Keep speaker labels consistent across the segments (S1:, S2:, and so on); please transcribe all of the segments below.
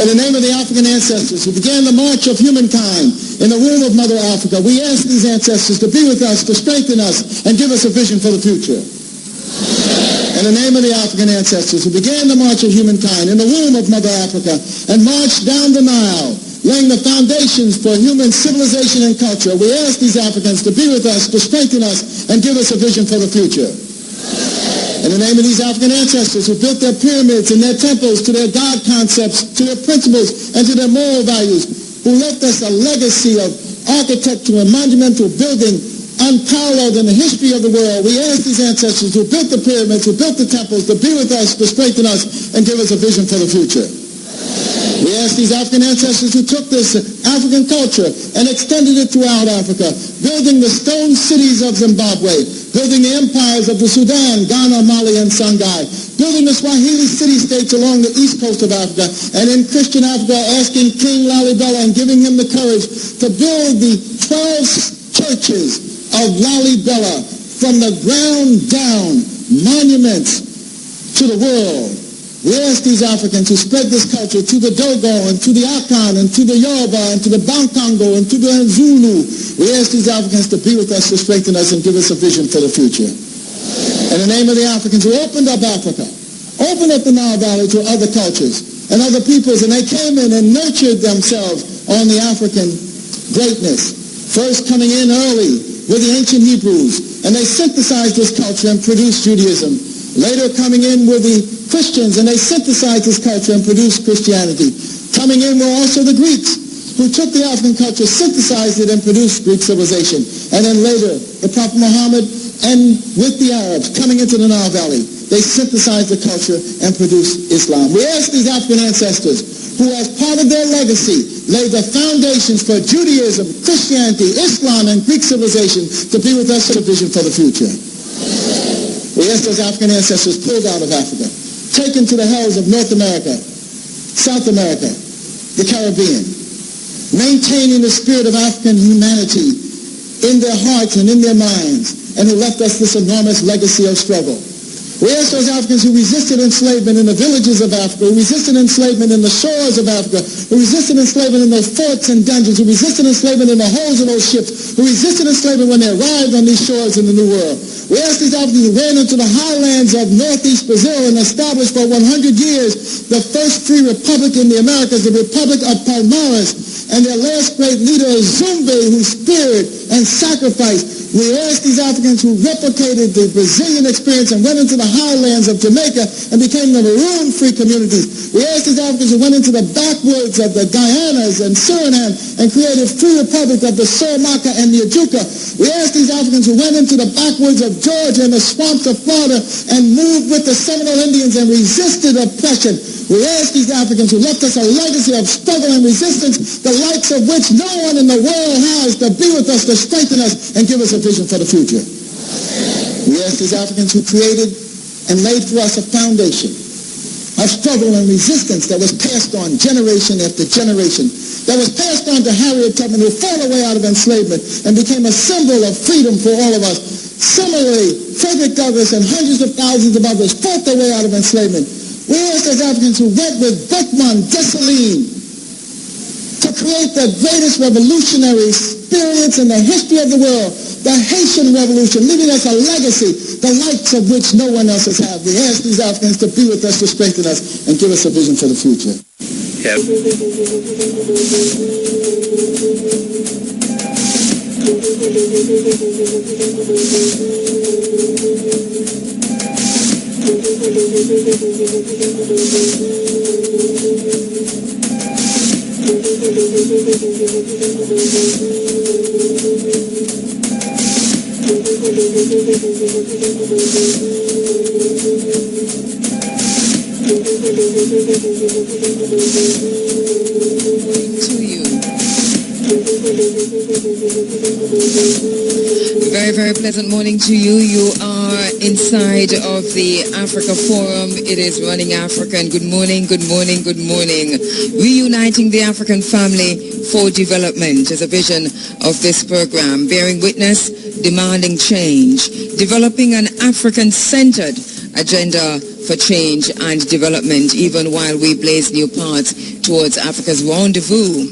S1: In the name of the African ancestors who began the march of humankind in the womb of Mother Africa, we ask these ancestors to be with us, to strengthen us, and give us a vision for the future. In the name of the African ancestors who began the march of humankind in the womb of Mother Africa and marched down the Nile, laying the foundations for human civilization and culture, we ask these Africans to be with us, to strengthen us, and give us a vision for the future. In the name of these African ancestors who built their pyramids and their temples to their God concepts, to their principles, and to their moral values, who left us a legacy of architectural and monumental building unparalleled in the history of the world, we ask these ancestors who built the pyramids, who built the temples, to be with us, to strengthen us, and give us a vision for the future. We ask these African ancestors who took this African culture and extended it throughout Africa, building the stone cities of Zimbabwe, building the empires of the Sudan, Ghana, Mali, and Songhai, building the Swahili city-states along the east coast of Africa, and in Christian Africa asking King Lalibela and giving him the courage to build the 12 churches of Lalibela from the ground down, monuments to the world. We ask these Africans to spread this culture to the Dogo and to the Akan and to the Yoruba and to the Bankongo and to the Zulu. We ask these Africans to be with us, to strengthen us, and give us a vision for the future. In the name of the Africans who opened up Africa, opened up the Nile Valley to other cultures and other peoples, and they came in and nurtured themselves on the African greatness. First coming in early with the ancient Hebrews, and they synthesized this culture and produced Judaism. Later coming in with the Christians, and they synthesized this culture and produced Christianity. Coming in were also the Greeks, who took the African culture, synthesized it, and produced Greek civilization. And then later, the Prophet Muhammad, and with the Arabs coming into the Nile Valley, they synthesized the culture and produced Islam. We ask these African ancestors, who as part of their legacy laid the foundations for Judaism, Christianity, Islam, and Greek civilization, to be with us in a vision for the future. We ask those African ancestors pulled out of Africa, taken to the hells of North America, South America, the Caribbean, maintaining the spirit of African humanity in their hearts and in their minds, and who left us this enormous legacy of struggle. We ask those Africans who resisted enslavement in the villages of Africa, who resisted enslavement in the shores of Africa, who resisted enslavement in those forts and dungeons, who resisted enslavement in the holds of those ships, who resisted enslavement when they arrived on these shores in the New World. We ask these Africans who ran into the highlands of northeast Brazil and established for 100 years the first free republic in the Americas, the Republic of Palmares, and their last great leader, Zumbi, who spared and sacrificed. We ask these Africans who replicated the Brazilian experience and went into the highlands of Jamaica and became the maroon-free communities. We ask these Africans who went into the backwoods of the Guyanas and Suriname and created free republic of the Suramaka and the Ajuka. We ask these Africans who went into the backwoods of Georgia and the swamps of Florida and moved with the Seminole Indians and resisted oppression. We ask these Africans who left us a legacy of struggle and resistance, the likes of which no one in the world has, to be with us, to strengthen us, and give us a vision for the future. We ask these Africans who created and laid for us a foundation of struggle and resistance that was passed on generation after generation, that was passed on to Harriet Tubman, who fought her way out of enslavement and became a symbol of freedom for all of us. Similarly, Frederick Douglass and hundreds of thousands of others fought their way out of enslavement. We ask those Africans who went with Beckman, Dessalines, to create the greatest revolutionary experience in the history of the world, the Haitian Revolution, leaving us a legacy, the likes of which no one else has had. We ask these Africans to be with us, to strengthen us, and give us a vision for the future.
S2: Yeah. Very, very pleasant morning to you. You are inside of the Africa Forum. It is Running Africa, and good morning, good morning, good morning. Reuniting the African family for development is a vision of this program. Bearing witness, demanding change. Developing an African-centered agenda for change and development, even while we blaze new paths towards Africa's rendezvous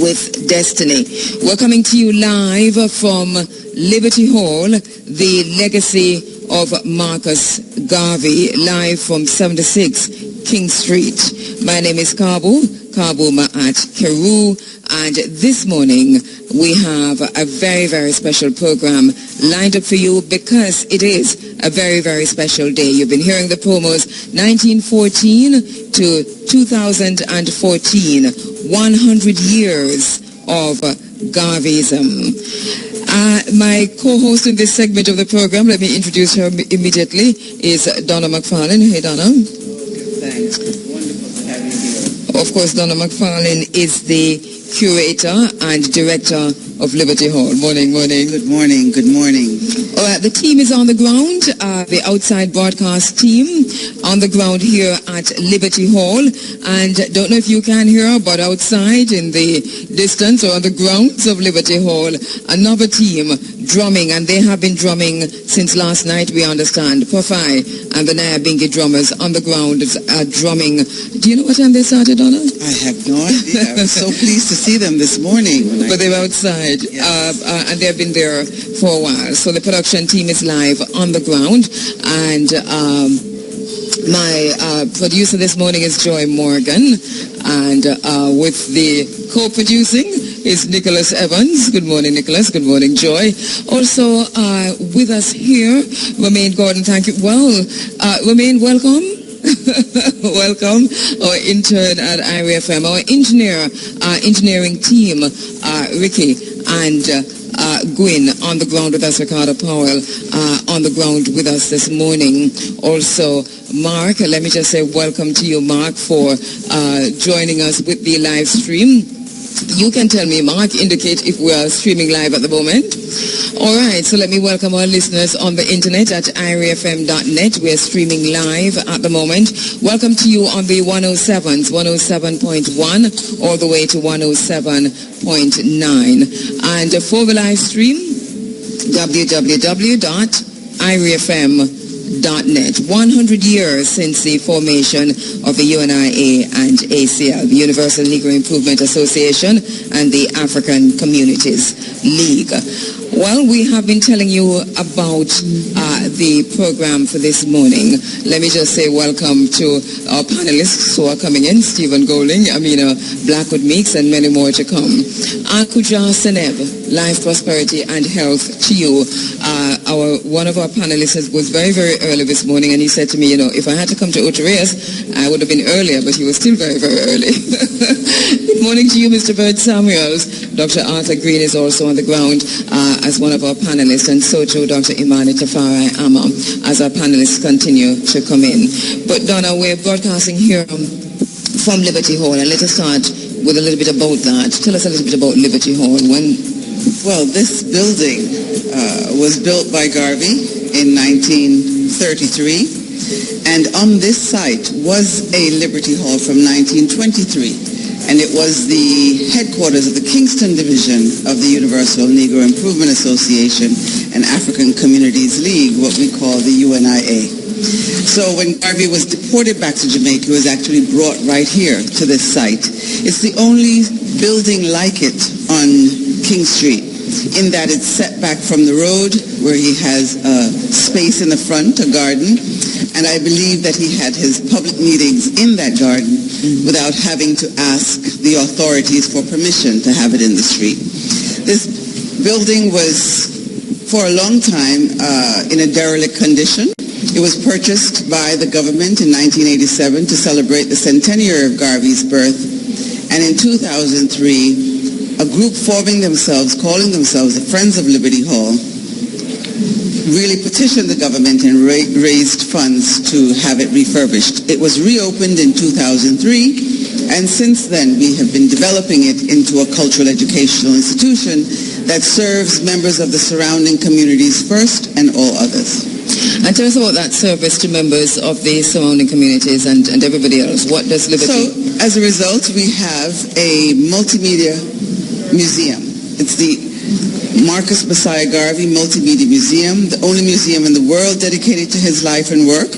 S2: with destiny. We're coming to you live from Liberty Hall, the legacy of Marcus Garvey, live from 76 King Street. My name is Kheru Ma'at Kheru, and this morning we have a very, very special program lined up for you because it is a very, very special day. You've been hearing the promos, 1914 to 2014, 100 years of Garveyism. My co-host in this segment of the program, let me introduce her immediately, is Donna McFarlane. Hey, Donna.
S3: Thanks. Wonderful to have you here.
S2: Of course, Donna McFarlane is the curator and director of Liberty Hall. Morning, morning.
S3: Good morning, good morning.
S2: All right, the team is on the ground, the outside broadcast team on the ground here at Liberty Hall. And don't know if you can hear, but outside in the distance or on the grounds of Liberty Hall, another team drumming, and they have been drumming since last night, we understand. Pofai and the Nyabingi drummers on the ground drumming. Do you know what time they started, Donna?
S3: I have no idea. I was so pleased to see them this morning.
S2: But they were outside, yes. And they've been there for a while. So the production team is live on the ground, and my producer this morning is Joy Morgan, and with the co-producing is Nicholas Evans. Good morning, Nicholas. Good morning, Joy. Also with us here, Romaine Gordon. Thank you. Well, Romaine, welcome. Welcome. Our intern at IRFM, our engineering team, Ricky and Gwyn on the ground with us, Ricardo Powell on the ground with us this morning. Also, Mark, let me just say welcome to you, Mark, for joining us with the live stream. You can tell me, Mark, indicate if we are streaming live at the moment. All right, so let me welcome our listeners on the internet at irefm.net. We are streaming live at the moment. Welcome to you on the 107s, 107.1, all the way to 107.9. And for the live stream, www.irefm.net. 100 years since the formation of the U.N.I.A. and ACL, the Universal Negro Improvement Association and the African Communities League. Well, we have been telling you about the program for this morning. Let me just say welcome to our panelists who are coming in, Stephen Golding, Amina Blackwood Meeks, and many more to come. Akuja Seneb, Life, Prosperity, and Health to you. One of our panelists was very, very early this morning, and he said to me, if I had to come to Utrecht, I would have been earlier, but he was still very, very early. Good morning to you, Mr. Bert Samuels. Dr. Arthur Green is also on the ground as one of our panelists, and so too Dr. Imani Tafari Amma as our panelists continue to come in. But Donna, we're broadcasting here from Liberty Hall, and let us start with a little bit about that. Tell us a little bit about Liberty Hall.
S3: Well, this building was built by Garvey in 1933, and on this site was a Liberty Hall from 1923. And it was the headquarters of the Kingston Division of the Universal Negro Improvement Association and African Communities League, what we call the U.N.I.A. So when Garvey was deported back to Jamaica, he was actually brought right here to this site. It's the only building like it on King Street, in that it's set back from the road, where he has a space in the front, a garden, and I believe that he had his public meetings in that garden without having to ask the authorities for permission to have it in the street. This building was, for a long time, in a derelict condition. It was purchased by the government in 1987 to celebrate the centenary of Garvey's birth, and in 2003, a group calling themselves the Friends of Liberty Hall, really petitioned the government and raised funds to have it refurbished. It was reopened in 2003, and since then we have been developing it into a cultural educational institution that serves members of the surrounding communities first and all others.
S2: And tell us about that service to members of the surrounding communities and everybody else. What does Liberty...
S3: So, as a result, we have a multimedia museum. It's the Marcus Messiah Garvey Multimedia Museum, the only museum in the world dedicated to his life and work,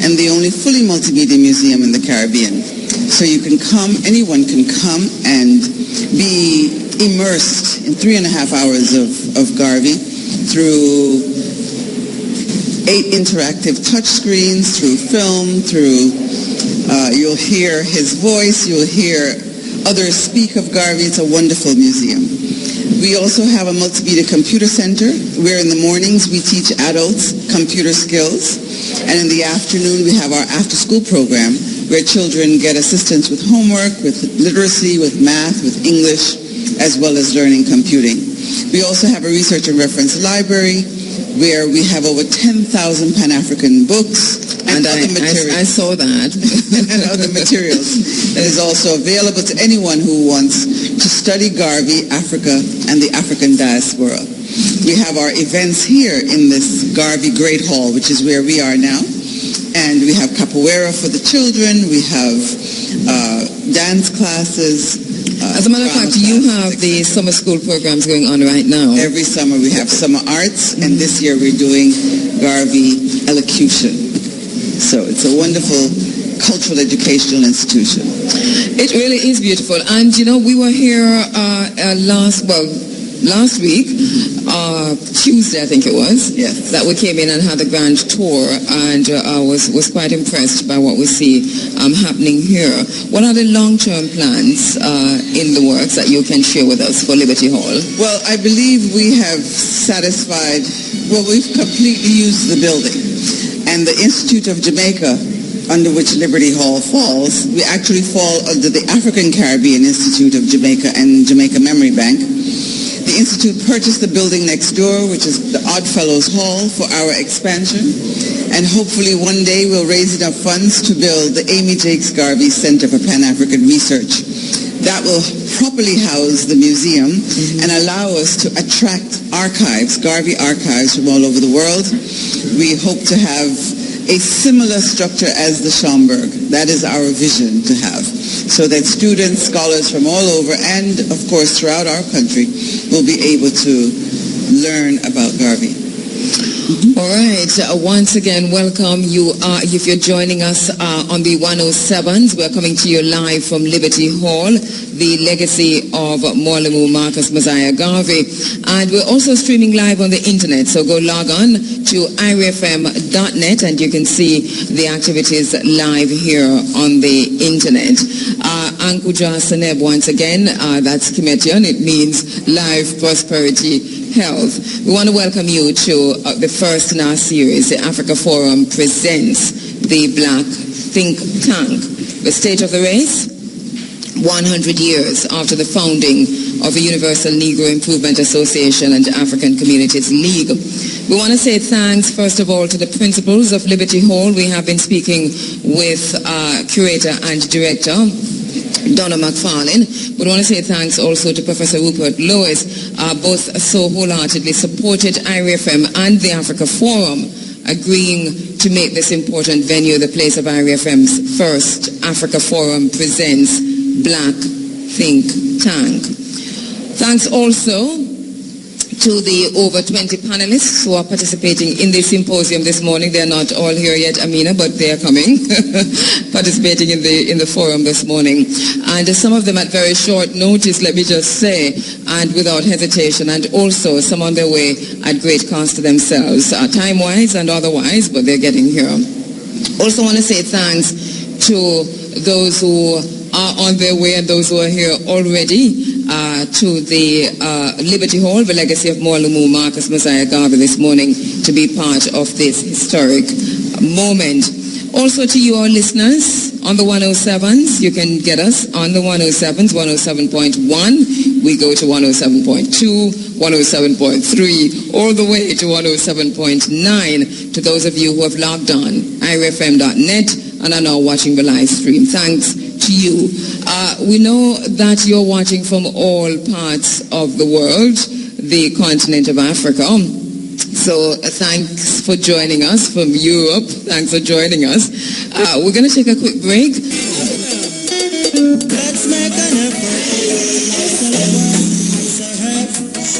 S3: and the only fully multimedia museum in the Caribbean. So you can come, anyone can come and be immersed in 3.5 hours of Garvey through 8 interactive touchscreens, through film, you'll hear his voice, you'll hear others speak of Garvey. It's a wonderful museum. We also have a multimedia computer center where in the mornings we teach adults computer skills, and in the afternoon we have our after-school program where children get assistance with homework, with literacy, with math, with English, as well as learning computing. We also have a research and reference library where we have over 10,000 Pan-African books and other materials.
S2: I saw that.
S3: And other materials that is also available to anyone who wants to study Garvey, Africa, and the African diaspora. We have our events here in this Garvey Great Hall, which is where we are now. And we have capoeira for the children. We have dance classes.
S2: As a matter of fact, you have the summer school programs going on right now.
S3: Every summer we have summer arts, and this year we're doing Garvey elocution. So it's a wonderful cultural educational institution.
S2: It really is beautiful. And, you know, we were here last week, Tuesday I think it was,
S3: yes,
S2: that we came in and had the grand tour, and was quite impressed by what we see happening here. What are the long-term plans in the works that you can share with us for Liberty Hall?
S3: Well, I believe we have we've completely used the building. And the Institute of Jamaica, under which Liberty Hall falls, we actually fall under the African Caribbean Institute of Jamaica and Jamaica Memory Bank. The Institute purchased the building next door, which is the Oddfellows Hall, for our expansion. And hopefully one day we'll raise enough funds to build the Amy Jakes Garvey Center for Pan-African Research. That will properly house the museum and allow us to attract archives, Garvey archives from all over the world. We hope to have a similar structure as the Schomburg. That is our vision to have, so that students, scholars from all over, and of course throughout our country, will be able to learn about Garvey.
S2: All right. Once again, welcome. If you're joining us on the 107s, we're coming to you live from Liberty Hall, the legacy of Mwalimo Marcus Messiah Garvey. And we're also streaming live on the internet. So go log on to irefm.net and you can see the activities live here on the internet. Ankuja Seneb, once again, that's Kimetian. It means life, prosperity, health. We want to welcome you to the first in our series, the Africa Forum presents the Black Think Tank. The State of the Race, 100 years after the founding of the Universal Negro Improvement Association and African Communities League. We want to say thanks, first of all, to the principals of Liberty Hall. We have been speaking with curator and director Donna McFarlane. We want to say thanks also to Professor Rupert Lewis. Both so wholeheartedly supported IRFM and the Africa Forum, agreeing to make this important venue the place of IRFM's first Africa Forum presents Black Think Tank. Thanks also to the over 20 panelists who are participating in this symposium this morning. They're not all here yet, Amina, but they're coming, participating in the forum this morning. And some of them at very short notice, let me just say, and without hesitation, and also some on their way at great cost to themselves, time-wise and otherwise, but they're getting here. Also want to say thanks to those who are on their way and those who are here already, to the Liberty Hall, the legacy of Mwalimo Marcus Messiah Garvey this morning, to be part of this historic moment. Also to you, our listeners, on the 107s. You can get us on the 107s, 107.1. We go to 107.2, 107.3, all the way to 107.9. To those of you who have logged on, irfm.net, and are now watching the live stream. Thanks to you. We know that you're watching from all parts of the world, the continent of Africa. So thanks for joining us from Europe. Thanks for joining us. We're going to take a quick break.
S4: Let's make an effort.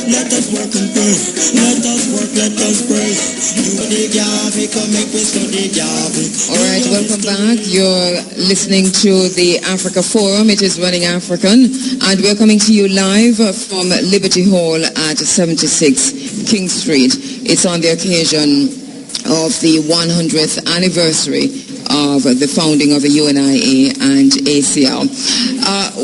S4: Let us work and pray. Let us work, let us pray. Do the Garvey, come make we study Garvey.
S2: All right, welcome back. You're listening to the Africa Forum. It is Running African, and we're coming to you live from Liberty Hall at 76 King Street. It's on the occasion of the 100th anniversary of the founding of the U.N.I.A. and ACL.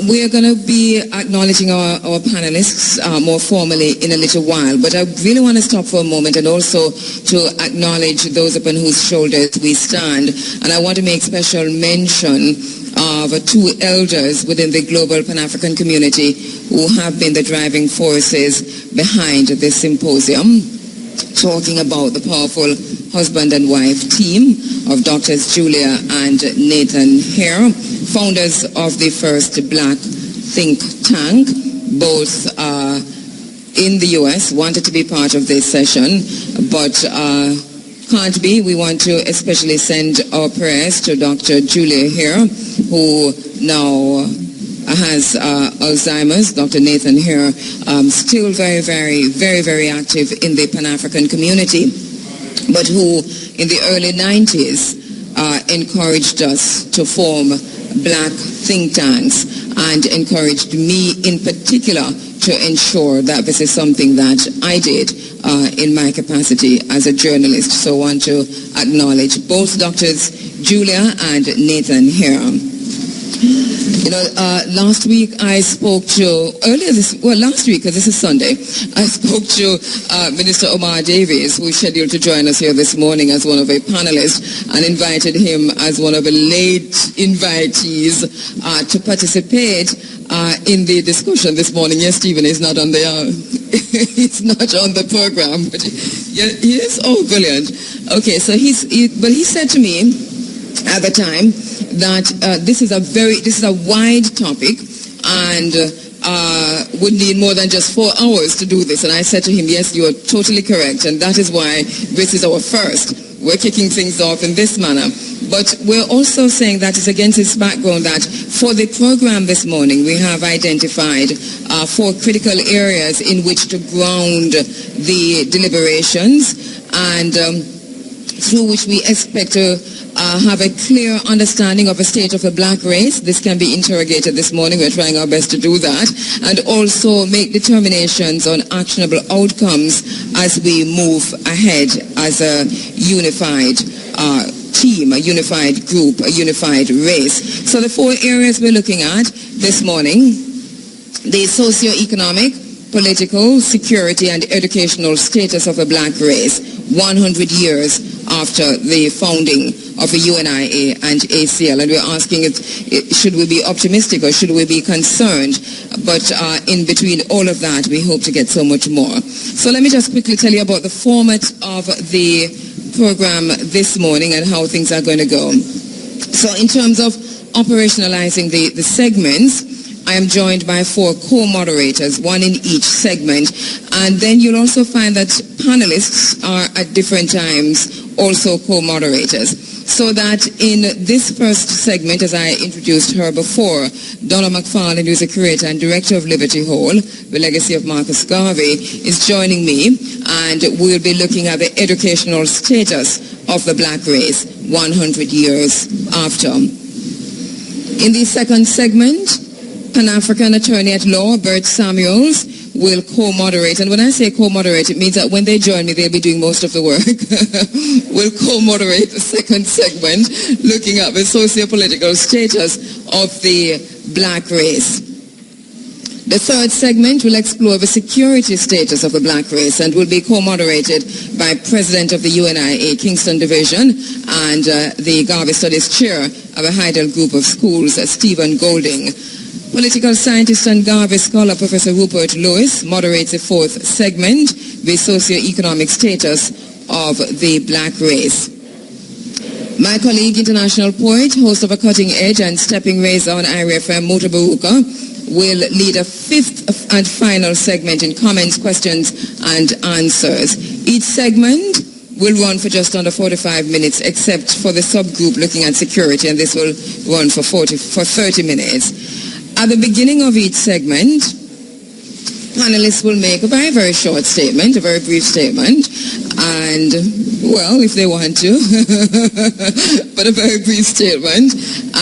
S2: We're going to be acknowledging our panelists more formally in a little while, but I really want to stop for a moment and also to acknowledge those upon whose shoulders we stand. And I want to make special mention of two elders within the global Pan-African community who have been the driving forces behind this symposium, talking about the powerful husband and wife team of Drs. Julia and Nathan Kheru, founders of the first black think tank, both in the U.S., wanted to be part of this session, but can't be. We want to especially send our prayers to Dr. Julia Kheru, who now has Alzheimer's. Dr. Nathan Kheru, still very, very, very, very active in the Pan-African community, but who in the early 90s encouraged us to form black think tanks and encouraged me in particular to ensure that this is something that I did in my capacity as a journalist. So I want to acknowledge both Drs. Julia and Nathan Kheru. You know, last week I spoke to, last week, because this is Sunday, I spoke to Minister Omar Davies, who is scheduled to join us here this morning as one of a panelists, and invited him as one of the late invitees to participate in the discussion this morning. Yes, Stephen is not on the, he's not on the program, but he is, oh, brilliant. Okay, so he said to me at the time that this is a wide topic and would need more than just 4 hours to do this. And I said to him, yes, you are totally correct, and that is why this is our first. We're kicking things off in this manner. But we're also saying that it's against this background that for the program this morning, we have identified 4 critical areas in which to ground the deliberations, and through which we expect to have a clear understanding of the state of the black race. This can be interrogated this morning. We're trying our best to do that. And also make determinations on actionable outcomes as we move ahead as a unified team, a unified group, a unified race. So the 4 areas we're looking at this morning: the socio-economic, political, security, and educational status of the black race 100 years after the founding of the U.N.I.A. and ACL. And we're asking, should we be optimistic or should we be concerned? But in between all of that, we hope to get so much more. So let me just quickly tell you about the format of the program this morning and how things are going to go. So in terms of operationalizing the segments, I am joined by 4 co-moderators, 1 in each segment. And then you'll also find that panelists are at different times also co-moderators. So that in this first segment, as I introduced her before, Donna McFarlane, who is a curator and director of Liberty Hall, the legacy of Marcus Garvey, is joining me, and we'll be looking at the educational status of the black race 100 years after. In the second segment, Pan-African attorney at law, Bert Samuels, will co-moderate. And when I say co-moderate, it means that when they join me, they'll be doing most of the work. We'll co-moderate the second segment, looking at the socio-political status of the black race. The third segment will explore the security status of the black race and will be co-moderated by President of the U.N.I.A. Kingston Division and the Garvey Studies Chair of a Heidel Group of Schools, Stephen Golding. Political scientist and Garvey scholar Professor Rupert Lewis moderates the fourth segment, the socio-economic status of the black race. My colleague, international poet, host of a cutting-edge and stepping razor on Race.Mutabaruka, will lead a fifth and final segment in comments, questions, and answers. Each segment will run for just under 45 minutes, except for the subgroup looking at security, and this will run for 30 minutes. At the beginning of each segment, panelists will make a very, very short statement, a very brief statement, and, well, if they want to, but a very brief statement,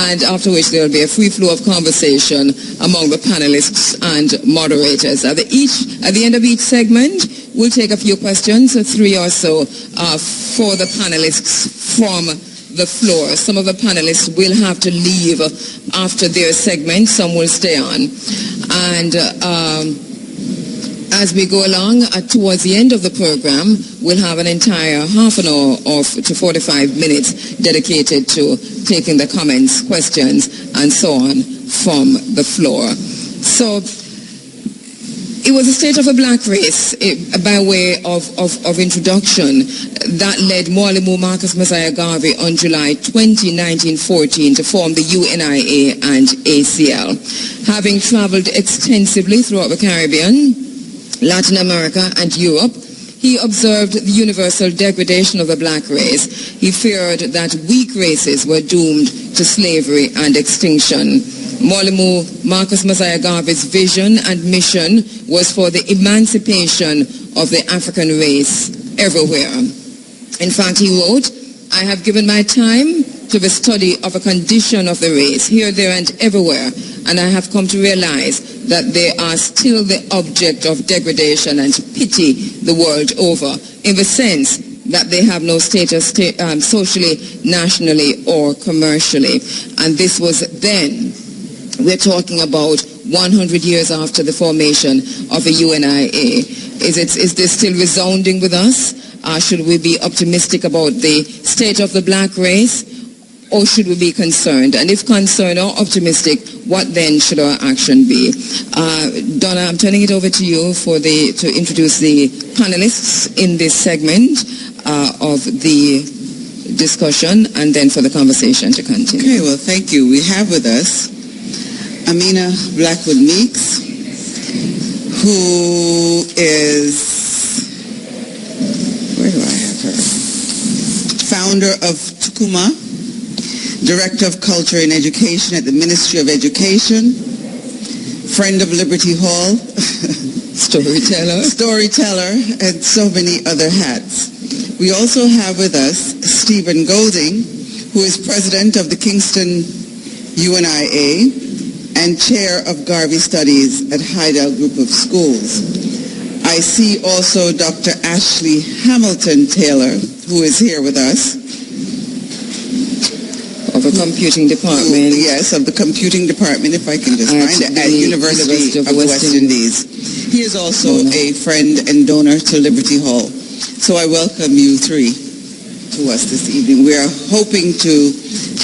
S2: and after which there will be a free flow of conversation among the panelists and moderators. At the end of each segment, we'll take a few questions, 3 or so, for the panelists from the floor. Some of the panelists will have to leave after their segment, some will stay on. And as we go along, towards the end of the program, we'll have an entire half an hour to 45 minutes dedicated to taking the comments, questions, and so on from the floor. So it was the state of the black race, by way of introduction, that led Mwalimo Marcus Messiah Garvey on July 20, 1914 to form the U.N.I.A. and ACL. Having traveled extensively throughout the Caribbean, Latin America, and Europe, he observed the universal degradation of the black race. He feared that weak races were doomed to slavery and extinction. Mwalimo Marcus Messiah Garvey's vision and mission was for the emancipation of the African race everywhere. In fact, he wrote, "I have given my time to the study of a condition of the race, here, there, and everywhere, and I have come to realize that they are still the object of degradation and pity the world over, in the sense that they have no status socially, nationally, or commercially." And this was then. We're talking about 100 years after the formation of the U.N.I.A. Is this still resounding with us? Should we be optimistic about the state of the black race? Or should we be concerned? And if concerned or optimistic, what then should our action be? Donna, I'm turning it over to you to introduce the panelists in this segment of the discussion, and then for the conversation to continue.
S3: Okay, well, thank you. We have with us Amina Blackwood Meeks, who is, where do I have her? Founder of Tukuma, Director of Culture and Education at the Ministry of Education, friend of Liberty Hall, storyteller, and so many other hats. We also have with us Stephen Golding, who is president of the Kingston U.N.I.A. and chair of Garvey Studies at Heidel Group of Schools. I see also Dr. Ashley Hamilton Taylor, who is here with us.
S2: Of the computing department.
S3: Yes, of the computing department, if I can just find it, at University of the West Indies. He is also a friend and donor to Liberty Hall. So I welcome you three to us this evening. We are hoping to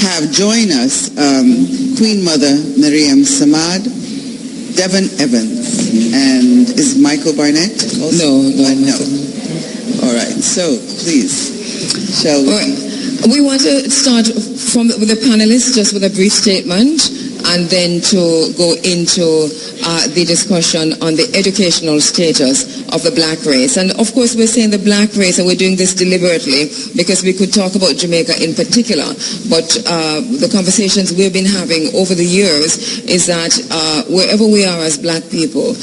S3: have join us Queen Mother Miriam Samad, Devon Evans, and is Michael Barnett also? No. All right, so please, shall we?
S2: All right. We want to start with the panelists, just with a brief statement, and then to go into the discussion on the educational status of the black race. And of course, we're saying the black race, and we're doing this deliberately because we could talk about Jamaica in particular. But the conversations we've been having over the years is that wherever we are as black people,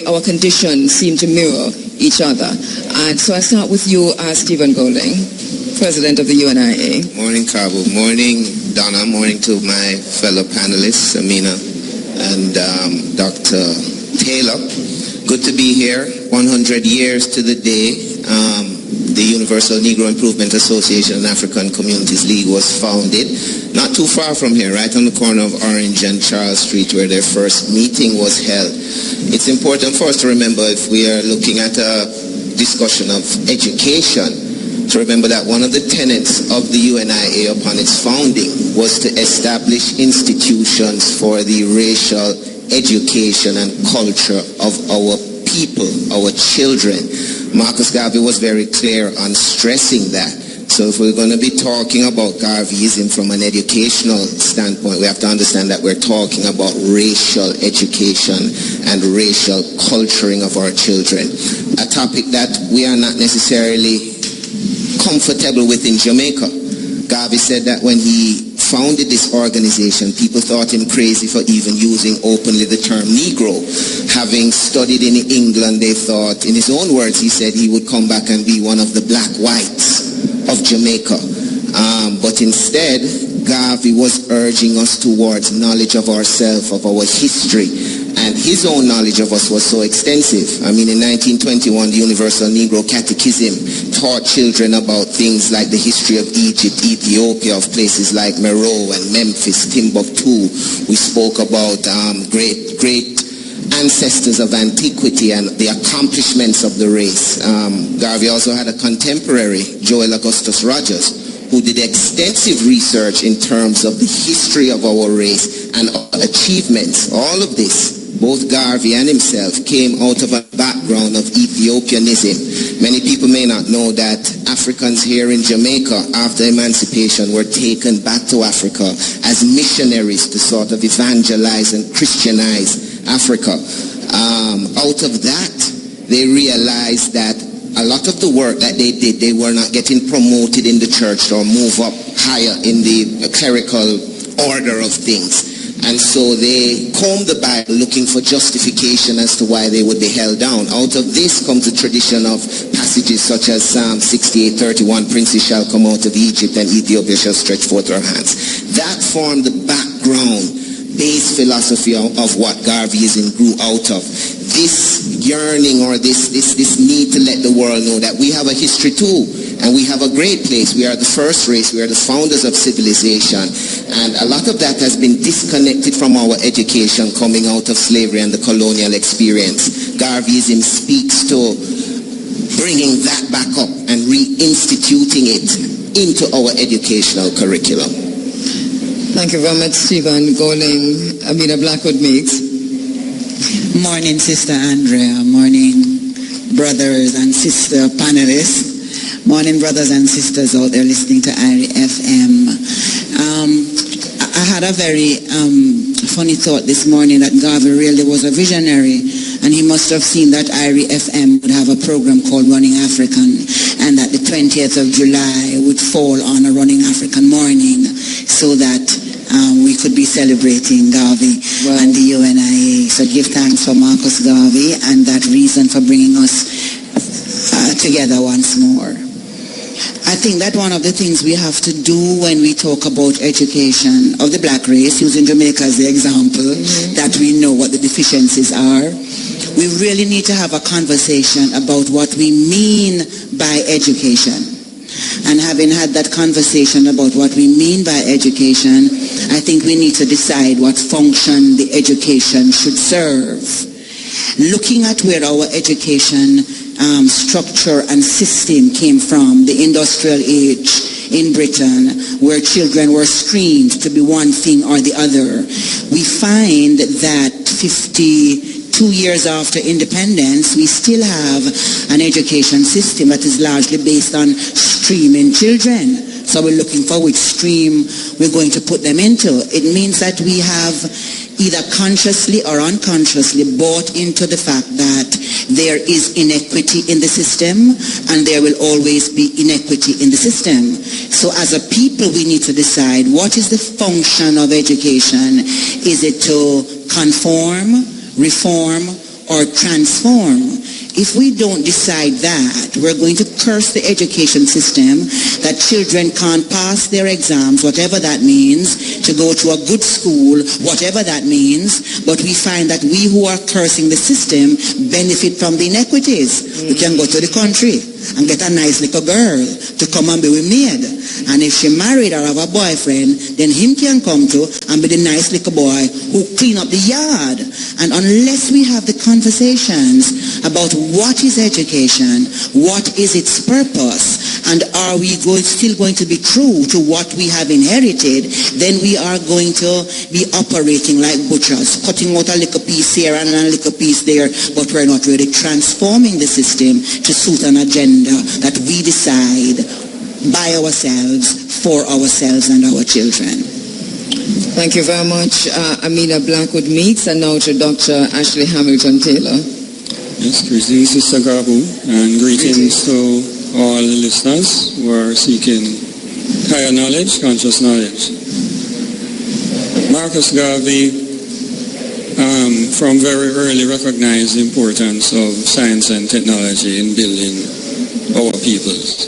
S2: our conditions seem to mirror each other. And so I start with you, Stephen Golding, President of the U.N.I.A.
S5: Morning, Cabo. Morning, Donna. Morning to my fellow panelists, Amina and Dr. Taylor. Good to be here. 100 years to the day. the Universal Negro Improvement Association and African Communities League was founded, not too far from here, right on the corner of Orange and Charles Street, where their first meeting was held. It's important for us to remember, if we are looking at a discussion of education, to remember that one of the tenets of the U.N.I.A. upon its founding was to establish institutions for the racial education and culture of our people, our children. Marcus Garvey was very clear on stressing that. So if we're going to be talking about Garveyism from an educational standpoint, we have to understand that we're talking about racial education and racial culturing of our children. A topic that we are not necessarily comfortable with in Jamaica. Garvey said that when he founded this organization, people thought him crazy for even using openly the term Negro. Having studied in England, they thought, in his own words, he said he would come back and be one of the black whites of Jamaica. But instead, Garvey was urging us towards knowledge of ourselves, of our history. And his own knowledge of us was so extensive. I mean, in 1921, the Universal Negro Catechism taught children about things like the history of Egypt, Ethiopia, of places like Meroe and Memphis, Timbuktu. We spoke about great ancestors of antiquity and the accomplishments of the race. Garvey also had a contemporary, Joel Augustus Rogers, who did extensive research in terms of the history of our race and achievements. All of this, both Garvey and himself, came out of a background of Ethiopianism. Many people may not know that Africans here in Jamaica, after emancipation, were taken back to Africa as missionaries to sort of evangelize and Christianize Africa. Out of that, they realized that a lot of the work that they did, they were not getting promoted in the church or move up higher in the clerical order of things. And so they combed the Bible looking for justification as to why they would be held down. Out of this comes the tradition of passages such as Psalm 68:31, princes shall come out of Egypt and Ethiopia shall stretch forth their hands. That formed the background, base philosophy of what Garveyism grew out of. This yearning or this need to let the world know that we have a history too, and we have a great place. We are the first race. We are the founders of civilization, and a lot of that has been disconnected from our education coming out of slavery and the colonial experience. Garveyism speaks to bringing that back up and reinstituting it into our educational curriculum.
S2: Thank you very much, Stephen Golding. Amina Blackwood Meeks.
S3: Morning, Sister Andrea. Morning, brothers and sister panelists. Morning, brothers and sisters out there listening to IRI FM. I had a very funny thought this morning that Garvey really was a visionary, and he must have seen that IRI FM would have a program called Running African, and that the 20th of July would fall on a Running African morning, so that we could be celebrating Garvey and the U.N.I.A. So give thanks for Marcus Garvey and that reason for bringing us together once more. I think that one of the things we have to do when we talk about education of the black race, using Jamaica as the example, that we know what the deficiencies are, we really need to have a conversation about what we mean by education. And having had that conversation about what we mean by education, I think we need to decide what function the education should serve. Looking at where our education structure and system came from, the industrial age in Britain, where children were screened to be one thing or the other, we find that 52 years after independence, we still have an education system that is largely based on streaming children. So we're looking for which stream we're going to put them into. It means that we have either consciously or unconsciously bought into the fact that there is inequity in the system and there will always be inequity in the system. So as a people, we need to decide what is the function of education. Is it to conform, reform, or transform? If we don't decide that, we're going to curse the education system, that children can't pass their exams, whatever that means, to go to a good school, whatever that means, but we find that we who are cursing the system benefit from the inequities. We can go to the country.
S6: and get a nice little girl to come and be with maid. And if she married or have a boyfriend, then him can come to and be the nice little boy who clean up the yard. And unless we have the conversations about what is education, what is its purpose, and are we still going to be true to what we have inherited, then we are going to be operating like butchers, cutting out a little piece here and a little piece there, but we're not really transforming the system to suit an agenda that we decide by ourselves, for ourselves and our children.
S2: Thank you very much, Amina Blackwood Meeks, and now to Dr. Ashley Hamilton Taylor.
S7: Yes, greetings, Sister Gabu, and greetings to all the listeners who are seeking higher knowledge, conscious knowledge. Marcus Garvey from very early recognized the importance of science and technology in building our peoples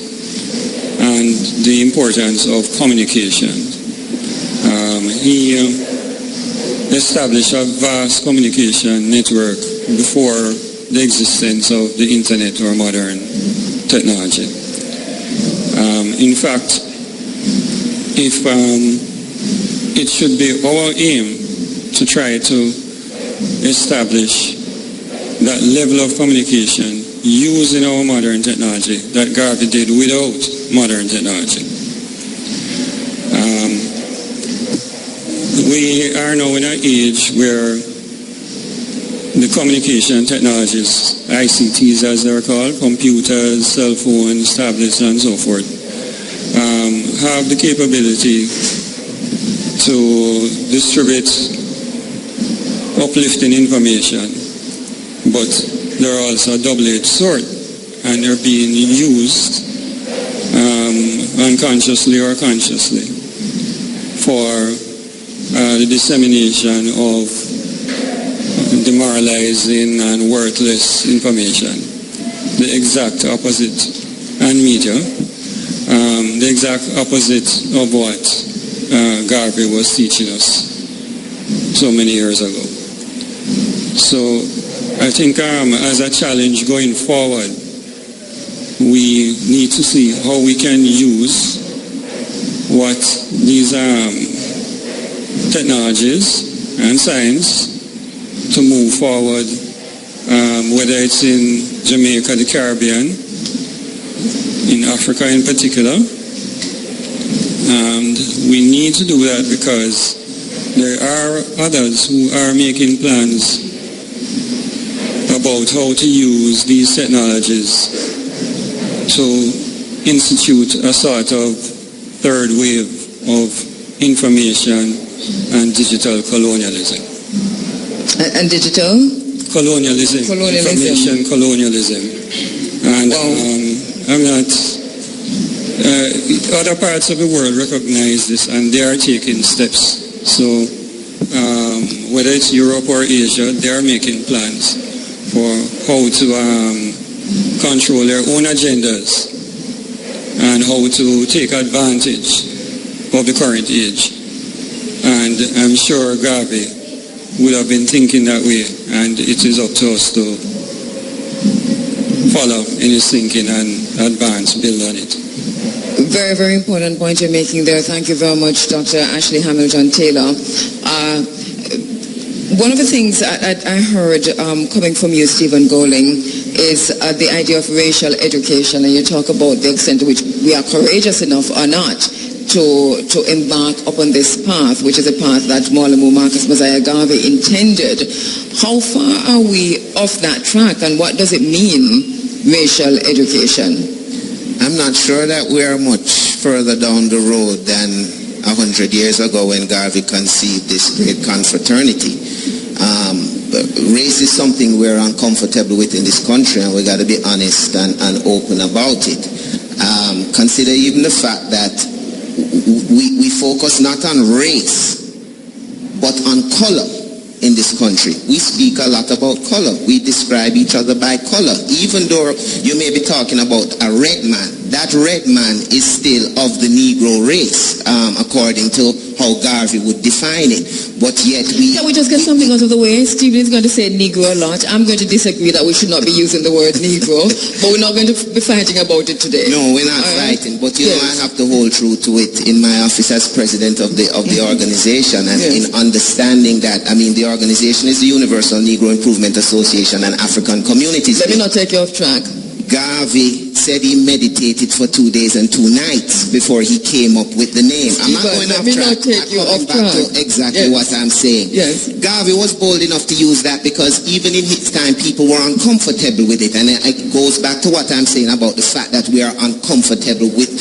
S7: and the importance of communication. He established a vast communication network before the existence of the internet or modern technology. In fact, if it should be our aim to try to establish that level of communication using our modern technology that Garvey did without modern technology. We are now in an age where the communication technologies, ICTs as they're called, computers, cell phones, tablets, and so forth, have the capability to distribute uplifting information, but they're also a double-edged sword, and they're being used unconsciously or consciously for the dissemination of demoralizing and worthless information. The exact opposite, and media, the exact opposite of what Garvey was teaching us so many years ago. So I think as a challenge going forward, we need to see how we can use what these technologies and science to move forward, whether it's in Jamaica, the Caribbean, in Africa in particular. And we need to do that because there are others who are making plans about how to use these technologies to institute a sort of third wave of information and digital colonialism.
S2: And digital?
S7: Colonialism. Information colonialism. And I'm not... other parts of the world recognize this and they are taking steps. So whether it's Europe or Asia, they are making plans for how to control their own agendas and how to take advantage of the current age. And I'm sure Garvey would have been thinking that way, and it is up to us to follow in his thinking and advance, build on it.
S2: Very, very important point you're making there. Thank you very much, Dr. Ashley Hamilton Taylor. One of the things I heard coming from you, Stephen Goling, is the idea of racial education, and you talk about the extent to which we are courageous enough or not to embark upon this path, which is a path that Mwalimo Marcus Mosiah Garvey intended. How far are we off that track, and what does it mean, racial education?
S5: I'm not sure that we are much further down the road than 100 years ago when Garvey conceived this great confraternity. Race is something we're uncomfortable with in this country, and we got to be honest and open about it. Consider even the fact that we focus not on race, but on color in this country. We speak a lot about color. We describe each other by color. Even though you may be talking about a red man, that red man is still of the Negro race, according to how Garvey would define it. But yet
S2: Can we just get something out of the way? Stephen is going to say Negro a lot. I'm going to disagree that we should not be using the word Negro, but we're not going to be fighting about it today.
S5: No, we're not fighting. But you know, I have to hold true to it in my office as president of the organization, and in understanding that, I mean, the organization is the Universal Negro Improvement Association and African Communities.
S2: Let me not take you off track.
S5: Garvey said he meditated for 2 days and 2 nights before he came up with the name. I'm not going off track. I'm back to exactly what I'm saying.
S2: Yes.
S5: Garvey was bold enough to use that because even in his time, people were uncomfortable with it. And it goes back to what I'm saying about the fact that we are uncomfortable with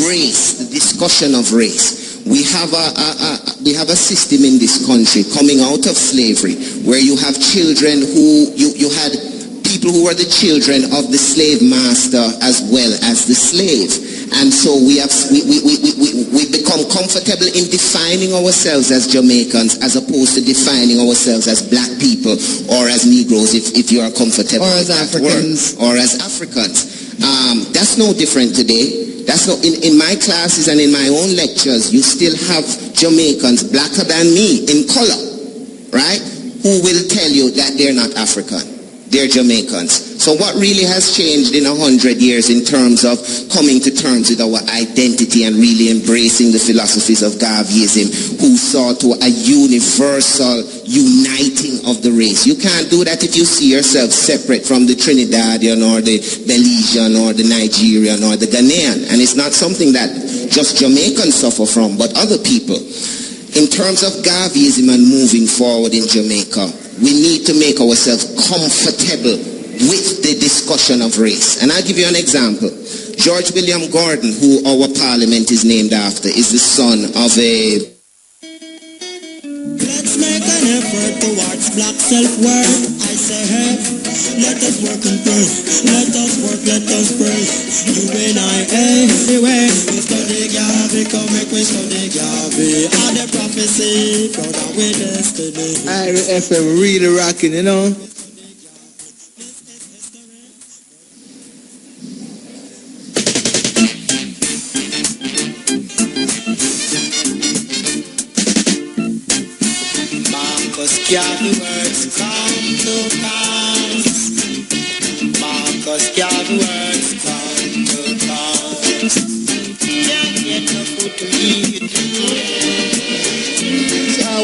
S5: race, the discussion of race. We have a system in this country coming out of slavery where you have children who you had people who were the children of the slave master as well as the slave. And so we become comfortable in defining ourselves as Jamaicans as opposed to defining ourselves as black people or as Negroes if you are comfortable
S2: or
S5: with
S2: as Africans.
S5: Or as Africans. That's no different today. That's not in my classes and in my own lectures. You still have Jamaicans blacker than me in color, right? Who will tell you that they're not African. They're Jamaicans. So what really has changed in 100 years in terms of coming to terms with our identity and really embracing the philosophies of Garveyism, who saw to a universal uniting of the race? You can't do that if you see yourself separate from the Trinidadian or the Belizean or the Nigerian or the Ghanaian. And it's not something that just Jamaicans suffer from, but other people. In terms of Garveyism and moving forward in Jamaica, we need to make ourselves comfortable with the discussion of race. And I'll give you an example. George William Gordon, who our parliament is named after, is the son of a...
S4: Let's make an effort towards black self-worth. I say, hey, let us work and pray. Let us work, let us pray. U.N.I.A. anyway. We study Garvey, come make we study Garvey. All the prophecy, proud of our destiny.
S8: I FM really rocking, you know.
S4: Garvey words come to pass. Marcus Garvey words come to pass. Can't get no food to eat.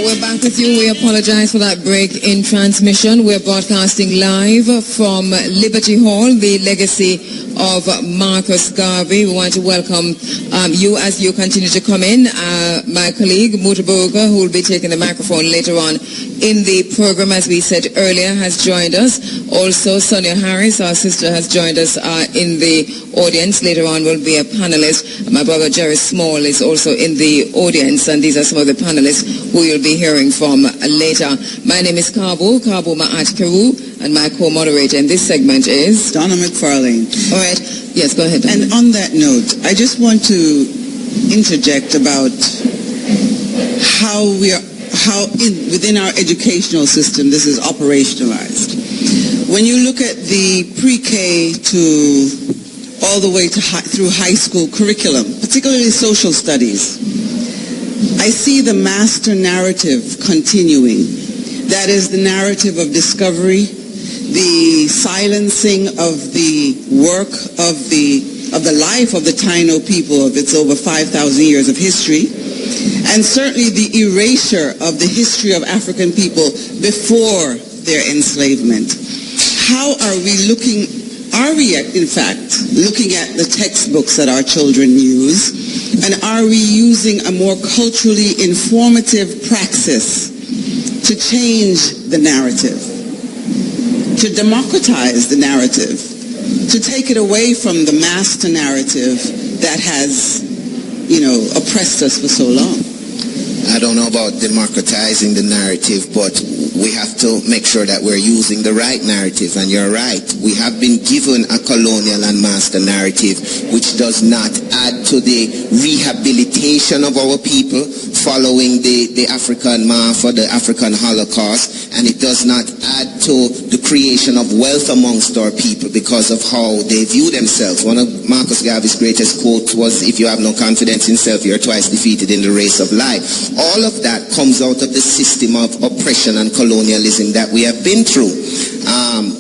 S2: We're back with you. We apologize for that break in transmission. We're broadcasting live from Liberty Hall, the legacy of Marcus Garvey. We want to welcome you as you continue to come in. My colleague, Mutabaruka, who will be taking the microphone later on in the program, as we said earlier, has joined us. Also, Sonia Harris, our sister, has joined us in the audience. Later on will be a panelist. My brother Jerry Small is also in the audience, and these are some of the panelists who you'll be hearing from later. My name is Kheru Kheru, and my co-moderator in this segment is
S3: Donna McFarlane.
S2: All right. Yes, go ahead, Donna.
S3: And on that note, I just want to interject about how within our educational system this is operationalized. When you look at the pre-K to all the way to through high school curriculum, particularly social studies, I see the master narrative continuing. That is the narrative of discovery, the silencing of the work of the life of the Taino people, of its over 5,000 years of history, and certainly the erasure of the history of African people before their enslavement. How are we looking, in fact, looking at the textbooks that our children use, and are we using a more culturally informative praxis to change the narrative, to democratize the narrative, to take it away from the master narrative that has, oppressed us for so long?
S5: I don't know about democratizing the narrative, but we have to make sure that we're using the right narrative. And you're right, we have been given a colonial and master narrative which does not add to the rehabilitation of our people following the African math or the African Holocaust, and it does not add to the creation of wealth amongst our people because of how they view themselves. One of Marcus Garvey's greatest quotes was, if you have no confidence in self, you're twice defeated in the race of life. All of that comes out of the system of oppression and colonialism that we have been through.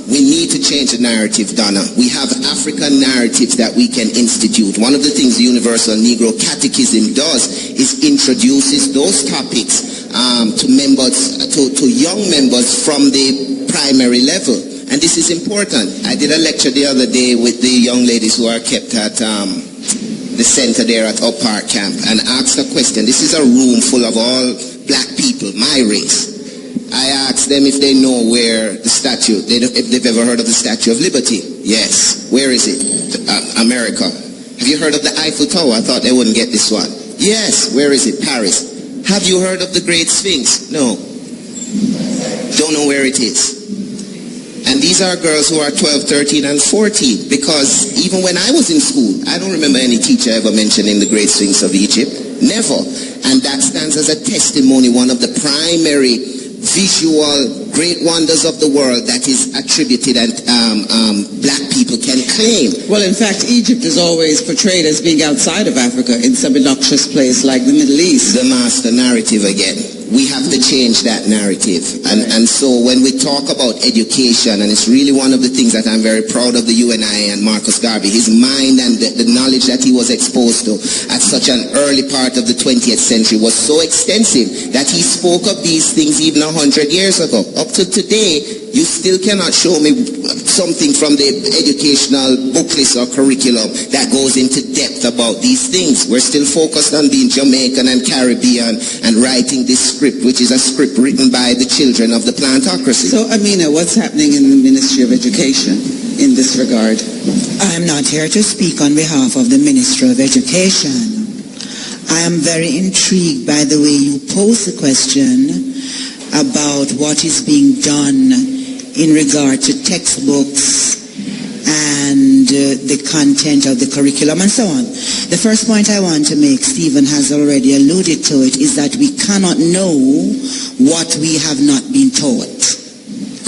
S5: We need to change the narrative, Donna. We have African narratives that we can institute. One of the things the Universal Negro Catechism does is introduces those topics to members, to young members from the primary level. And this is important. I did a lecture the other day with the young ladies who are kept at the center there at Up Park Camp, and asked a question. This is a room full of all black people, my race. I asked them if they know where the statue, if they've ever heard of the Statue of Liberty. Yes. Where is it? America. Have you heard of the Eiffel Tower? I thought they wouldn't get this one. Yes. Where is it? Paris. Have you heard of the Great Sphinx? No. Don't know where it is. And these are girls who are 12, 13, and 14, because even when I was in school, I don't remember any teacher ever mentioning the Great Sphinx of Egypt. Never. And that stands as a testimony, one of the primary visual great wonders of the world that is attributed and black people can claim.
S3: Well, in fact, Egypt is always portrayed as being outside of Africa in some innocuous place like the Middle East.
S5: The master narrative again. We have to change that narrative. And so when we talk about education, and it's really one of the things that I'm very proud of the U.N.I.A. and Marcus Garvey, his mind and the knowledge that he was exposed to at such an early part of the 20th century was so extensive that he spoke of these things even 100 years ago. Up to today, you still cannot show me something from the educational booklets or curriculum that goes into depth about these things. We're still focused on being Jamaican and Caribbean and writing this script, which is a script written by the children of the plantocracy.
S3: So, Amina, what's happening in the Ministry of Education in this regard?
S6: I'm not here to speak on behalf of the Ministry of Education. I am very intrigued by the way you pose the question about what is being done in regard to textbooks and the content of the curriculum and so on. The first point I want to make, Stephen has already alluded to it, is that we cannot know what we have not been taught.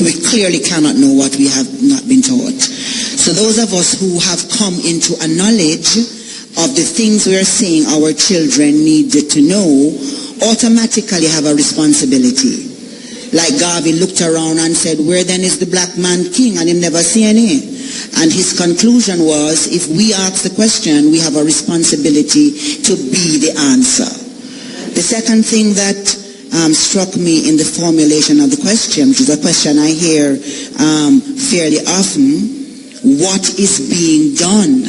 S6: We clearly cannot know what we have not been taught. So those of us who have come into a knowledge of the things we are saying our children need to know automatically have a responsibility. Like Garvey looked around and said, where then is the black man king? And him never see any. And his conclusion was, if we ask the question, we have a responsibility to be the answer. The second thing that struck me in the formulation of the question, which is a question I hear fairly often, what is being done?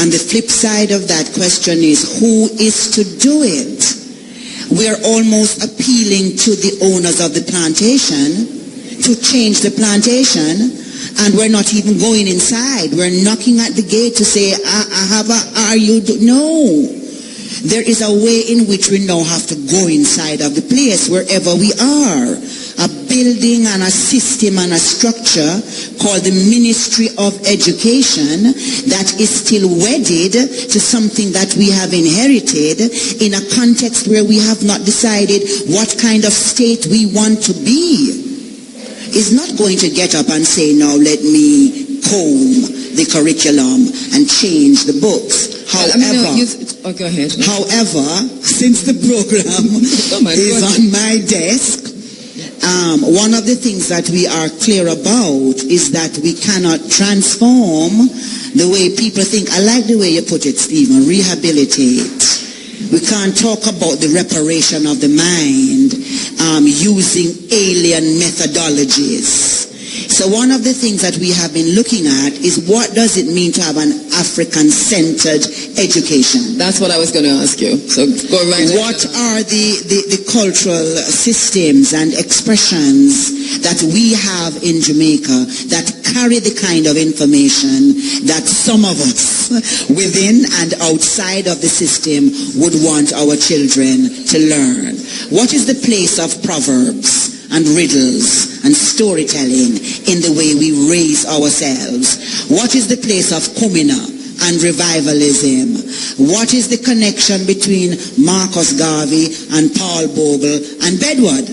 S6: And the flip side of that question is, who is to do it? We're almost appealing to the owners of the plantation to change the plantation, and we're not even going inside. We're knocking at the gate to say, no. There is a way in which we now have to go inside of the place wherever we are. A building and a system and a structure called the Ministry of Education that is still wedded to something that we have inherited in a context where we have not decided what kind of state we want to be. Is not going to get up and say, now let me comb the curriculum and change the books. However,
S2: go ahead.
S6: However, since the program is on my desk, one of the things that we are clear about is that we cannot transform the way people think. I like the way you put it, Stephen, rehabilitate. We can't talk about the reparation of the mind using alien methodologies. So one of the things that we have been looking at is, what does it mean to have an African-centered education?
S2: That's what I was going to ask you. So go right ahead.
S6: What are the cultural systems and expressions that we have in Jamaica that carry the kind of information that some of us within and outside of the system would want our children to learn? What is the place of proverbs and riddles and storytelling in the way we raise ourselves? What is the place of kumina and revivalism? What is the connection between Marcus Garvey and Paul Bogle and Bedward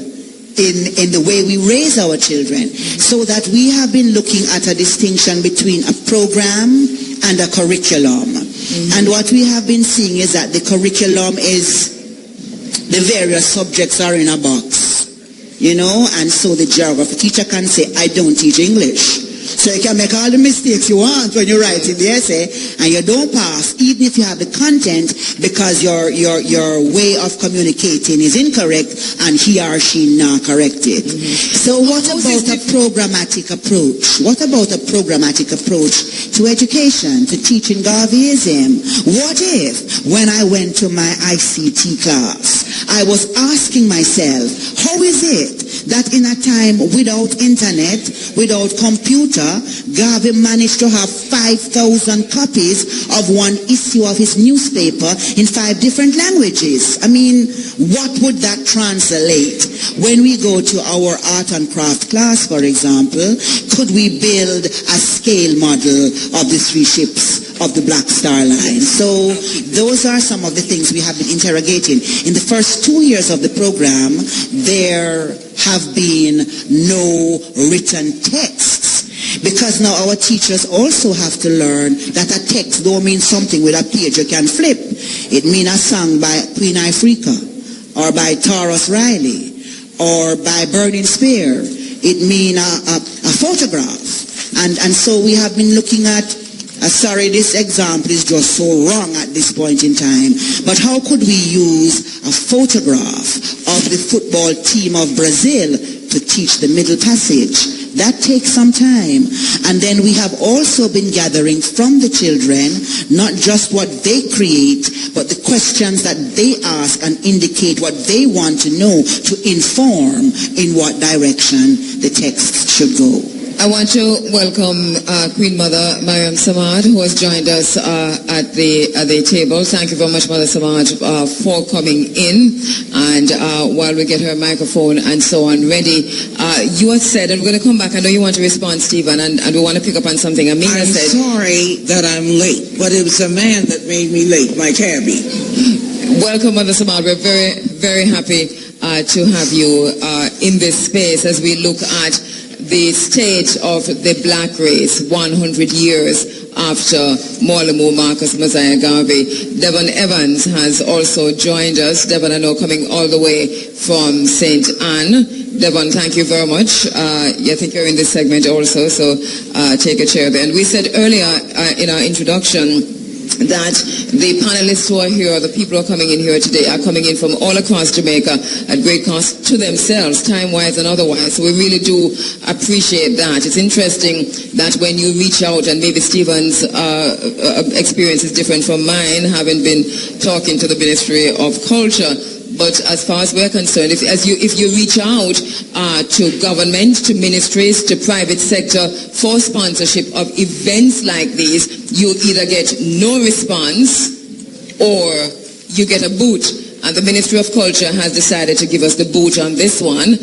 S6: in the way we raise our children? So that we have been looking at a distinction between a program and a curriculum. And what we have been seeing is that the curriculum is the various subjects are in a box, and so the geography teacher can say, I don't teach English. So you can make all the mistakes you want when you're writing the essay, and you don't pass, even if you have the content, because your way of communicating is incorrect, and he or she not corrected. So what about a programmatic approach? What about a programmatic approach to education, to teaching Garveyism? What if, when I went to my ICT class, I was asking myself, how is it that in a time without internet, without computer, Garvey managed to have 5,000 copies of one issue of his newspaper in 5 different languages? I mean, what would that translate? When we go to our art and craft class, for example, could we build a scale model of the 3 ships of the Black Star Line? So those are some of the things we have been interrogating. In the first 2 years of the program, there have been no written texts, because now our teachers also have to learn that a text don't mean something with a page you can flip. It means a song by Queen Ifrica, or by Taurus Riley, or by Burning Spear. It means a photograph. And so we have been looking at, sorry, this example is just so wrong at this point in time, but how could we use a photograph of the football team of Brazil to teach the Middle Passage? That takes some time. And then we have also been gathering from the children not just what they create, but the questions that they ask and indicate what they want to know to inform in what direction the text should go.
S2: I want to welcome Queen Mother Mariam Samad, who has joined us at the table. Thank you very much, Mother Samad, for coming in. And while we get her microphone and so on ready, you had said, and we're going to come back. I know you want to respond, Stephen, and we want to pick up on something Amina said.
S9: I'm sorry that I'm late, but it was a man that made me late, my cabbie.
S2: Welcome, Mother Samad. We're very, very happy to have you in this space as we look at the state of the black race 100 years after Mwalimo Marcus Mosiah Garvey. Devon Evans has also joined us. Devon, I know, coming all the way from St. Anne. Devon, thank you very much. I think you're in this segment also, so take a chair there. And we said earlier in our introduction that the panelists who are here, the people who are coming in here today, are coming in from all across Jamaica at great cost to themselves, time-wise and otherwise. So we really do appreciate that. It's interesting that when you reach out, and maybe Stephen's experience is different from mine, having been talking to the Ministry of Culture, but as far as we're concerned, if you reach out to government, to ministries, to private sector for sponsorship of events like these, you either get no response or you get a boot. And the Ministry of Culture has decided to give us the boot on this one.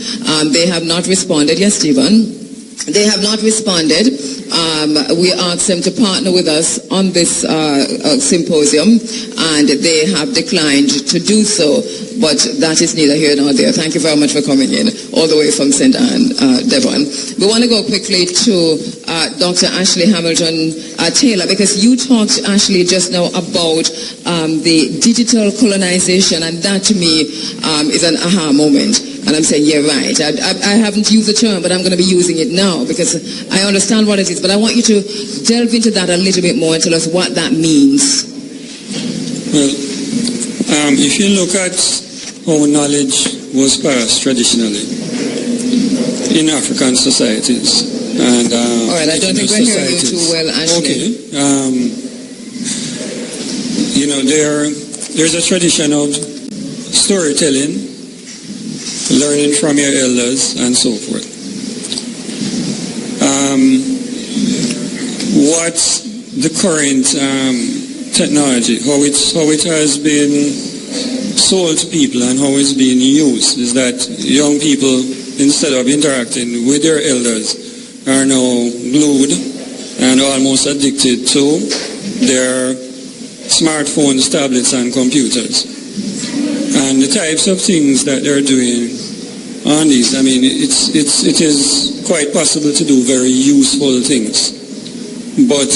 S2: They have not responded. Yes, Stephen? They have not responded. We asked them to partner with us on this symposium, and they have declined to do so. But that is neither here nor there. Thank you very much for coming in all the way from St. Anne, Devon. We want to go quickly to Dr. Ashley Hamilton Taylor, because you talked, Ashley, just now about the digital colonization, and that to me is an aha moment. And I'm saying, yeah, right. I haven't used the term, but I'm going to be using it now because I understand what it is. But I want you to delve into that a little bit more and tell us what that means.
S7: Well, if you look at how knowledge was passed traditionally in African societies, and
S2: all right, I don't think we're hearing you too well, Ashley.
S7: Okay, there's a tradition of storytelling, learning from your elders, and so forth. What's the current technology, how it has been sold to people and how it's being used, is that young people, instead of interacting with their elders, are now glued and almost addicted to their smartphones, tablets, and computers. And the types of things that they're doing on these, I mean, it is quite possible to do very useful things. But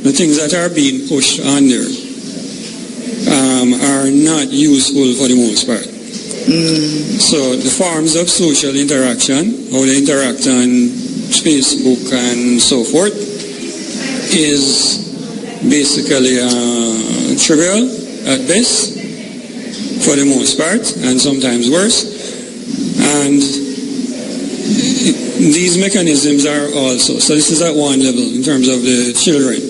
S7: the things that are being pushed on there are not useful for the most part. So the forms of social interaction, how they interact on Facebook and so forth, is basically trivial at best for the most part, and sometimes worse. And these mechanisms are also, so this is at one level in terms of the children.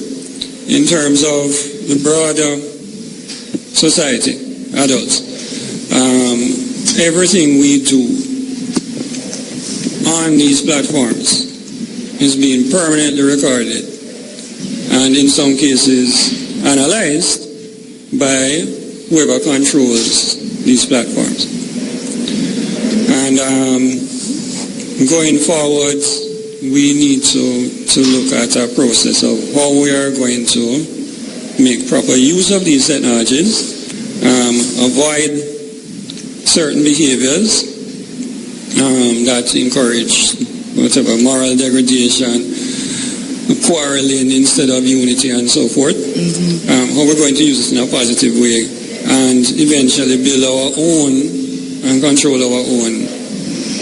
S7: In terms of the broader society, adults, everything we do on these platforms is being permanently recorded and in some cases analyzed by whoever controls these platforms. And going forward, we need to look at a process of how we are going to make proper use of these technologies, avoid certain behaviors that encourage whatever moral degradation, quarreling instead of unity and so forth. How we're going to use this in a positive way and eventually build our own and control our own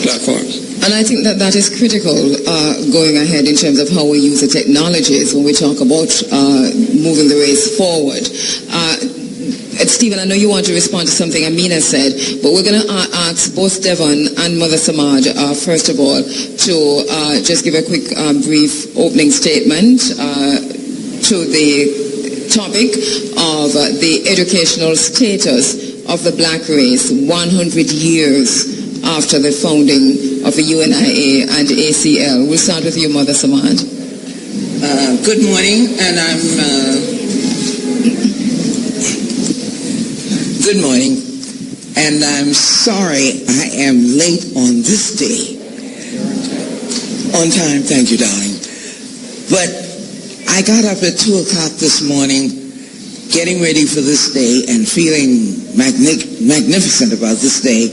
S7: platforms.
S2: And I think that is critical going ahead in terms of how we use the technologies when we talk about moving the race forward. Stephen, I know you want to respond to something Amina said, but we're going to ask both Devon and Mother Samad, first of all, to just give a quick brief opening statement to the topic of the educational status of the black race 100 years after the founding of the U.N.I.A. and ACL. We'll start with you, Mother Samad.
S9: Good morning, and Good morning, and I'm sorry I am late on this day. On time, thank you, darling. But I got up at 2 o'clock this morning, getting ready for this day and feeling magnificent about this day,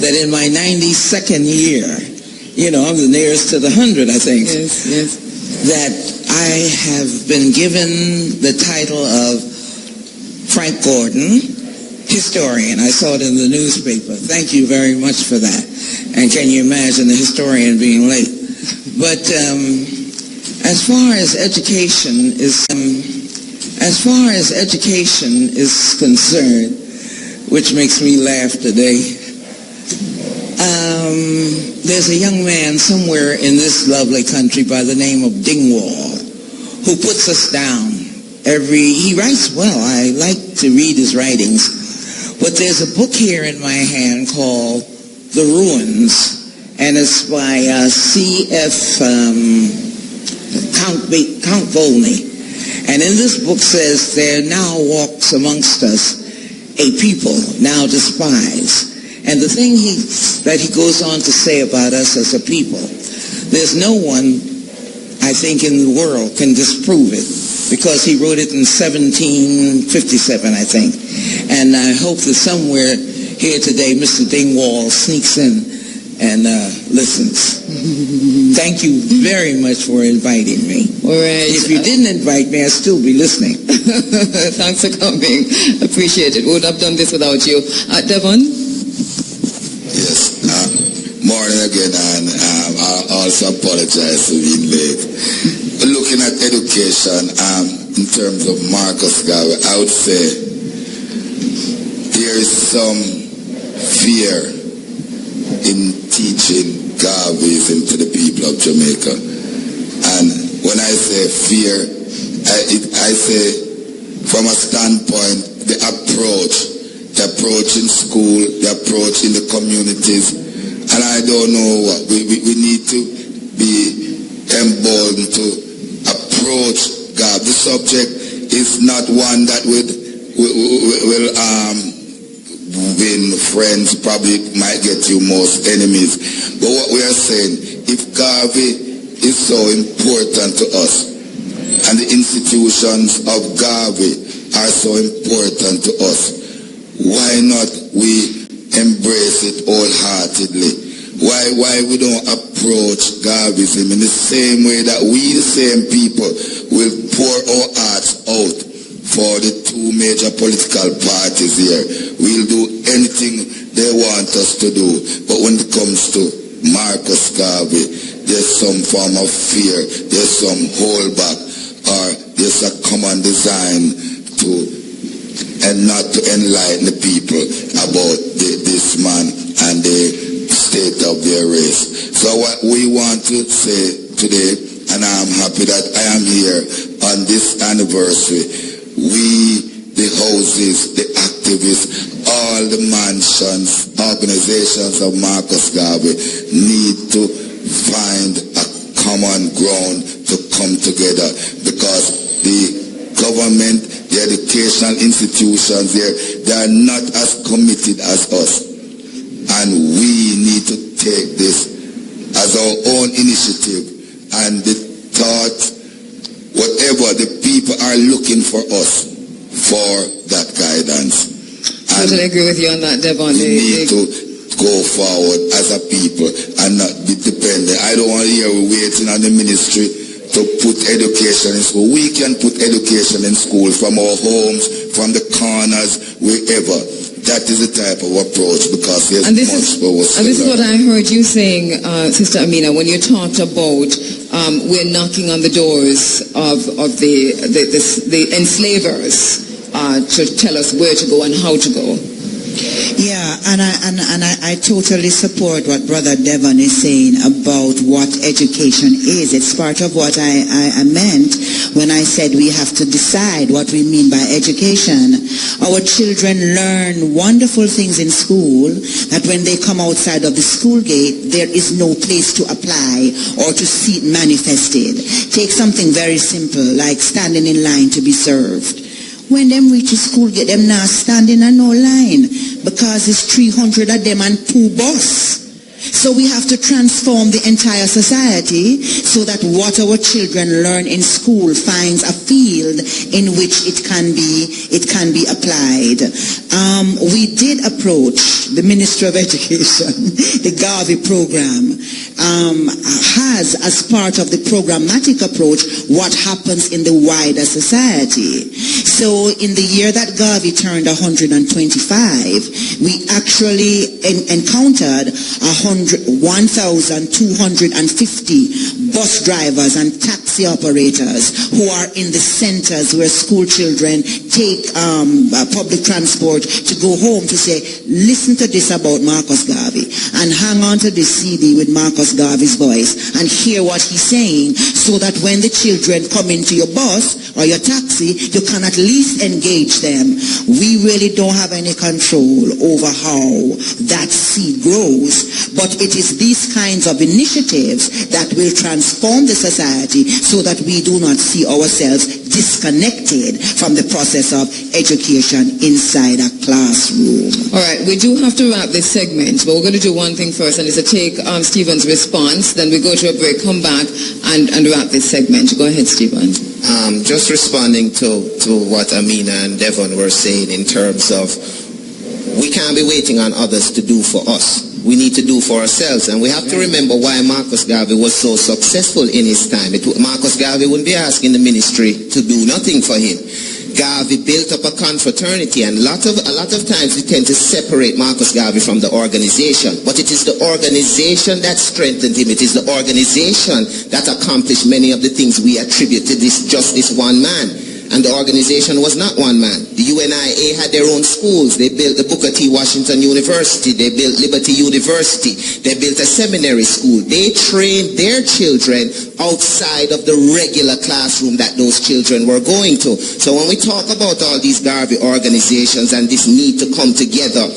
S9: that in my 92nd year, you know, I'm the nearest to the 100, I think,
S2: yes.
S9: that I have been given the title of Frank Gordon historian. I saw it in the newspaper. Thank you very much for that. And can you imagine the historian being late? But as far as education is concerned, which makes me laugh today, there's a young man somewhere in this lovely country by the name of Dingwall who puts us down. He writes well. I like to read his writings. But there's a book here in my hand called The Ruins, and it's by C.F. Count Volney. And in this book says, there now walks amongst us a people now despised. And the thing that he goes on to say about us as a people, there's no one, I think, in the world can disprove it, because he wrote it in 1757, I think. And I hope that somewhere here today, Mr. Dingwall sneaks in and listens. Thank you very much for inviting me.
S2: All right.
S9: If you didn't invite me, I'd still be listening.
S2: Thanks for coming. Appreciate it. We would have done this without you. Devon?
S10: Yes. Morning again, and I also apologize for being late. Looking at education, in terms of Marcus Garvey, I would say there is some fear in teaching Garveyism to the people of Jamaica. And when I say fear, I say from a standpoint, the approach in school, the approach in the communities, and I don't know what, we need to be emboldened to approach God. The subject is not one that will win friends, probably might get you most enemies. But what we are saying, if Garvey is so important to us, and the institutions of Garvey are so important to us. Why not we embrace it wholeheartedly? Why we don't approach Garveyism in the same way that we, the same people, will pour our hearts out for the two major political parties here. We'll do anything they want us to do. But when it comes to Marcus Garvey, there's some form of fear, there's some holdback, or there's a common design to, and not to enlighten the people about this man and the state of their race. So what we want to say today, and I'm happy that I am here on this anniversary, we, the houses, the activists, all the mansions, organizations of Marcus Garvey need to find a common ground to come together, because the government, the educational institutions here, they are not as committed as us. And we need to take this as our own initiative, and the thought, whatever, the people are looking for us for that guidance.
S2: I totally agree with you on that, Devon.
S10: We need to go forward as a people and not be dependent. I don't want to hear we're waiting on the ministry to put education in school. We can put education in school from our homes, from the corners, wherever. That is the type of approach, because there's much for us to learn.
S2: And this is what I heard you saying, Sister Amina, when you talked about we're knocking on the doors of the enslavers to tell us where to go and how to go.
S6: Yeah, and I totally support what Brother Devon is saying about what education is. It's part of what I meant when I said we have to decide what we mean by education. Our children learn wonderful things in school that when they come outside of the school gate, there is no place to apply or to see it manifested. Take something very simple like standing in line to be served. When them reach the school gate, them not standing in no line because it's 300 of them and 2 bus. So we have to transform the entire society so that what our children learn in school finds a field in which it can be applied. We did approach the Ministry of Education. The Garvey program has, as part of the programmatic approach, what happens in the wider society. So in the year that Garvey turned 125, we actually encountered 1,250 bus drivers and taxi operators who are in the centers where school children take public transport to go home to say, listen to this about Marcus Garvey and hang on to this CD with Marcus Garvey's voice and hear what he's saying, so that when the children come into your bus or your taxi, you can at least engage them. We really don't have any control over how that seed grows, but it is these kinds of initiatives that will transform the society so that we do not see ourselves disconnected from the process of education inside a classroom.
S2: All right, we do have to wrap this segment, but we're going to do one thing first, and it's to take Stephen's response. Then we go to a break, come back, and wrap this segment. Go ahead, Stephen.
S5: Just responding to what Amina and Devon were saying in terms of we can't be waiting on others to do for us. We need to do for ourselves, and we have to remember why Marcus Garvey was so successful in his time. Marcus Garvey wouldn't be asking the ministry to do nothing for him. Garvey built up a confraternity, and a lot of times we tend to separate Marcus Garvey from the organization, but it is the organization that strengthened him. It is the organization that accomplished many of the things we attribute to this one man. And the organization was not one man. The U.N.I.A. had their own schools. They built the Booker T. Washington University. They built Liberty University. They built a seminary school. They trained their children outside of the regular classroom that those children were going to. So when we talk about all these Garvey organizations and this need to come together,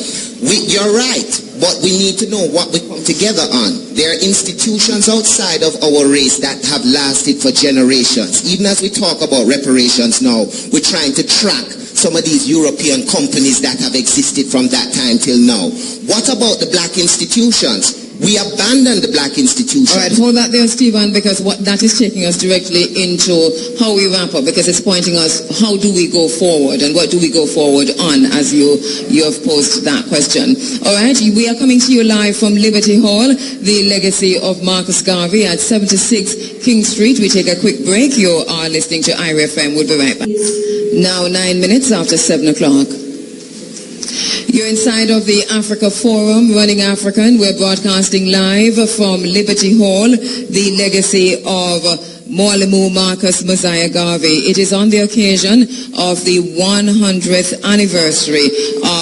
S5: you're right, but we need to know what we come together on. There are institutions outside of our race that have lasted for generations. Even as we talk about reparations now, we're trying to track some of these European companies that have existed from that time till now. What about the black institutions? We abandoned the black institution.
S2: All right, hold that there, Stephen, because that is taking us directly into how we wrap up, because it's pointing us how do we go forward and what do we go forward on, as you have posed that question. All right, we are coming to you live from Liberty Hall, the legacy of Marcus Garvey at 76 King Street. We take a quick break. You are listening to IRFM. We'll be right back. Now 9 minutes after 7 o'clock. You're inside of the Africa Forum, Running African. We're broadcasting live from Liberty Hall, the legacy of Mwalimo Marcus Mosiah Garvey. It is on the occasion of the 100th anniversary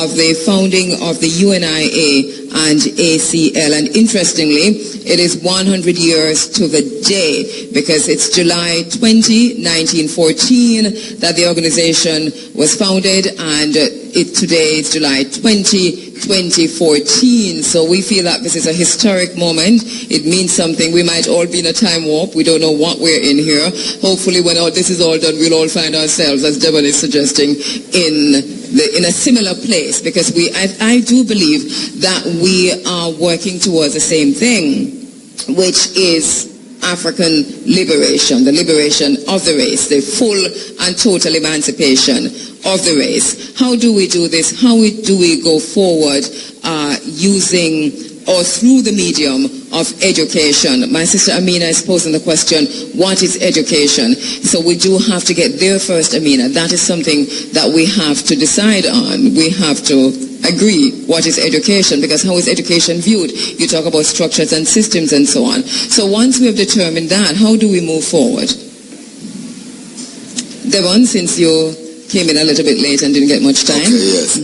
S2: of the founding of the U.N.I.A. and ACL. And interestingly, it is 100 years to the day, because it's July 20, 1914 that the organization was founded, and today is July 20, 2014. So we feel that this is a historic moment. It means something. We might all be in a time warp. We don't know what we're in here. Hopefully when all this is all done, we'll all find ourselves, as Devon is suggesting, in a similar place, because I do believe that we are working towards the same thing, which is African liberation, the liberation of the race, the full and total emancipation of the race. How do we do this? How do we go forward using or through the medium of education? My sister Amina is posing the question, what is education? So we do have to get there first, Amina. That is something that we have to decide on. We have to agree what is education, because how is education viewed? You talk about structures and systems and so on. So once we have determined that, how do we move forward? Devon, since you came in a little bit late and didn't get much time.
S10: Okay, yes.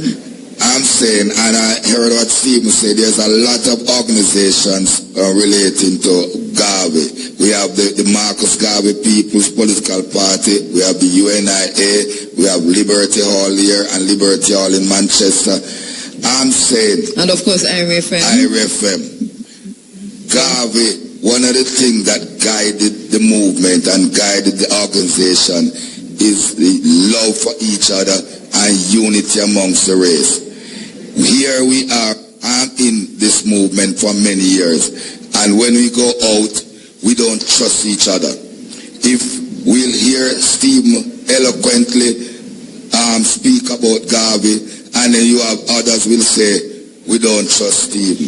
S10: I'm saying, and I heard what Stephen said, there's a lot of organizations relating to Garvey. We have the Marcus Garvey People's Political Party, we have the U.N.I.A., we have Liberty Hall here and Liberty Hall in Manchester. I'm saying... And
S2: of course IRFM.
S10: IRFM. Garvey, one of the things that guided the movement and guided the organization is the love for each other and unity amongst the race. Here we are. I'm in this movement for many years, and when we go out, we don't trust each other. If we'll hear Steve eloquently speak about Garvey, and then you have others will say, we don't trust Steve.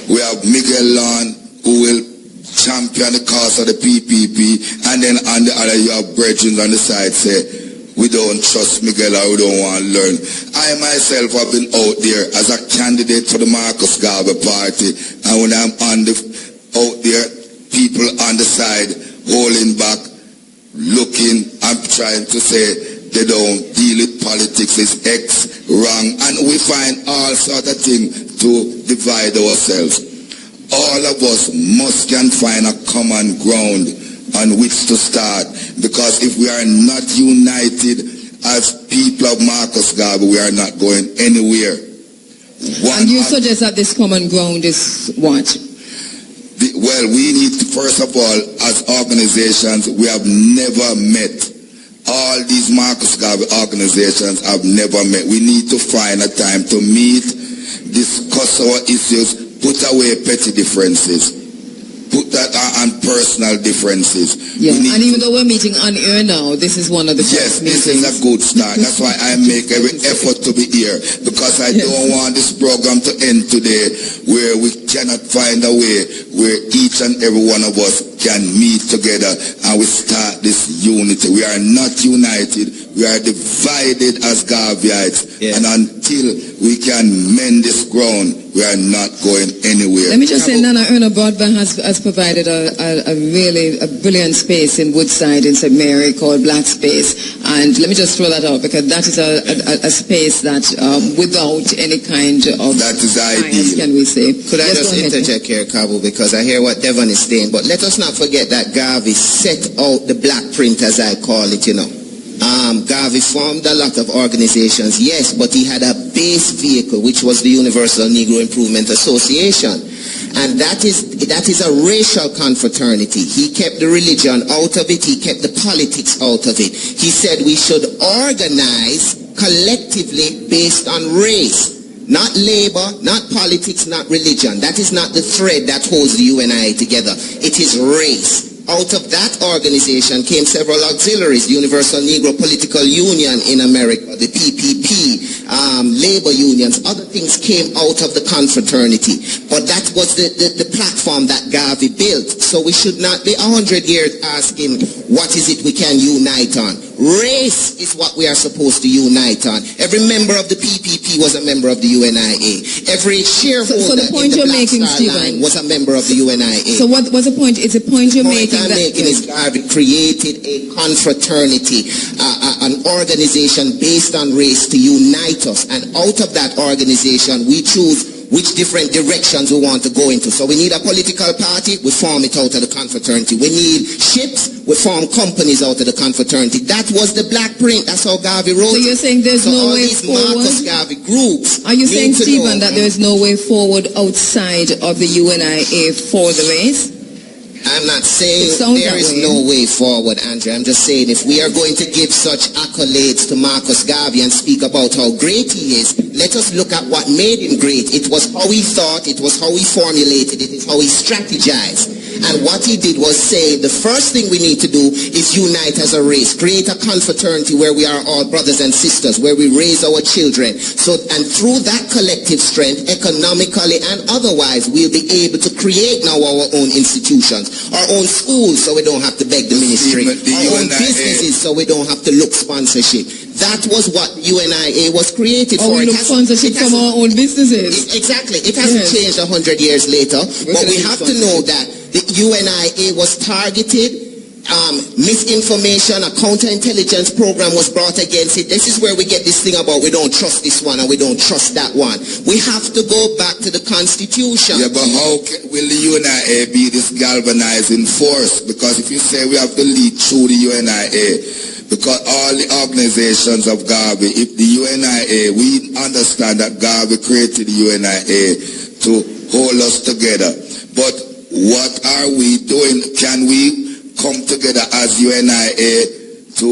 S10: We have Miguel Lon, who will champion the cause of the PPP, and then on the other you have brethren on the side say, we don't trust Miguel, or we don't want to learn. I myself have been out there as a candidate for the Marcus Garvey party, and when I'm out there, people on the side holding back, looking, I'm trying to say they don't deal with politics, it's X, wrong, and we find all sorts of things to divide ourselves. All of us must can find a common ground on which to start, because if we are not united as people of Marcus Garvey, we are not going anywhere.
S2: And you suggest that this common ground is what?
S10: Well, we need to, first of all, as organizations, we have never met. All these Marcus Garvey organizations have never met. We need to find a time to meet, discuss our issues, put away petty differences, put that on personal differences.
S2: Yeah, and even though we're meeting on air now, this is one of the first meetings.
S10: This is a good start. That's why I make every effort to be here, because I don't want this program to end today where we cannot find a way where each and every one of us can meet together and we start this unity. We are not united. We are divided as Garveyites. Yeah. And until we can mend this ground, we are not going anywhere.
S2: Let me just say, Nana Erna Broadband has provided a really brilliant space in Woodside in St. Mary called Black Space. And let me just throw that out, because that is a space that without any kind of
S10: that is ideal,
S2: can we say.
S5: Could I just interject here, Kabu, because I hear what Devon is saying, but let us not forget that Garvey set out the black print, as I call it, you know. Garvey formed a lot of organizations, yes, but he had a base vehicle, which was the Universal Negro Improvement Association. And that is a racial confraternity. He kept the religion out of it. He kept the politics out of it. He said we should organize collectively based on race. not labor, not politics, not religion. That is not the thread that holds the U.N.I.A. together. It is race. Out of that organization came several auxiliaries, the Universal Negro Political Union in America, the PPP, labor unions, other things came out of the confraternity. But that was the platform that Garvey built. So we should not be 100 years asking, what is it we can unite on? Race is what we are supposed to unite on. Every member of the PPP was a member of the U.N.I.A. Every shareholder
S2: the point
S5: in the
S2: you're making,
S5: Black Star Line was a member of the U.N.I.A.
S2: So what's the point? It's a point you're making.
S5: I'm making is Garvey created a confraternity, an organization based on race to unite us. And out of that organization, we choose which different directions we want to go into. So we need a political party, we form it out of the confraternity. We need ships, we form companies out of the confraternity. That was the black print. That's how Garvey wrote.
S2: So you're saying there's no way forward?
S5: Marcus Garvey groups.
S2: Are you saying, Stephen, that there is no way forward outside of the U.N.I.A. for the race?
S5: I'm not saying there is no way forward, Andrea. I'm just saying if we are going to give such accolades to Marcus Garvey and speak about how great he is, let us look at what made him great. It was how he thought, it was how he formulated it, it's how he strategized. And what he did was say, the first thing we need to do is unite as a race, create a confraternity where we are all brothers and sisters, where we raise our children. So, and through that collective strength, economically and otherwise, we'll be able to create now our own institutions, our own schools, so we don't have to beg the ministry, our own businesses, so we don't have to look sponsorship. That was what U.N.I.A. was created for.
S2: We look sponsorship from our own businesses.
S5: Exactly. It hasn't changed 100 years later, but we have to know that the U.N.I.A. was targeted. Misinformation, a counterintelligence program was brought against it. This is where we get this thing about we don't trust this one and we don't trust that one. We have to go back to the Constitution.
S10: Yeah, but how will the U.N.I.A. be this galvanizing force? Because if you say we have to lead through the U.N.I.A., because all the organizations of Garvey, if the U.N.I.A., we understand that Garvey created the U.N.I.A. to hold us together. But what are we doing? Can we come together as U.N.I.A. to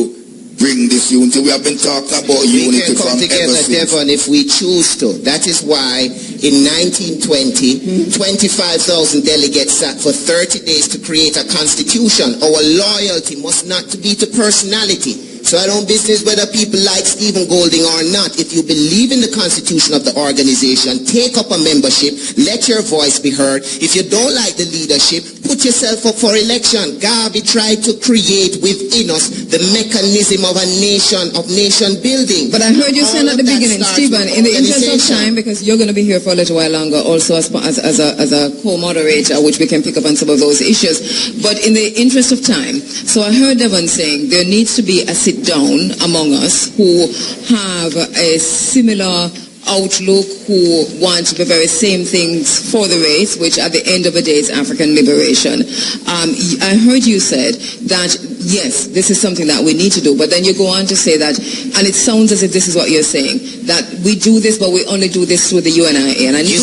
S10: bring this unity? We have been talking about unity from ever since. We can come together,
S5: Devon, if we choose to. That is why in 1920, 25,000 delegates sat for 30 days to create a constitution. Our loyalty must not be to personality. So I don't business whether people like Stephen Golding or not. If you believe in the constitution of the organization, take up a membership, let your voice be heard. If you don't like the leadership, put yourself up for election. Garvey tried to create within us the mechanism of a nation, of nation building.
S2: But I heard you saying at the beginning, Stephen, in the interest of time, because you're going to be here for a little while longer also as a co-moderator, which we can pick up on some of those issues. But in the interest of time, so I heard Devon saying there needs to be a sit-down among us who have a similar outlook, who want the very same things for the race, which at the end of the day is African liberation. I heard you said that, yes, this is something that we need to do, but then you go on to say that, and it sounds as if this is what you're saying, that we do this, but we only do this through the U.N.I.A. And I need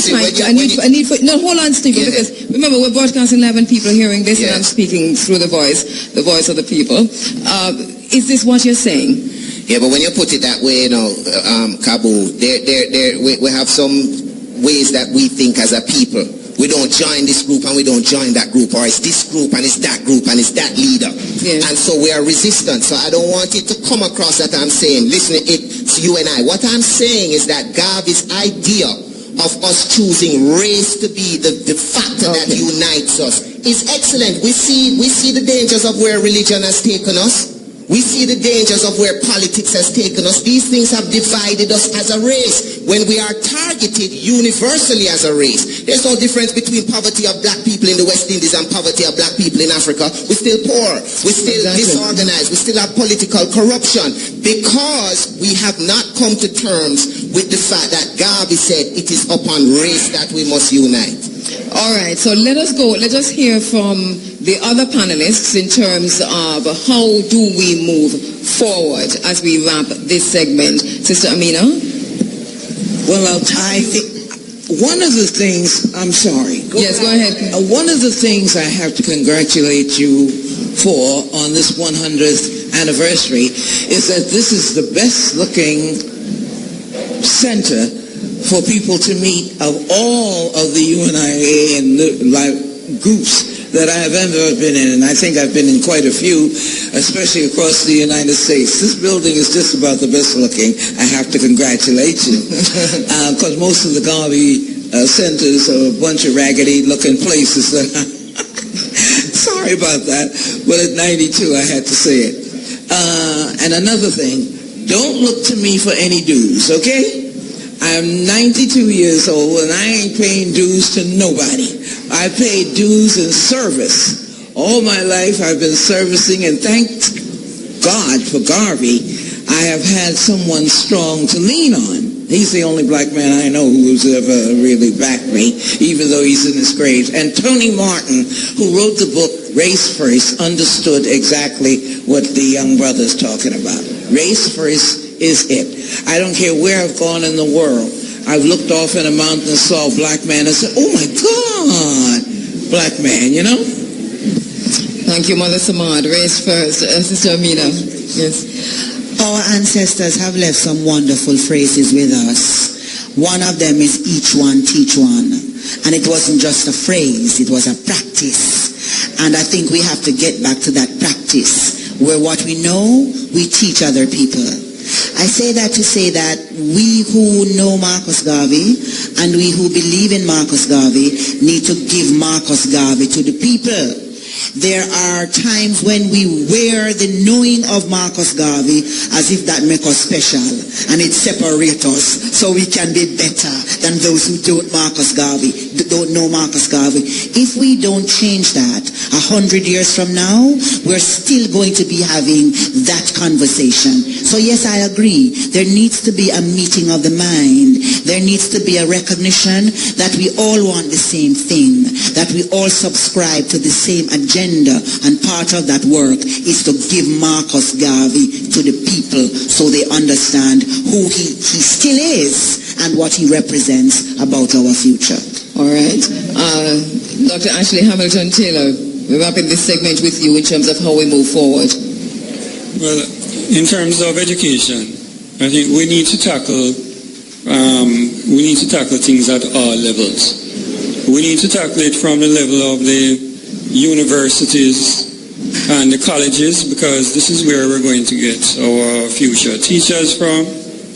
S2: hold on, Stephen, because remember, we're broadcasting live and people hearing this, and I'm speaking through the voice of the people. Is this what you're saying?
S5: Yeah, but when you put it that way, Kabu, we have some ways that we think as a people. We don't join this group and we don't join that group, or it's this group and it's that group and it's that leader. Yeah. And so we are resistant. So I don't want it to come across that I'm saying, listen, it's you and I. What I'm saying is that Garvey's idea of us choosing race to be the factor that unites us is excellent. We see the dangers of where religion has taken us. We see the dangers of where politics has taken us. These things have divided us as a race. When we are targeted universally as a race, there's no difference between poverty of black people in the West Indies and poverty of black people in Africa. We're still poor. We're still disorganized. We still have political corruption because we have not come to terms with the fact that Garvey said it is upon race that we must unite.
S2: All right, so let us hear from the other panelists in terms of how do we move forward as we wrap this segment. Sister Amina?
S9: Well, I think one of the things, I'm sorry.
S2: Go ahead.
S9: One of the things I have to congratulate you for on this 100th anniversary is that this is the best looking center for people to meet of all of the U.N.I.A. and groups that I have ever been in, and I think I've been in quite a few, especially across the United States. This building is just about the best looking. I have to congratulate you, because most of the Garvey centers are a bunch of raggedy looking places. Sorry about that, but at 92 I had to say it. And another thing, don't look to me for any dues, okay? I'm 92 years old and I ain't paying dues to nobody. I paid dues in service. All my life I've been servicing, and thank God for Garvey, I have had someone strong to lean on. He's the only black man I know who's ever really backed me, even though he's in his grave. And Tony Martin, who wrote the book Race First, understood exactly what the young brother's talking about. Race First is it. I don't care where I've gone in the world. I've looked off in a mountain and saw a black man and said, oh my God, black man, you know?
S2: Thank you, Mother Samad. Race First. Sister Amina. Yes.
S6: Our ancestors have left some wonderful phrases with us. One of them is each one, teach one. And it wasn't just a phrase, it was a practice. And I think we have to get back to that practice where what we know, we teach other people. I say that to say that we who know Marcus Garvey and we who believe in Marcus Garvey need to give Marcus Garvey to the people. There are times when we wear the knowing of Marcus Garvey as if that makes us special, and it separates us so we can be better than those who don't know Marcus Garvey. If we don't change that, 100 years from now, we're still going to be having that conversation. So yes, I agree. There needs to be a meeting of the mind. There needs to be a recognition that we all want the same thing, that we all subscribe to the same agenda, and part of that work is to give Marcus Garvey to the people so they understand who he still is and what he represents about our future.
S2: All right. Dr. Ashley Hamilton-Taylor, we're wrapping this segment with you in terms of how we move forward.
S7: Well, in terms of education, I think we need to tackle things at all levels. We need to tackle it from the level of the universities and the colleges, because this is where we're going to get our future teachers from,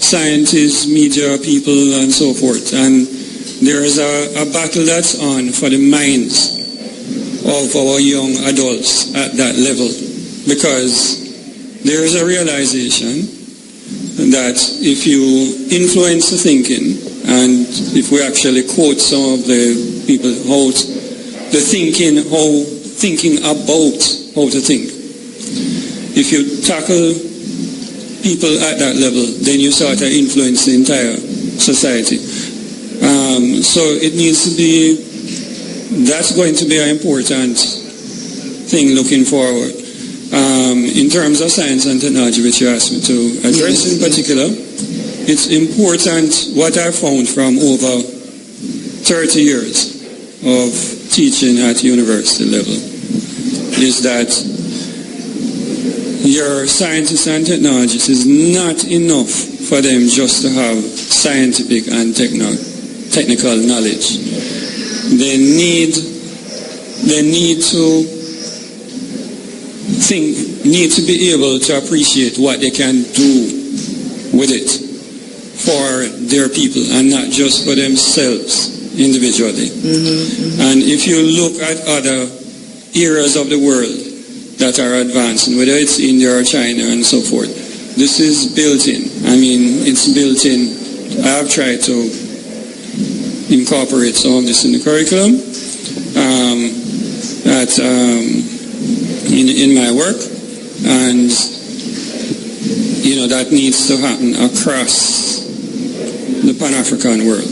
S7: scientists, media people, and so forth. And there is a battle that's on for the minds of our young adults at that level, because there is a realization that if you influence the thinking, and if we actually quote some of the people, thinking about how to think. If you tackle people at that level, then you start to influence the entire society. So it needs to be, that's going to be an important thing looking forward. In terms of science and technology, which you asked me to address in particular, it's important what I found from over 30 years of teaching at university level is that your scientists and technologists is not enough for them just to have scientific and technical knowledge. They need to be able to appreciate what they can do with it for their people and not just for themselves individually. And if you look at other areas of the world that are advancing, whether it's India or China and so forth, this is built in. I mean, it's built in. I have tried to incorporate some of this in the curriculum in my work, and that needs to happen across the Pan-African world.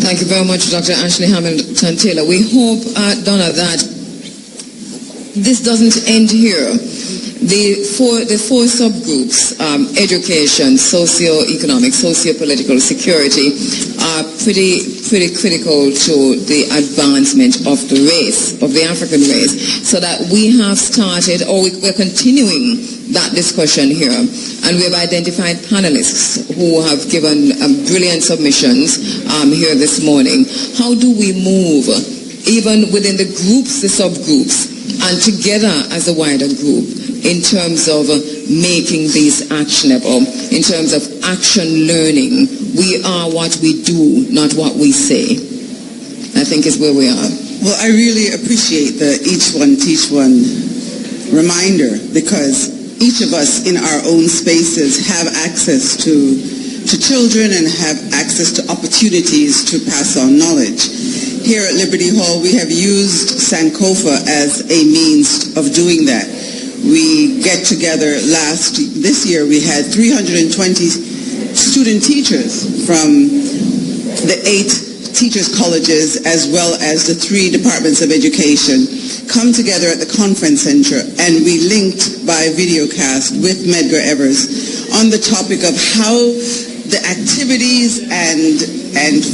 S2: Thank you very much, Dr. Ashley Hamilton-Taylor. We hope, Donna, that this doesn't end here. The four subgroups, education, socio-economic, socio-political, security, are pretty critical to the advancement of the race, of the African race, so that we have started, or we're continuing that discussion here. And we have identified panelists who have given brilliant submissions here this morning. How do we move, even within the groups, the subgroups, and together as a wider group, in terms of making these actionable, in terms of action learning? We are what we do, not what we say, I think is where we are.
S3: Well, I really appreciate the each one teach one reminder, because each of us in our own spaces have access to children and have access to opportunities to pass on knowledge. Here at Liberty Hall, we have used Sankofa as a means of doing that. We get together this year we had 320 student teachers from the 8 teachers' colleges as well as the 3 departments of education come together at the conference center, and we linked by videocast with Medgar Evers on the topic of how the activities and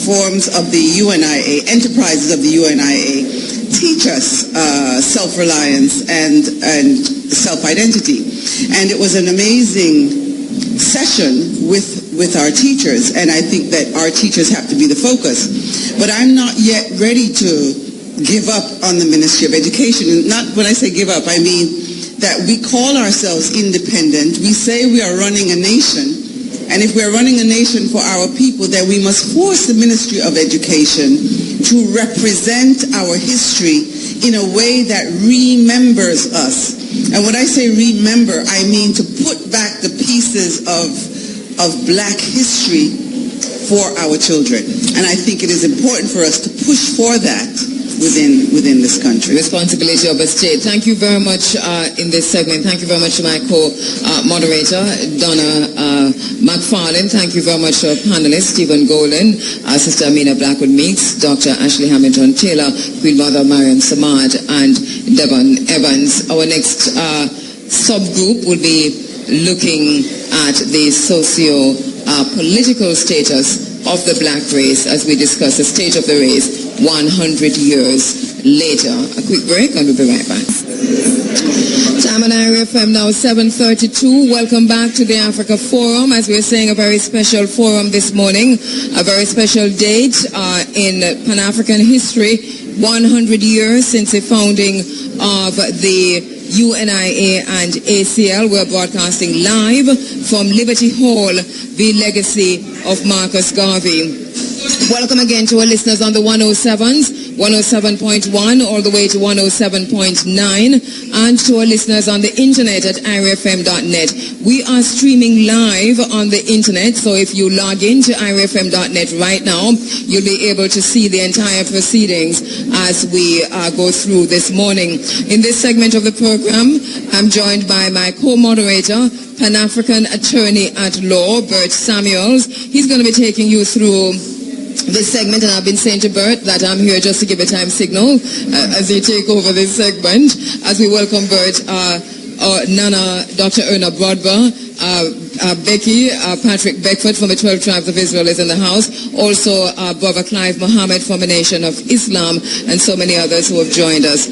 S3: forms of the U.N.I.A., enterprises of the U.N.I.A., teach us self-reliance and self-identity. And it was an amazing session with our teachers, and I think that our teachers have to be the focus. But I'm not yet ready to give up on the Ministry of Education. Not when I say give up, I mean that we call ourselves independent. We say we are running a nation, and if we're running a nation for our people, then we must force the Ministry of Education to represent our history in a way that remembers us. And when I say remember, I mean to put back the pieces of black history for our children. And I think it is important for us to push for that within this country.
S2: Responsibility of a state. Thank you very much in this segment. Thank you very much to my co-moderator, Donna McFarlane. Thank you very much to our panelists, Stephen Golden, Sister Amina Blackwood Meeks, Dr. Ashley Hamilton Taylor, Queen Mother Mariam Samad, and Devon Evans. Our next subgroup will be looking at the socio-political status of the black race as we discuss the state of the race 100 years later. A quick break and we'll be right back. Time on Area FM now 7:32. Welcome back to the Africa Forum. As we are saying, a very special forum this morning, a very special date in Pan-African history, 100 years since the founding of the U.N.I.A. and ACL. We're broadcasting live from Liberty Hall, the legacy of Marcus Garvey. Welcome again to our listeners on the 107s, 107.1 all the way to 107.9, and to our listeners on the internet at irafm.net. We are streaming live on the internet, so if you log into irafm.net right now, you'll be able to see the entire proceedings as we go through this morning. In this segment of the program, I'm joined by my co-moderator, Pan-African attorney at law, Bert Samuels. He's going to be taking you through this segment, and I've been saying to Bert that I'm here just to give a time signal as you take over this segment, as we welcome Bert, Nana, Dr. Erna Brodber, Becky, Patrick Beckford from the 12 Tribes of Israel is in the house, also Brother Clive Mohammed from the Nation of Islam, and so many others who have joined us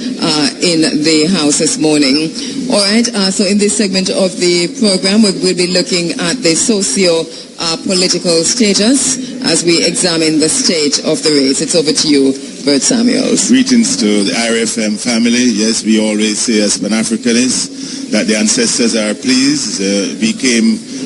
S2: in the house this morning. All right, so in this segment of the program, we'll be looking at the socio-political status as we examine the state of the race. It's over to you, Bert Samuels.
S11: Greetings to the IRFM family. Yes, we always say as Pan-Africanists that the ancestors are pleased.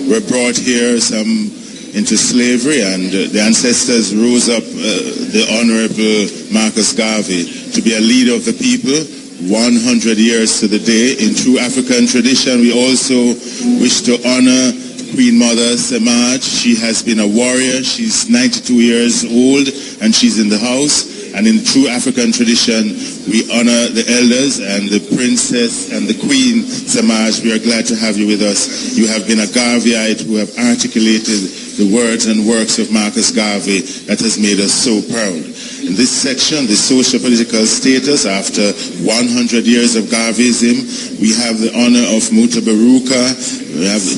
S11: Were brought here, some into slavery, and the ancestors rose up the Honorable Marcus Garvey to be a leader of the people 100 years to the day. In true African tradition, we also wish to honor Queen Mother Samad. She has been a warrior. She's 92 years old and she's in the house. And in true African tradition, we honor the elders and the princess and the queen Samaj. We are glad to have you with us. You have been a Garveyite who have articulated the words and works of Marcus Garvey that has made us so proud. In this section, the socio-political status after 100 years of Garveyism, we have the honor of Mutabaruka,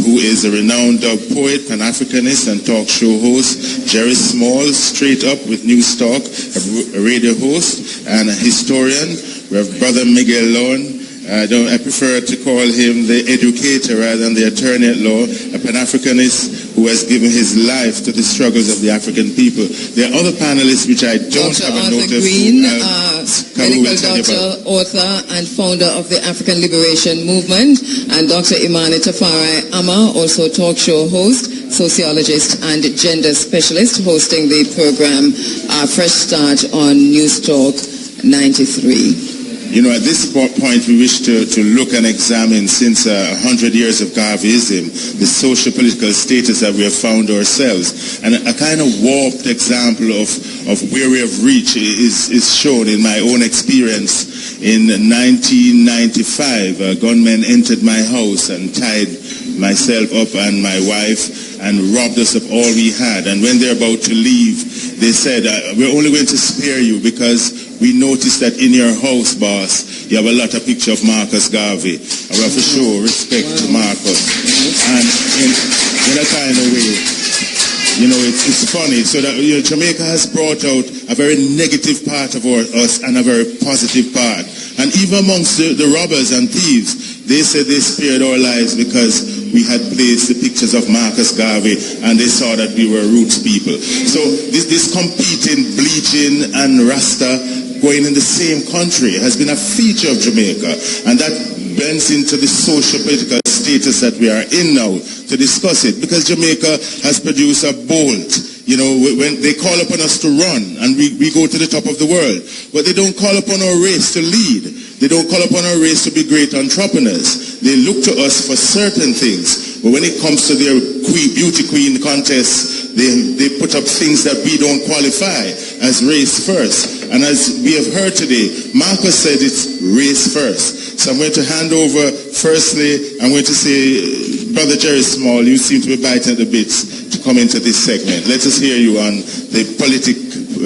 S11: who is a renowned poet, Pan-Africanist, and talk show host. Jerry Small, straight up with News Talk, a radio host and a historian. We have Brother Miguel Lon. I prefer to call him the educator rather than the attorney at law, a Pan-Africanist who has given his life to the struggles of the African people. There are other panelists which I don't
S2: Dr.
S11: have a
S2: Arthur
S11: note of.
S2: Green, medical
S11: Kheru
S2: doctor, author, and founder of the African Liberation Movement, and Dr. U.N.I.A. also talk show host, sociologist, and gender specialist, hosting the program Fresh Start on News Talk 93.
S11: You know, at this point, we wish to look and examine, since 100 years of Garveyism, the socio-political status that we have found ourselves. And a kind of warped example of where we have reached is shown in my own experience. In 1995, gunmen entered my house and tied myself up and my wife and robbed us of all we had. And when they're about to leave, they said, we're only going to spare you because we noticed that in your house, boss, you have a lot of pictures of Marcus Garvey. And we have to show respect to Marcus. And in a kind of way, you know, it's funny. So that, you know, Jamaica has brought out a very negative part of us and a very positive part. And even amongst the robbers and thieves, they said they spared our lives because we had placed the pictures of Marcus Garvey and they saw that we were roots people. So this competing, bleaching and Rasta going in the same country has been a feature of Jamaica, and that blends into the socio-political status that we are in now to discuss it, because Jamaica has produced a bolt. You know, when they call upon us to run and we go to the top of the world, but they don't call upon our race to lead. They don't call upon our race to be great entrepreneurs. They look to us for certain things, but when it comes to their beauty queen contests, they put up things that we don't qualify as race first. And as we have heard today, Marcus said it's race first. So I'm going to hand over, firstly, I'm going to say, Brother Jerry Small, you seem to be biting at the bits to come into this segment. Let us hear you on the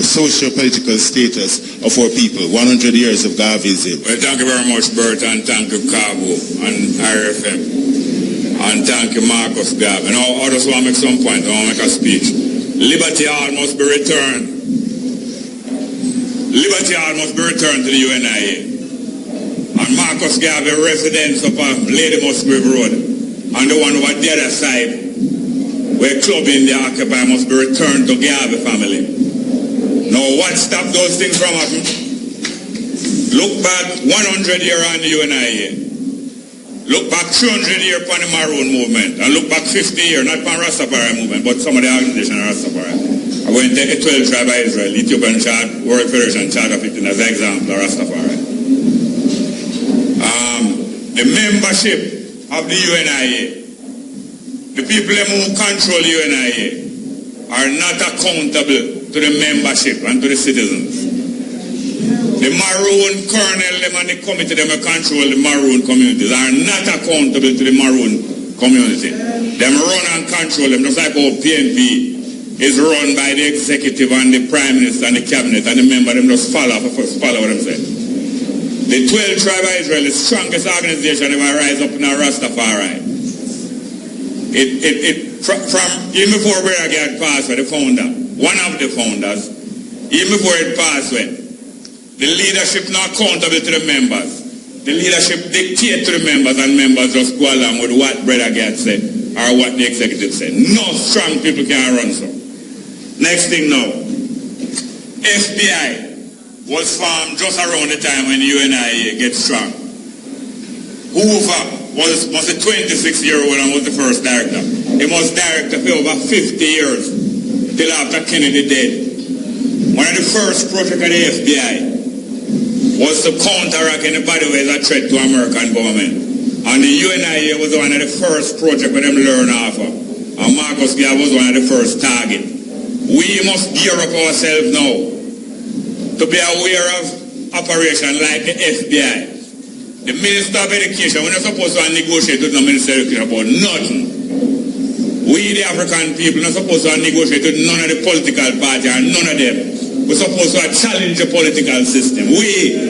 S11: socio-political status of our people, 100 years of Garveyism.
S12: Well, thank you very much, Bert, and thank you, Cabo, and RFM. And thank you, Marcus Garvey. And I just want to make some point. I want to make a speech. Liberty Hall must be returned. Liberty Hall must be returned to the U.N.I.A. And Marcus Garvey residents up on Lady Musgrave Road. And the one over the other side, where clubbing the occupy, must be returned to Garvey family. Now, what stopped those things from happening? Look back 100 years on the U.N.I.A. Look back 200 years upon the Maroon movement, and look back 50 years, not upon Rastafari movement, but some of the organization of Rastafari. I'm going to take the 12 tribe of Israel, Ethiopian chart, World Federation chart of it as an example of Rastafari. The membership of the U.N.I.A., the people who control the U.N.I.A. are not accountable to the membership and to the citizens. The Maroon colonel, them and the committee, them who control the Maroon communities are not accountable to the Maroon community. Them run and control them, just like how PNP is run by the executive and the prime minister and the cabinet, and the member them just follow what them say. The 12 tribe of Israel, the strongest organization ever rise up in a Rastafari. From even before Beragad passed away, the founder, one of the founders, even before it passed away, the leadership not accountable to the members. The leadership dictate to the members, and members just go along with what Brother Gad said or what the executive said. No strong people can run so. Next thing now, FBI was formed just around the time when the U.N.I.A. gets strong. Hoover was a 26-year-old and was the first director. He was director for over 50 years till after Kennedy dead. One of the first projects of the FBI was to counteract anybody who is a threat to American government. And the U.N.I.A. was one of the first projects where them learn off of. And Marcus Garvey was one of the first target. We must gear up ourselves now to be aware of operations like the FBI. The Minister of Education, we're not supposed to negotiate with the Minister of Education about nothing. We, the African people, are not supposed to negotiate with none of the political parties and none of them. We're supposed to challenge the political system. We,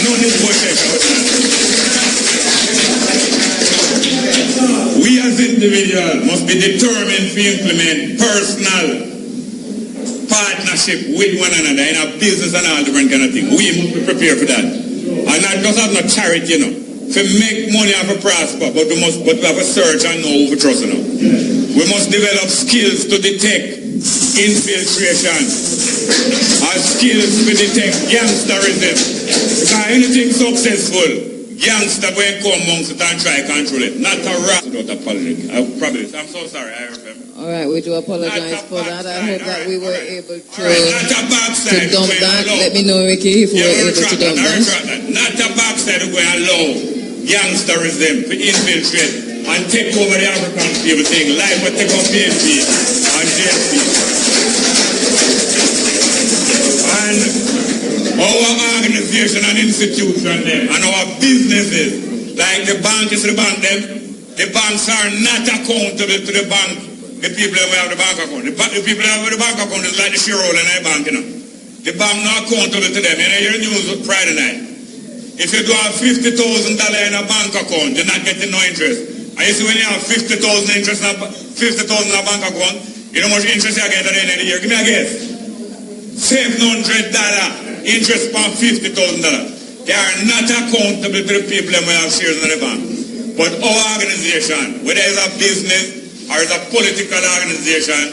S12: no negotiation. We as individuals must be determined to implement personal partnership with one another in our business and all different kind of things. We must be prepared for that. And not just have no charity, you know, to make money and to prosper, but we have a search and know who we trust, you know. We must develop skills to detect infiltration and skills to detect gangsterism. Because anything successful, gangster going to come amongst it and try to control it. Not a rat without apology. I'm so sorry, I remember.
S2: All right, we do apologize for that. I hope that we were able to dump that. Let me know, Ricky, if we were able to dump that.
S12: Not a backside we're going to allow gangsterism to infiltrate and take over the African people thing, like what take up PNP and JSP. And our organization and institution them, and our businesses, like the bank is the bank them, the banks are not accountable to the bank, the people that have the bank account. The people that have the bank account is like the shareholder in the bank, you know. The bank not accountable to them. You know, your news was Friday night. If you do have $50,000 in a bank account, you're not getting no interest. And you see when you have $50,000 interest in a bank account, you know how much interest you get at the end of the year? Give me a guess. $700 interest on $50,000. They are not accountable to the people that have shares in the bank. But our organization, whether it's a business or it's a political organization,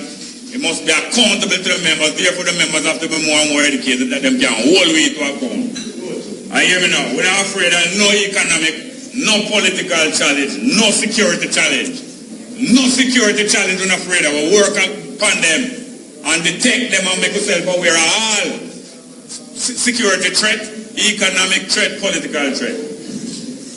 S12: it must be accountable to the members. Therefore, the members have to be more and more educated that them can hold we to account. And hear me now, we're not afraid of no economic, no political challenge, no security challenge. No security challenge we're not afraid of. We work upon them and detect them and make ourselves aware of all security threat, economic threat, political threat.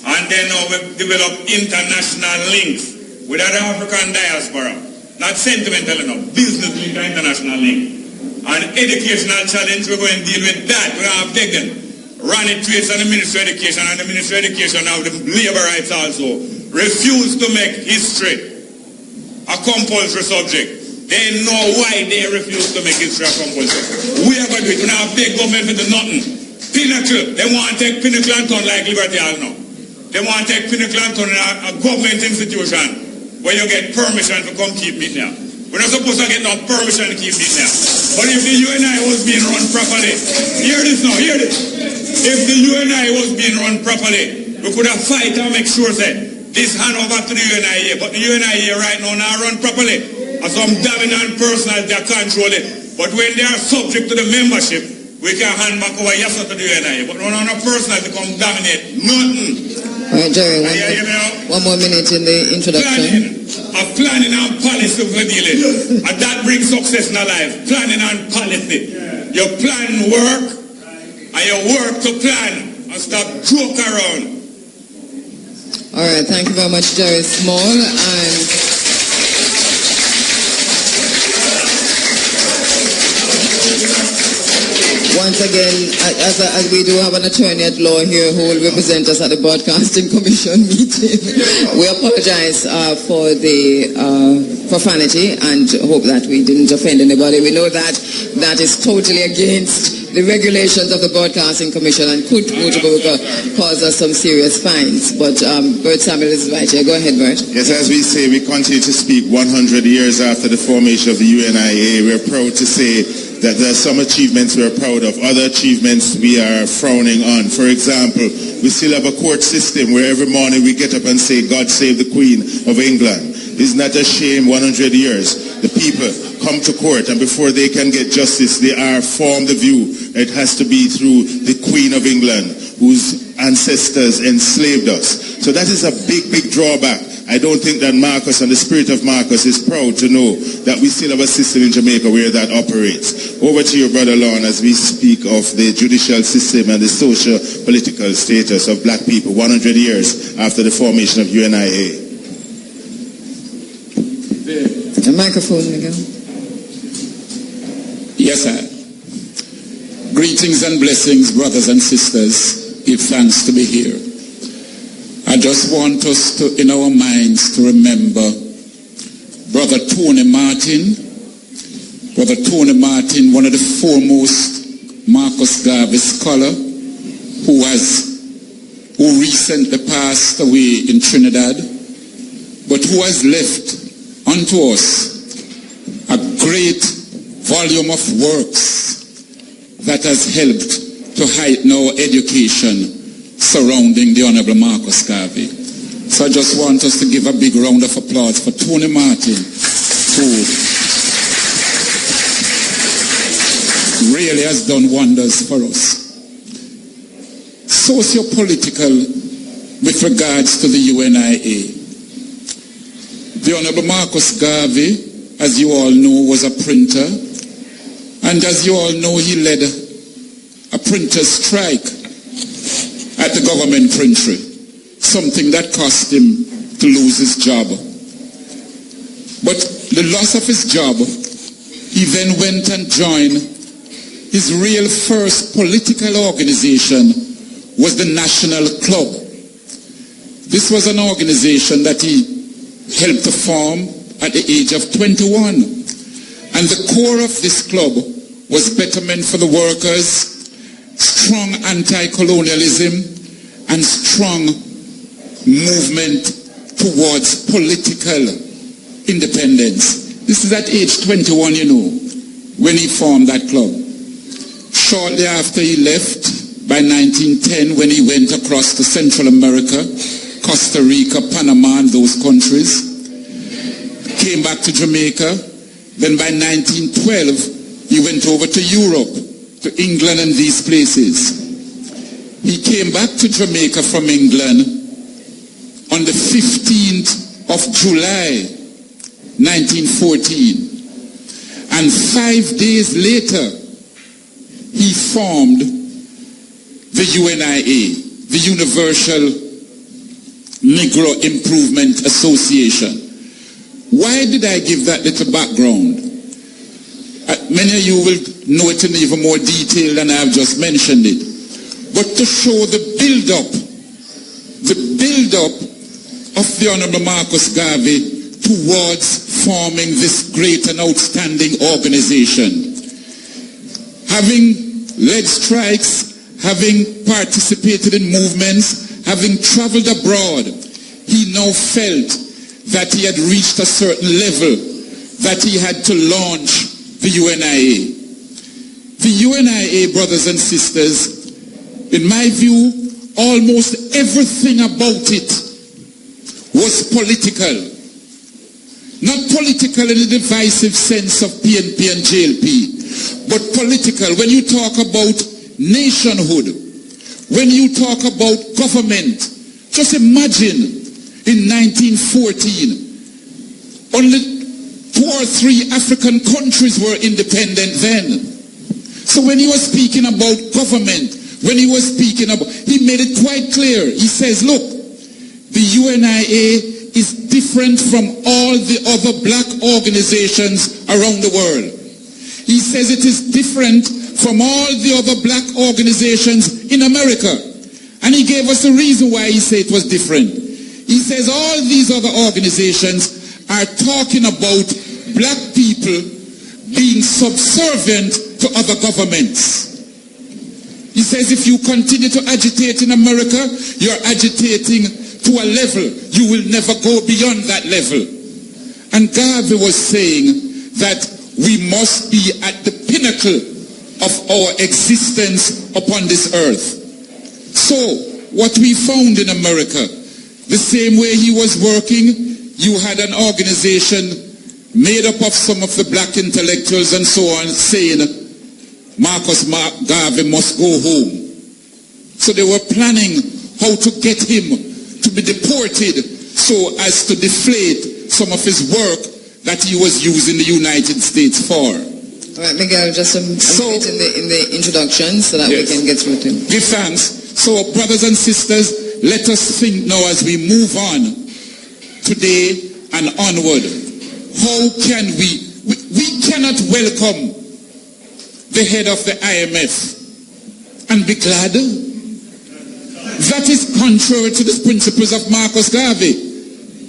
S12: And then now we develop international links with other African diaspora. Not sentimental enough, business link and international link. And educational challenge, we're going to deal with that. We're going to take them. Run it trace on the Ministry of Education, and the Ministry of Education now the labor rights also refuse to make history a compulsory subject. They know why they refuse to make history a compulsory. We are going to do it. We have big government for the nothing. Pinnacle, they want to take Pinnacle and turn like Liberty Hall now. They want to take Pinnacle and turn a government institution where you get permission to come keep it there. We're not supposed to get no permission to keep it there. But if the U.N.I.A. was being run properly, hear this now, hear this. If the U.N.I.A. was being run properly, we could have fight and make sure that this hand over to the U.N.I.A. But the U.N.I.A. right now not run properly. And some dominant personality are control it. But when they are subject to the membership, we can hand back over yes to the U.N.I.A. But when on a personality come dominate, nothing.
S2: All right, Jerry, one more minute in the introduction.
S12: Planning and policy for dealing. And that brings success in our life. Planning and policy. You plan work, and you work to plan, and stop joke around.
S2: All right, thank you very much, Jerry Small. And once again, as we do have an attorney at law here who will represent us at the Broadcasting Commission meeting, we apologize for the profanity and hope that we didn't offend anybody. We know that that is totally against the regulations of the Broadcasting Commission and could cause us some serious fines. But Bert Samuel is right here. Go ahead, Bert.
S11: Yes, as we say, we continue to speak 100 years after the formation of the U.N.I.A. We're proud to say that there are some achievements we're proud of, other achievements we are frowning on. For example, we still have a court system where every morning we get up and say, God save the Queen of England. Isn't that a shame? 100 years. The people come to court, and before they can get justice, they are formed the view it has to be through the Queen of England, whose ancestors enslaved us. So that is a big, big drawback. I don't think that Marcus and the spirit of Marcus is proud to know that we still have a system in Jamaica where that operates. Over to your brother Lon as we speak of the judicial system and the social political status of black people 100 years after the formation of U.N.I.A.
S2: The microphone, Miguel.
S13: Yes, sir. Greetings and blessings, brothers and sisters. Give thanks to be here. I just want us to, in our minds, to remember Brother Tony Martin, Brother Tony Martin, one of the foremost Marcus Garvey scholar, who recently passed away in Trinidad, but who has left unto us a great volume of works that has helped to heighten our education surrounding the Honorable Marcus Garvey. So I just want us to give a big round of applause for Tony Martin, who really has done wonders for us. Socio-political with regards to the U.N.I.A. The Honorable Marcus Garvey, as you all know, was a printer, and as you all know, he led a printer's strike at the government printery, something that cost him to lose his job. But the loss of his job, he then went and joined his real first political organization, was the National Club. This was an organization that he helped to form at the age of 21. And the core of this club was betterment for the workers, strong anti-colonialism, and strong movement towards political independence. This is at age 21, you know, when he formed that club. Shortly after he left, by 1910, when he went across to Central America, Costa Rica, Panama, and those countries, came back to Jamaica. Then by 1912, he went over to Europe, to England and these places. He came back to Jamaica from England on the 15th of July, 1914. And 5 days later, he formed the U.N.I.A., the Universal Negro Improvement Association. Why did I give that little background? Many of you will know it in even more detail than I have just mentioned it. But to show the build-up of the Honorable Marcus Garvey towards forming this great and outstanding organization. Having led strikes, having participated in movements, having traveled abroad, he now felt that he had reached a certain level, that he had to launch the U.N.I.A. The U.N.I.A., brothers and sisters, in my view, almost everything about it was political. Not political in the divisive sense of PNP and JLP, but political. When you talk about nationhood, when you talk about government, just imagine in 1914, only 2 or 3 African countries were independent then. So when he was speaking about government, when he was speaking about, he made it quite clear. He says, look, the U.N.I.A. is different from all the other black organizations around the world. He says it is different from all the other black organizations in America. And he gave us a reason why he said it was different. He says all these other organizations are talking about black people being subservient to other governments. He says if you continue to agitate in America, you're agitating to a level. You will never go beyond that level. And Garvey was saying that we must be at the pinnacle of our existence upon this earth. So, what we found in America, the same way he was working, you had an organization made up of some of the black intellectuals and so on saying, Marcus Garvey must go home. So they were planning how to get him to be deported so as to deflate some of his work that he was using the United States for.
S2: All right, Miguel, just a bit in the introduction so that
S13: yes.
S2: We can get through to him.
S13: Give thanks. So, brothers and sisters, let us think now as we move on today and onward. How can we cannot welcome the head of the IMF and be glad. That is contrary to the principles of Marcus Garvey.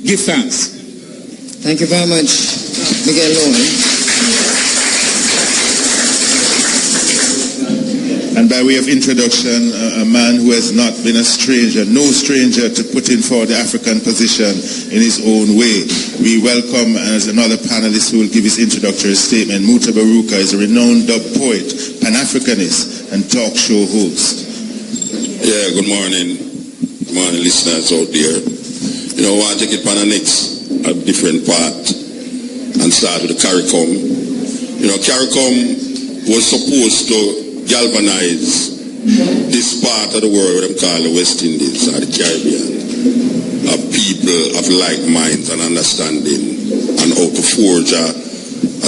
S13: Give thanks.
S2: Thank you very much, Miguel Lloyd.
S11: And by way of introduction, a man who has not been a stranger, no stranger to putting forward the African position in his own way. We welcome as another panelist who will give his introductory statement. Mutabaruka is a renowned dub poet, Pan-Africanist, and talk show host.
S14: Yeah, good morning. Good morning, listeners out there. You know, I want to take it on the next a different part and start with the CARICOM. You know, CARICOM was supposed to galvanize this part of the world, what I'm calling the West Indies or the Caribbean, of people of like minds and understanding and how to forge a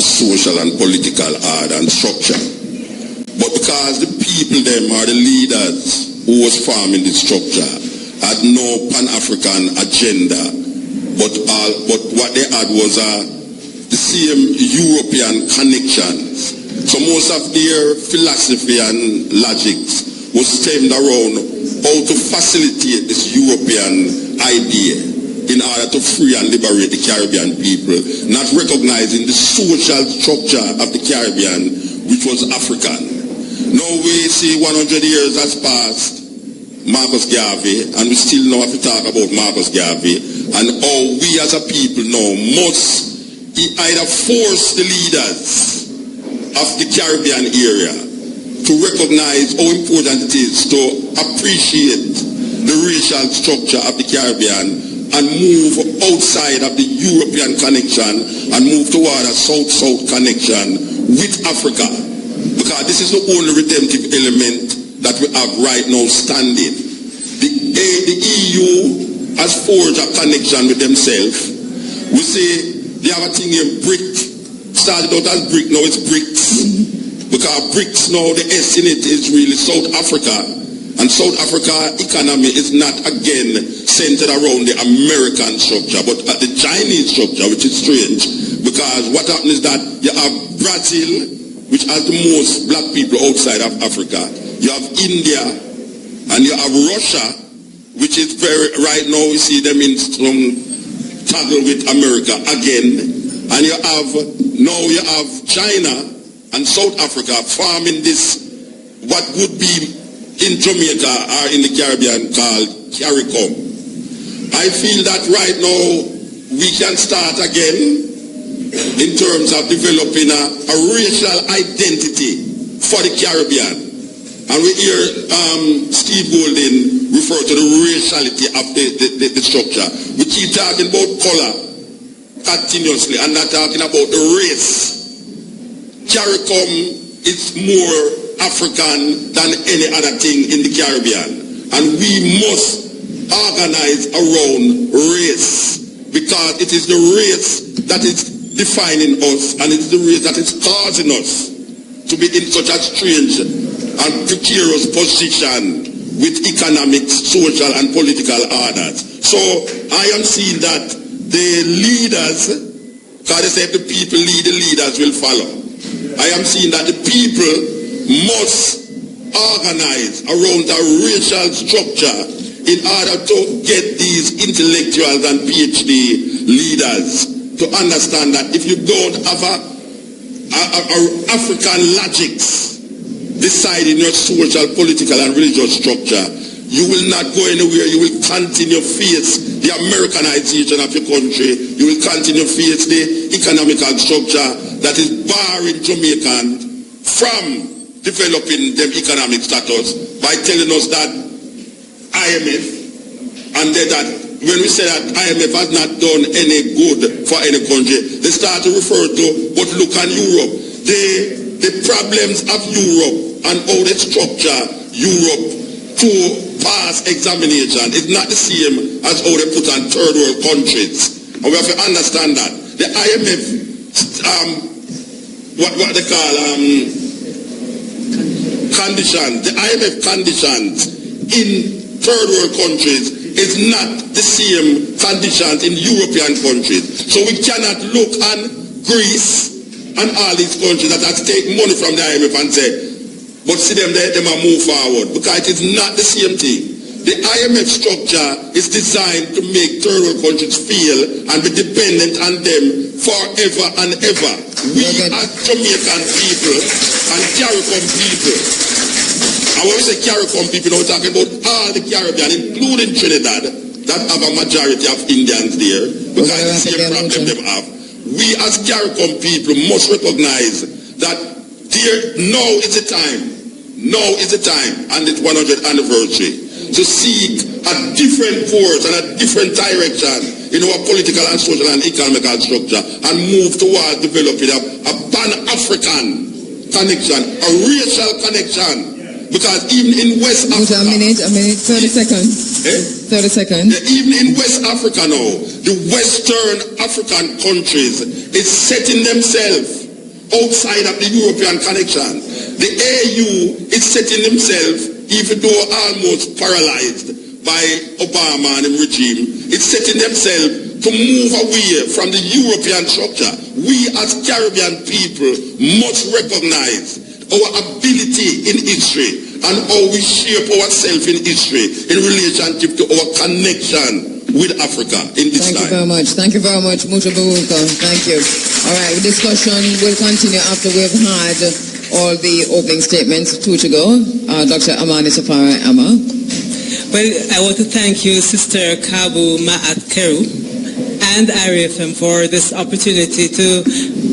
S14: social and political order and structure. But because the people them are the leaders who was forming this structure had no Pan-African agenda, but what they had was the same European connections. So most of their philosophy and logics was stemmed around how to facilitate this European idea in order to free and liberate the Caribbean people, not recognizing the social structure of the Caribbean, which was African. Now we see 100 years has passed, Marcus Garvey, and we still know have to talk about Marcus Garvey, and how we as a people now must either force the leaders of the Caribbean area to recognize how important it is to appreciate the racial structure of the Caribbean and move outside of the European connection and move toward a South-South connection with Africa, because this is the only redemptive element that we have right now standing. The EU has forged a connection with themselves. We say they have a thing in BRIC. Started out as BRIC, now it's BRICS. Because BRICS now, the S in it is really South Africa. And South Africa economy is not again centered around the American structure, but the Chinese structure, which is strange. Because what happens is that you have Brazil, which has the most black people outside of Africa. You have India, and you have Russia, which is right now we see them in some toggle with America again. And you have China and South Africa forming this, what would be in Jamaica or in the Caribbean called CARICOM. I feel that right now we can start again in terms of developing a racial identity for the Caribbean. And we hear Steve Golden refer to the raciality of the structure. We keep talking about color continuously and not talking about the race. CARICOM is more African than any other thing in the Caribbean. And we must organize around race, because it is the race that is defining us, and it is the race that is causing us to be in such a strange and precarious position with economic, social, and political orders. So I am seeing that the leaders, because they say if the people lead, the leaders will follow. I am seeing that the people must organize around a racial structure in order to get these intellectuals and PhD leaders to understand that if you don't have a African logics deciding your social, political, and religious structure, you will not go anywhere. You will continue to face the Americanization of your country. You will continue to face the economical structure that is barring Jamaicans from developing their economic status by telling us that IMF, and that when we say that IMF has not done any good for any country, they start to refer to, but look at Europe. The problems of Europe and how they structure Europe to pass examination is not the same as how they put on third world countries. And we have to understand that. The IMF, what they call conditions, the IMF conditions in third world countries is not the same conditions in European countries. So we cannot look on Greece and all these countries that have taken money from the IMF and say, but see them there, they might move forward, because it is not the same thing. The IMF structure is designed to make third world countries feel and be dependent on them forever and ever. We as Jamaican people and CARICOM people And when we say CARICOM people, we're talking about all the Caribbean, including Trinidad, that have a majority of Indians there, because the same problem they have. We as CARICOM people must recognize that now is the time, and it's 100th anniversary, to seek a different course and a different direction in our political and social and economical structure, and move towards developing a pan-African connection, a racial connection. Because even in West Africa...
S2: A minute, 30 seconds. 30 seconds.
S14: Yeah, even in West Africa now, the Western African countries is setting themselves outside of the European connection. The AU is setting themselves, even though almost paralyzed by Obama and the regime, it's setting themselves to move away from the European structure. We as Caribbean people must recognize our ability in history and how we shape ourselves in history in relationship to our connection with Africa in this time.
S2: Thank you very much, Mutabaruka. Thank you. All right, the discussion will continue after we've had all the opening statements. Two to go. Dr. Kheru.
S15: Well, I want to thank you, Sister Kheru, and IRFM for this opportunity to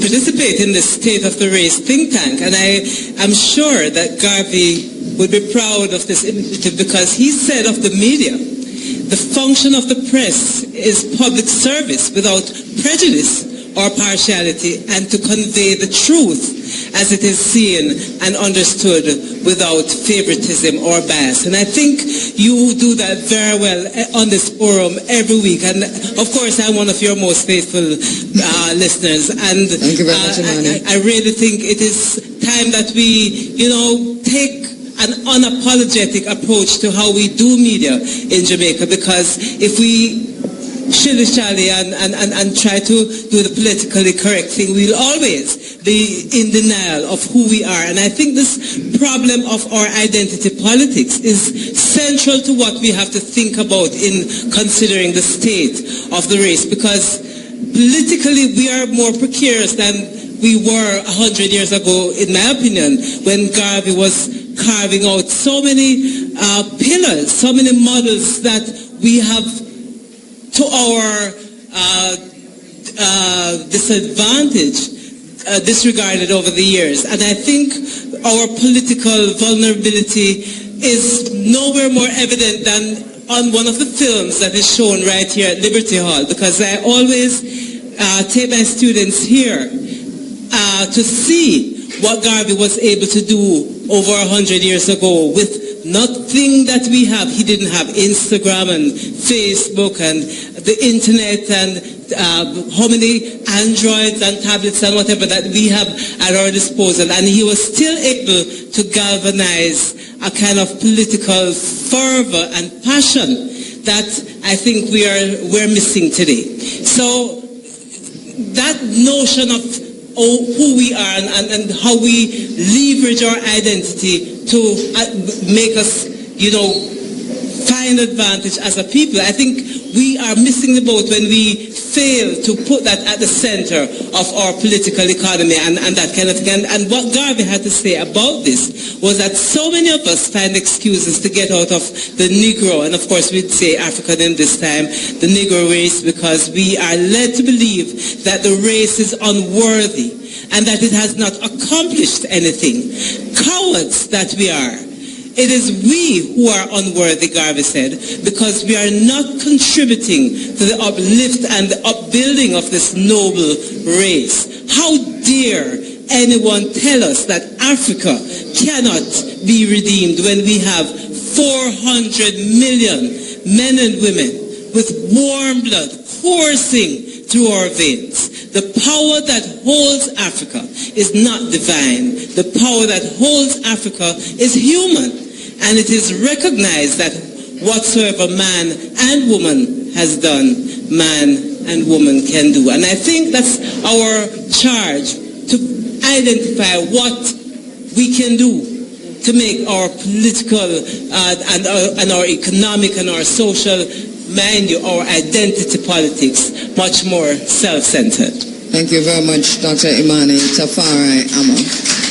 S15: participate in the State of the Race think tank. And I am sure that Garvey would be proud of this initiative, because he said of the media, the function of the press is public service without prejudice or partiality, and to convey the truth as it is seen and understood without favoritism or bias. And I think you do that very well on this forum every week. And of course, I'm one of your most faithful listeners. And
S2: thank you very much,
S15: I really think it is time that we, take an unapologetic approach to how we do media in Jamaica, because if we shilly-shally and try to do the politically correct thing, we'll always be in denial of who we are. And I think this problem of our identity politics is central to what we have to think about in considering the state of the race, because politically we are more precarious than we were 100 years ago, in my opinion, when Garvey was carving out so many pillars, so many models that we have to our disadvantage disregarded over the years. And I think our political vulnerability is nowhere more evident than on one of the films that is shown right here at Liberty Hall, because I always take my students here to see what Garvey was able to do over 100 years ago with nothing that we have. He didn't have Instagram and Facebook and the internet and how many Androids and tablets and whatever that we have at our disposal. And he was still able to galvanize a kind of political fervor and passion that I think we're missing today. So that notion of who we are and how we leverage our identity to make us, find advantage as a people. I think we are missing the boat when we fail to put that at the center of our political economy and that kind of thing. And what Garvey had to say about this was that so many of us find excuses to get out of the Negro, and of course we'd say African in this time, the Negro race, because we are led to believe that the race is unworthy and that it has not accomplished anything. Cowards that we are. It is we who are unworthy, Garvey said, because we are not contributing to the uplift and the upbuilding of this noble race. How dare anyone tell us that Africa cannot be redeemed when we have 400 million men and women with warm blood coursing through our veins. The power that holds Africa is not divine. The power that holds Africa is human. And it is recognized that whatsoever man and woman has done, man and woman can do. And I think that's our charge, to identify what we can do to make our political and our economic and our social, mind you, our identity politics much more self-centered.
S2: Thank you very much, Dr. Imani Tafari Amma.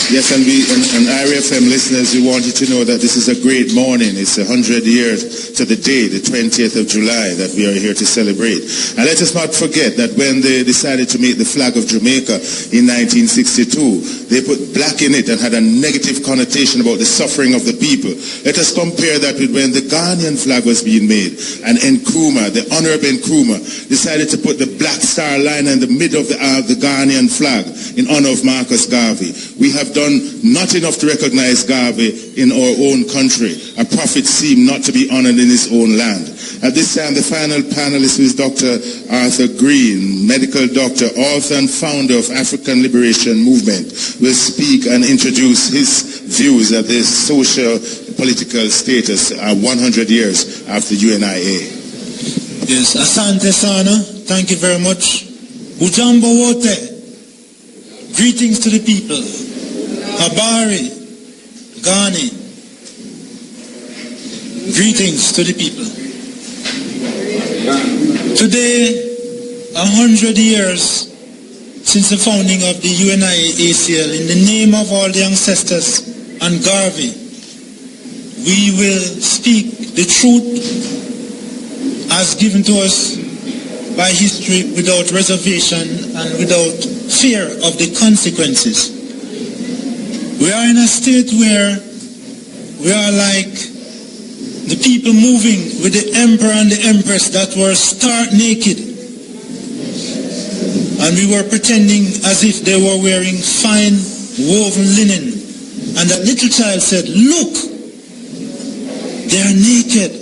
S11: Yes, and IRFM listeners, we want you to know that this is a great morning. It's 100 years to the day, the 20th of July, that we are here to celebrate. And let us not forget that when they decided to make the flag of Jamaica in 1962, they put black in it and had a negative connotation about the suffering of the people. Let us compare that with when the Ghanaian flag was being made, and Nkrumah, the Honorable Nkrumah, decided to put the black star line in the middle of the Ghanaian flag in honor of Marcus Garvey. We have done not enough to recognize Garvey in our own country. A prophet seemed not to be honored in his own land. At this time, the final panelist is Dr. Arthur Green, medical doctor, author and founder of African Liberation Movement, will speak and introduce his views of this social political status 100 years after U.N.I.A.
S16: Yes, asante sana. Thank you very much. Ujambo wote. Greetings to the people. Habari, Ghani. Greetings to the people. Today, 100 years since the founding of the U.N.I.A.ACL, in the name of all the ancestors and Garvey, we will speak the truth as given to us by history without reservation and without fear of the consequences. We are in a state where we are like the people moving with the emperor and the empress that were stark naked, and we were pretending as if they were wearing fine woven linen, and that little child said, "Look, they are naked."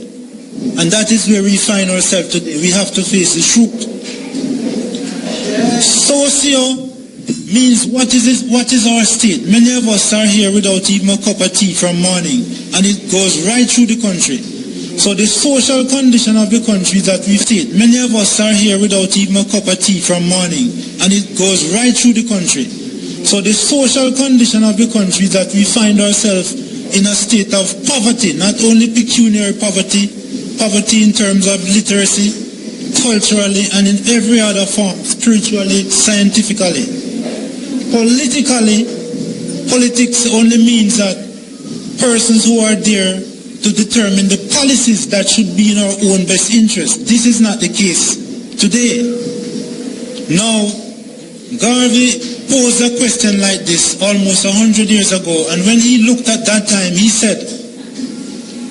S16: And that is where we find ourselves today. We have to face the truth. Socio means what is our state. Many of us are here without even a cup of tea from morning, and it goes right through the country. So the social condition of the country that we state, many of us are here without even a cup of tea from morning, and it goes right through the country. So the social condition of the country that we find ourselves in a state of poverty, not only pecuniary poverty, poverty in terms of literacy, culturally, and in every other form, spiritually, scientifically. Politically, politics only means that persons who are there to determine the policies that should be in our own best interest. This is not the case today. Now, Garvey posed a question like this almost 100 years ago, and when he looked at that time, he said,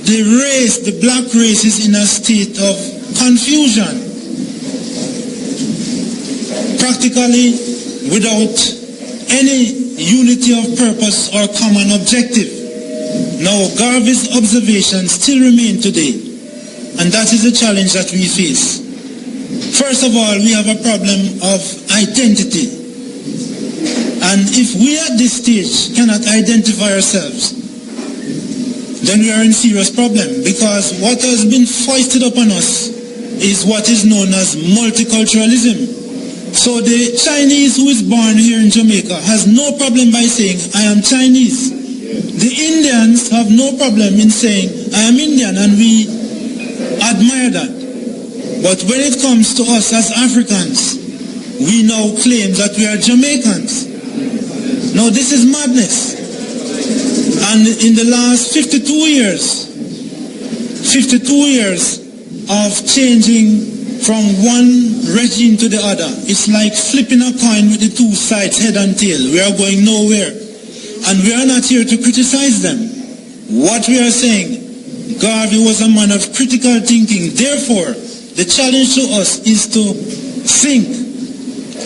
S16: the black race is in a state of confusion, practically without any unity of purpose or common objective. Now, Garvey's observations still remain today, and that is the challenge that we face. First of all, we have a problem of identity, and if we at this stage cannot identify ourselves, then we are in serious problem, because what has been foisted upon us is what is known as multiculturalism. So the Chinese who is born here in Jamaica has no problem by saying, "I am Chinese." The Indians have no problem in saying, "I am Indian," and we admire that. But when it comes to us as Africans, we now claim that we are Jamaicans. Now this is madness. And in the last 52 years of changing from one regime to the other, it's like flipping a coin with the two sides, head and tail. We are going nowhere. And we are not here to criticize them. What we are saying, Garvey was a man of critical thinking. Therefore, the challenge to us is to think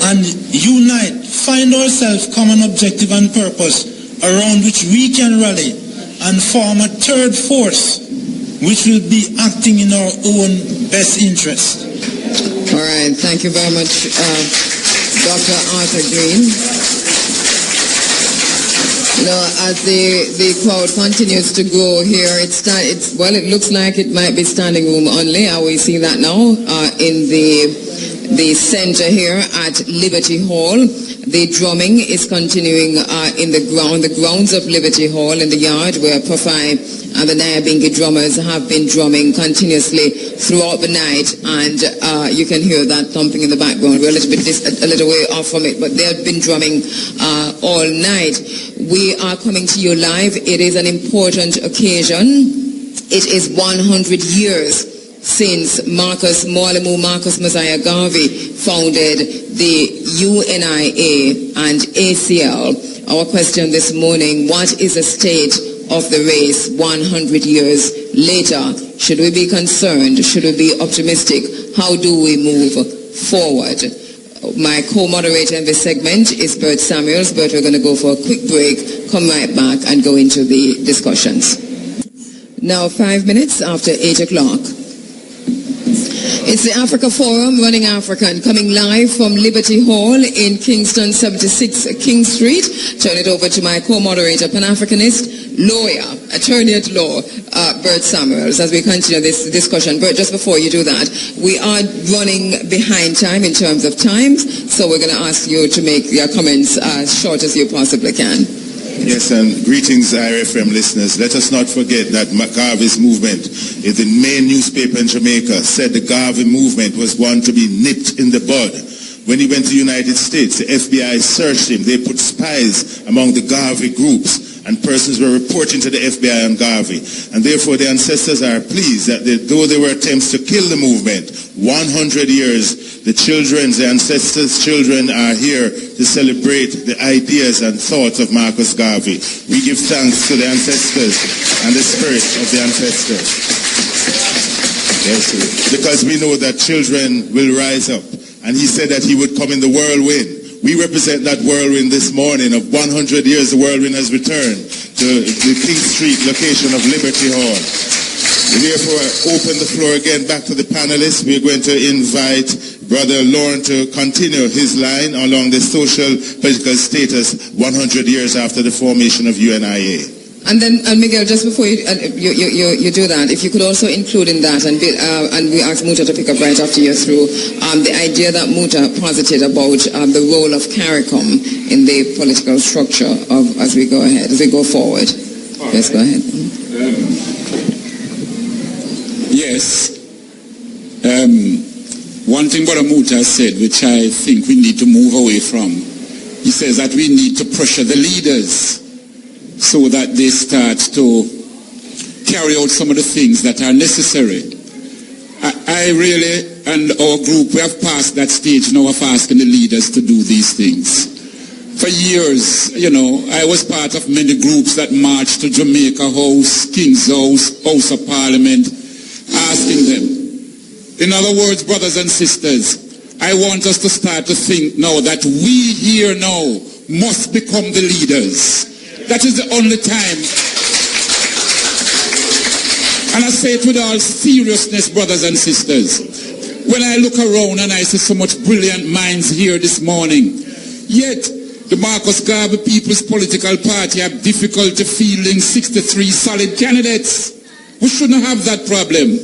S16: and unite, find ourselves common objective and purpose around which we can rally and form a third force which will be acting in our own best interest.
S2: All right, thank you very much, Dr. Arthur Green. As the crowd continues to grow here, it looks like it might be standing room only. We see that now in the the center here at Liberty Hall. The drumming is continuing in the grounds of Liberty Hall in the yard where Profai and the Nyabingi drummers have been drumming continuously throughout the night, and you can hear that thumping in the background. We're a little way off from it, but they have been drumming all night. We are coming to you live. It is an important occasion. It is 100 years since Marcus Mosiah Garvey founded the U.N.I.A. and ACL. Our question this morning: what is the state of the race 100 years later? Should we be concerned? Should we be optimistic? How do we move forward? My co-moderator in this segment is Bert Samuels. Bert, we're going to go for a quick break, come right back and go into the discussions. Now 5 minutes after 8 o'clock. It's the Africa Forum, Running African, coming live from Liberty Hall in Kingston, 76 King Street. Turn it over to my co-moderator, Pan-Africanist, lawyer, attorney at law, Bert Samuels, as we continue this discussion. Bert, just before you do that, we are running behind time in terms of times, so we're going to ask you to make your comments as short as you possibly can.
S11: Yes, and greetings, IRFM listeners. Let us not forget that Garvey's movement is the main newspaper in Jamaica, said the Garvey movement was one to be nipped in the bud. When he went to the United States, the FBI searched him. They put spies among the Garvey groups, and persons were reporting to the FBI on Garvey. And therefore, the ancestors are pleased that though there were attempts to kill the movement, 100 years, the ancestors' children are here to celebrate the ideas and thoughts of Marcus Garvey. We give thanks to the ancestors and the spirit of the ancestors. Yes, because we know that children will rise up. And he said that he would come in the whirlwind. We represent that whirlwind this morning. Of 100 years, the whirlwind has returned to the King Street location of Liberty Hall. We therefore open the floor again back to the panelists. We're going to invite Brother Lauren to continue his line along the social political status 100 years after the formation of U.N.I.A.
S2: And then, Miguel, just before you do that, if you could also include in that, and we asked Muta to pick up right after you're through, the idea that Muta posited about the role of CARICOM in the political structure as we go forward. Yes, go ahead.
S13: Yes. One thing Brother Muta said, which I think we need to move away from, he says that we need to pressure the leaders so that they start to carry out some of the things that are necessary. I really, and our group, we have passed that stage now of asking the leaders to do these things. For years, I was part of many groups that marched to Jamaica House, King's House, House of Parliament, asking them. In other words, brothers and sisters, I want us to start to think now that we here now must become the leaders. That is the only time. And I say it with all seriousness, brothers and sisters. When I look around and I see so much brilliant minds here this morning, yet the Marcus Garvey People's Political Party have difficulty fielding 63 solid candidates. We shouldn't have that problem.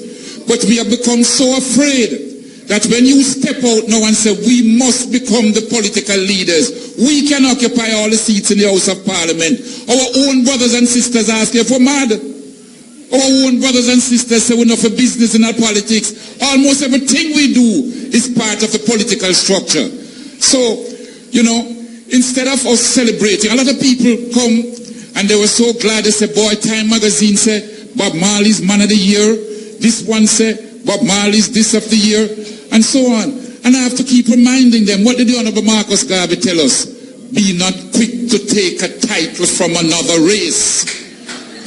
S13: But we have become so afraid that when you step out now and say we must become the political leaders, we can occupy all the seats in the House of Parliament. Our own brothers and sisters ask if we're mad. Our own brothers and sisters say we're not for business in our politics. Almost everything we do is part of the political structure. So, instead of us celebrating, a lot of people come and they were so glad. They say, boy, Time magazine say Bob Marley's Man of the Year. This one say Bob Marley's this of the year, and so on. And I have to keep reminding them, what did the Honorable Marcus Garvey tell us? Be not quick to take a title from another race.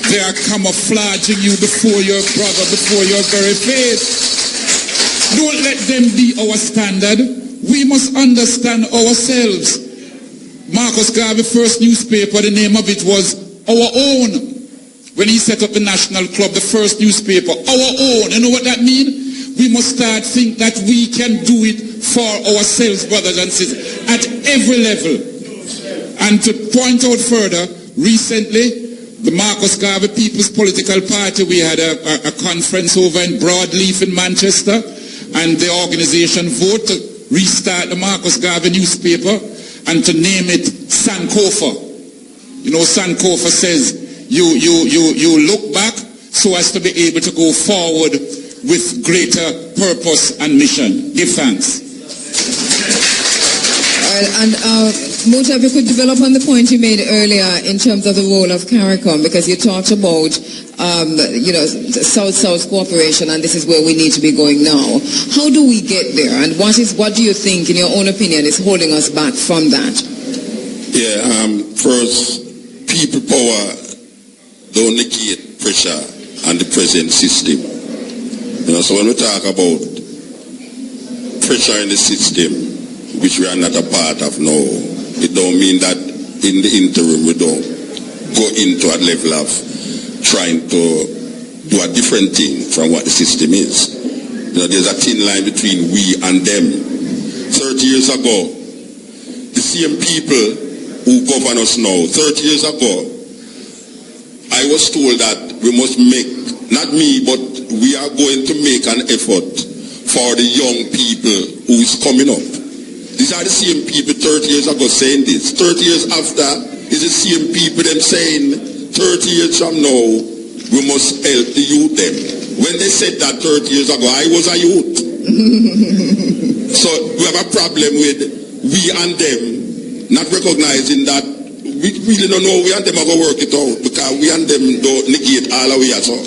S13: They are camouflaging you before your brother, before your very face. Don't let them be our standard. We must understand ourselves. Marcus Garvey's first newspaper, the name of it was Our Own. When he set up the National Club, the first newspaper, Our Own. You know what that means? We must start think that we can do it for ourselves, brothers and sisters, at every level. And to point out further, recently, the Marcus Garvey People's Political Party, we had a conference over in Broadleaf in Manchester, and the organization voted to restart the Marcus Garvey newspaper and to name it Sankofa. You know, Sankofa says you look back so as to be able to go forward with greater purpose and mission. Give thanks.
S2: And Mota, if you could develop on the point you made earlier in terms of the role of CARICOM, because you talked about South-South cooperation, and this is where we need to be going now. How do we get there, and what do you think, in your own opinion, is holding us back from that?
S14: Yeah, first, people power don't negate pressure on the present system. So when we talk about pressure in the system, which we are not a part of now, it don't mean that in the interim we don't go into a level of trying to do a different thing from what the system is. There's a thin line between we and them. 30 years ago, the same people who govern us now, 30 years ago, I was told that we must make, not me, but we are going to make an effort for the young people who is coming up. These are the same people 30 years ago saying this. 30 years after, is the same people them saying 30 years from now, we must help the youth them. When they said that 30 years ago, I was a youth. So we have a problem with we and them not recognizing that we really don't know we and them are going to work it out, because we and them don't negate all the way at all.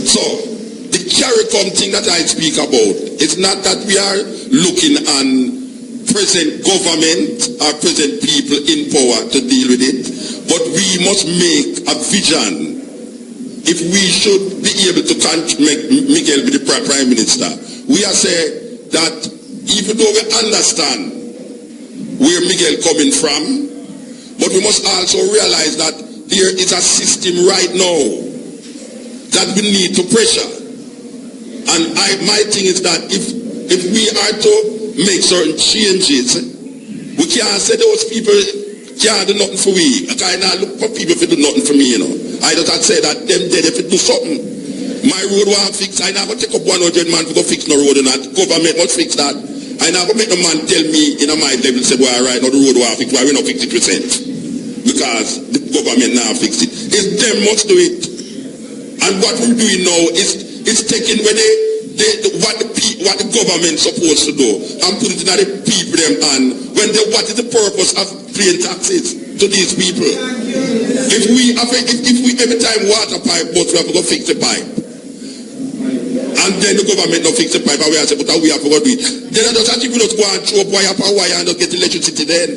S14: So the CARICOM thing that I speak about, it's not that we are looking on present government or present people in power to deal with it, but we must make a vision. If we should be able to make Miguel be the Prime Minister, we are saying that even though we understand where Miguel coming from, but we must also realize that there is a system right now that we need to pressure. And my thing is that if we are to make certain changes, we can't say those people can't do nothing for we. I can't look for people if they do nothing for me, I just say that them dead if they do something. My road won't fix. I never take up 100 man to go fix no road, and that government must fix that. I never make no man tell me in a my level, say, well, right now the road won't fix, why we not 50%? Because the government now fix it. It's them must do it. And what we're doing now is taking when what the government supposed to do and put it in the people them hand. What is the purpose of paying taxes to these people? If we every time water pipe but we have to go fix the pipe, and then the government don't fix the pipe, and we have to say, but we have to go do it. Then I just actually just go and throw up wire per wire and just get electricity then.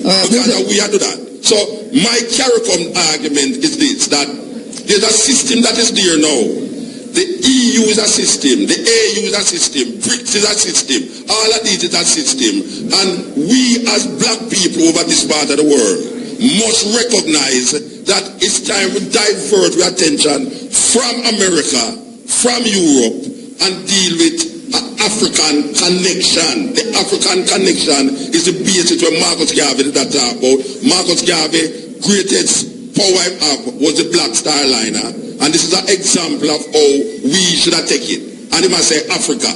S14: Because we have to do that. So my CARICOM argument is this, that there's a system that is there now. The EU is a system, the AU is a system, BRICS is a system, all of these is a system. And we as black people over this part of the world must recognize that it's time to divert our attention from America, from Europe, and deal with African connection. The African connection is the basis where Marcus Garvey did that talk about. Marcus Garvey, greatest power I have was the Black Star Liner. And this is an example of how we should have taken it. And he must say Africa.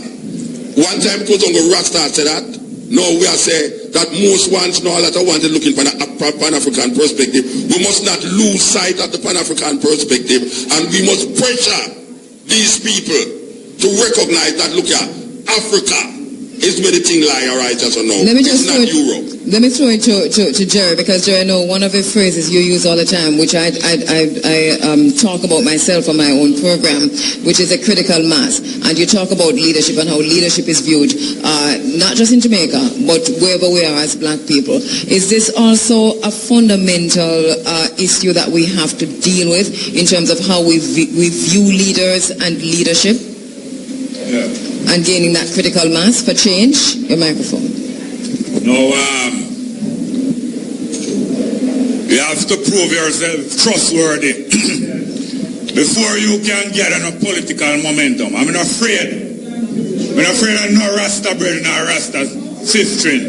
S14: One time it was on the Rasta said that. Now we are saying that most ones know that I wanted looking for a Pan-African perspective. We must not lose sight of the Pan-African perspective. And we must pressure these people to recognize that, look here, Africa is where the thing lie, all right, yes or no? It's not Europe.
S2: Let me throw it to Jerry, because Jerry, I know one of the phrases you use all the time, which I talk about myself on my own program, which is a critical mass. And you talk about leadership and how leadership is viewed, not just in Jamaica, but wherever we are as black people. Is this also a fundamental issue that we have to deal with in terms of how we view leaders and leadership?
S12: Yeah.
S2: And gaining that critical mass for change? Your microphone.
S12: No, you have to prove yourself trustworthy before you can get on a political momentum. I'm not afraid. I'm not afraid of no Rasta bread, no Rasta sistering.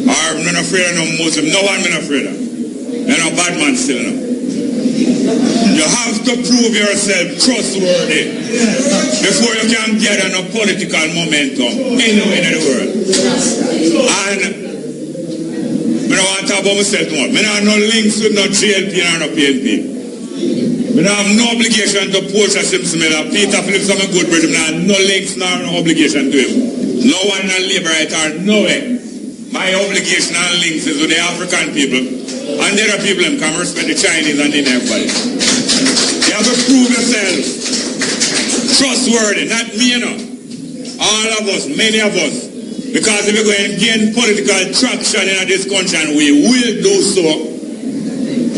S12: Or I'm not afraid of no Muslim. No one I'm not afraid of. You're no bad man still now. You have to prove yourself trustworthy before you can get on a political momentum anywhere in the world. And I don't want to talk about myself more. I don't have no links with no GLP and no PNP. I don't have no obligation to Portia Simpson or Peter Phillips. I'm a good person. I have no links nor no obligation to him. No one in Labour right or no way. My obligation and links is with the African people and the other people who can respect the Chinese and everybody. You have to prove yourself trustworthy, not me, you know. All of us, many of us. Because if we're going to gain political traction in this country, and we will do so,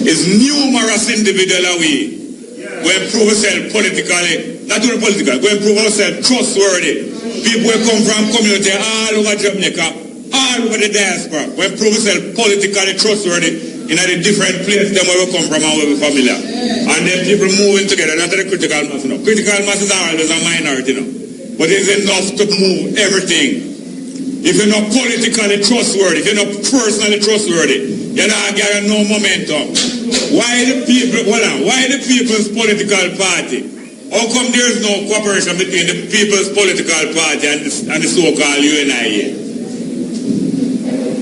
S12: is numerous individuals we will prove ourselves politically, not only political, we will prove ourselves trustworthy. People will come from community all over Jamaica, all over the diaspora. We prove ourselves politically trustworthy in the different places where we come from and where we're familiar. And then people moving together, not the critical mass. You know. Critical mass is always a minority, you know. But it's enough to move everything. If you're not politically trustworthy, if you're not personally trustworthy, you're not getting no momentum. Why the People's Political Party? How come there's no cooperation between the People's Political Party and the so-called U.N.I.A.?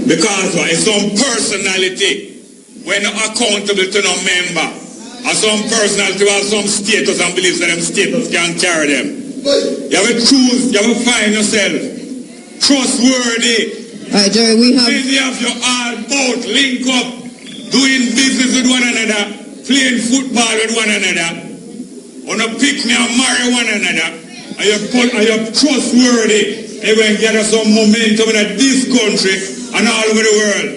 S12: Because it's some personality when not accountable to no member, or some personality who have some status and believes that them status can carry them. You have to choose, you have to find yourself trustworthy.
S2: All right, Jerry, we have...
S12: Many of you all both link up, doing business with one another, playing football with one another, on a pick me and marry one another, and you're trustworthy. You will get us some momentum in this country and all over the world.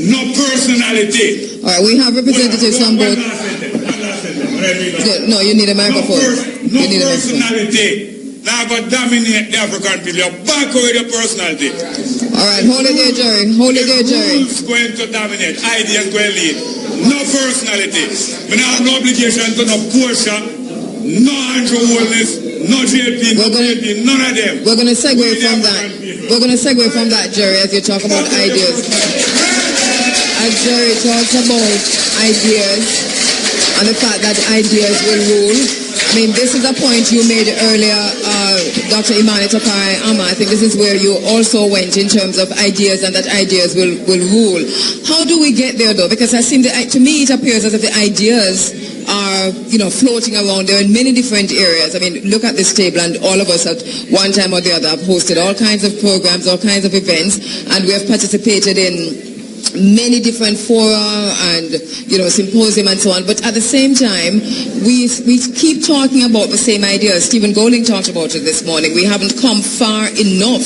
S12: No personality.
S2: All right, we have representatives on both. No, you need a microphone.
S12: No personality. Now go dominate the African people. You're back with your personality.
S2: All right, hold it there, Jerry. Hold it there, Jerry.
S12: Rules going to dominate. Ideas going to lead. No personality. We don't have no obligation to no Portia, no Andrew Wallace, no JP, no JP, none of them.
S2: We're going to segue from that. We're going to segue from that, Jerry, as you talk about ideas. As Jerry talks about ideas and the fact that ideas will rule. I mean, this is a point you made earlier, Dr. Imani Tokai Ama. I think this is where you also went in terms of ideas and that ideas will rule. How do we get there, though? Because to me, it appears as if the ideas are, floating around there in many different areas. I mean, look at this table, and all of us at one time or the other have hosted all kinds of programs, all kinds of events, and we have participated in many different fora and symposium and so on, but at the same time we keep talking about the same ideas. Stephen Golding talked about it this morning. We haven't come far enough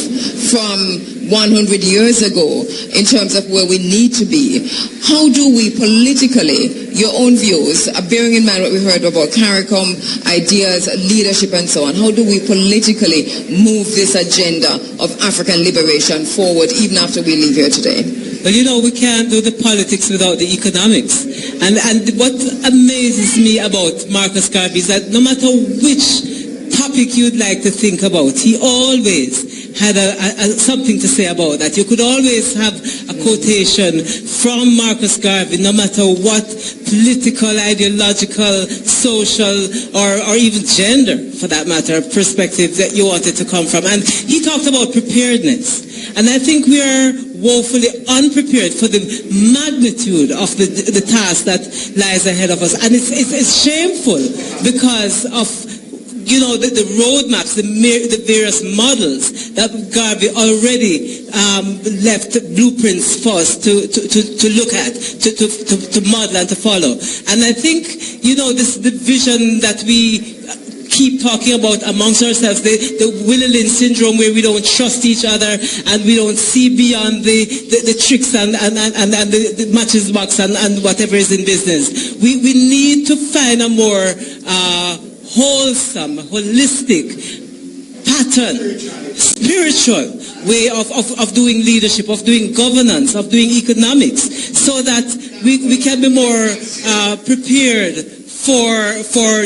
S2: from 100 years ago in terms of where we need to be. How do we politically, your own views, bearing in mind what we heard about CARICOM, ideas, leadership and so on, how do we politically move this agenda of African liberation forward even after we leave here today?
S15: Well, we can't do the politics without the economics. And what amazes me about Marcus Garvey is that no matter which topic you'd like to think about, he always had something to say about that. You could always have a quotation from Marcus Garvey, no matter what political, ideological, social, or even gender, for that matter, perspective that you wanted to come from. And he talked about preparedness. And I think we are woefully unprepared for the magnitude of the task that lies ahead of us. And it's shameful because of the roadmaps, the various models that Garvey already left blueprints for us to look at, to model and to follow. And I think, the vision that we keep talking about amongst ourselves, the Willie Lynn syndrome, where we don't trust each other and we don't see beyond the tricks and the matches box and whatever is in business. We need to find a more wholesome, holistic pattern, spiritual way of doing leadership, of doing governance, of doing economics, so that we can be more prepared for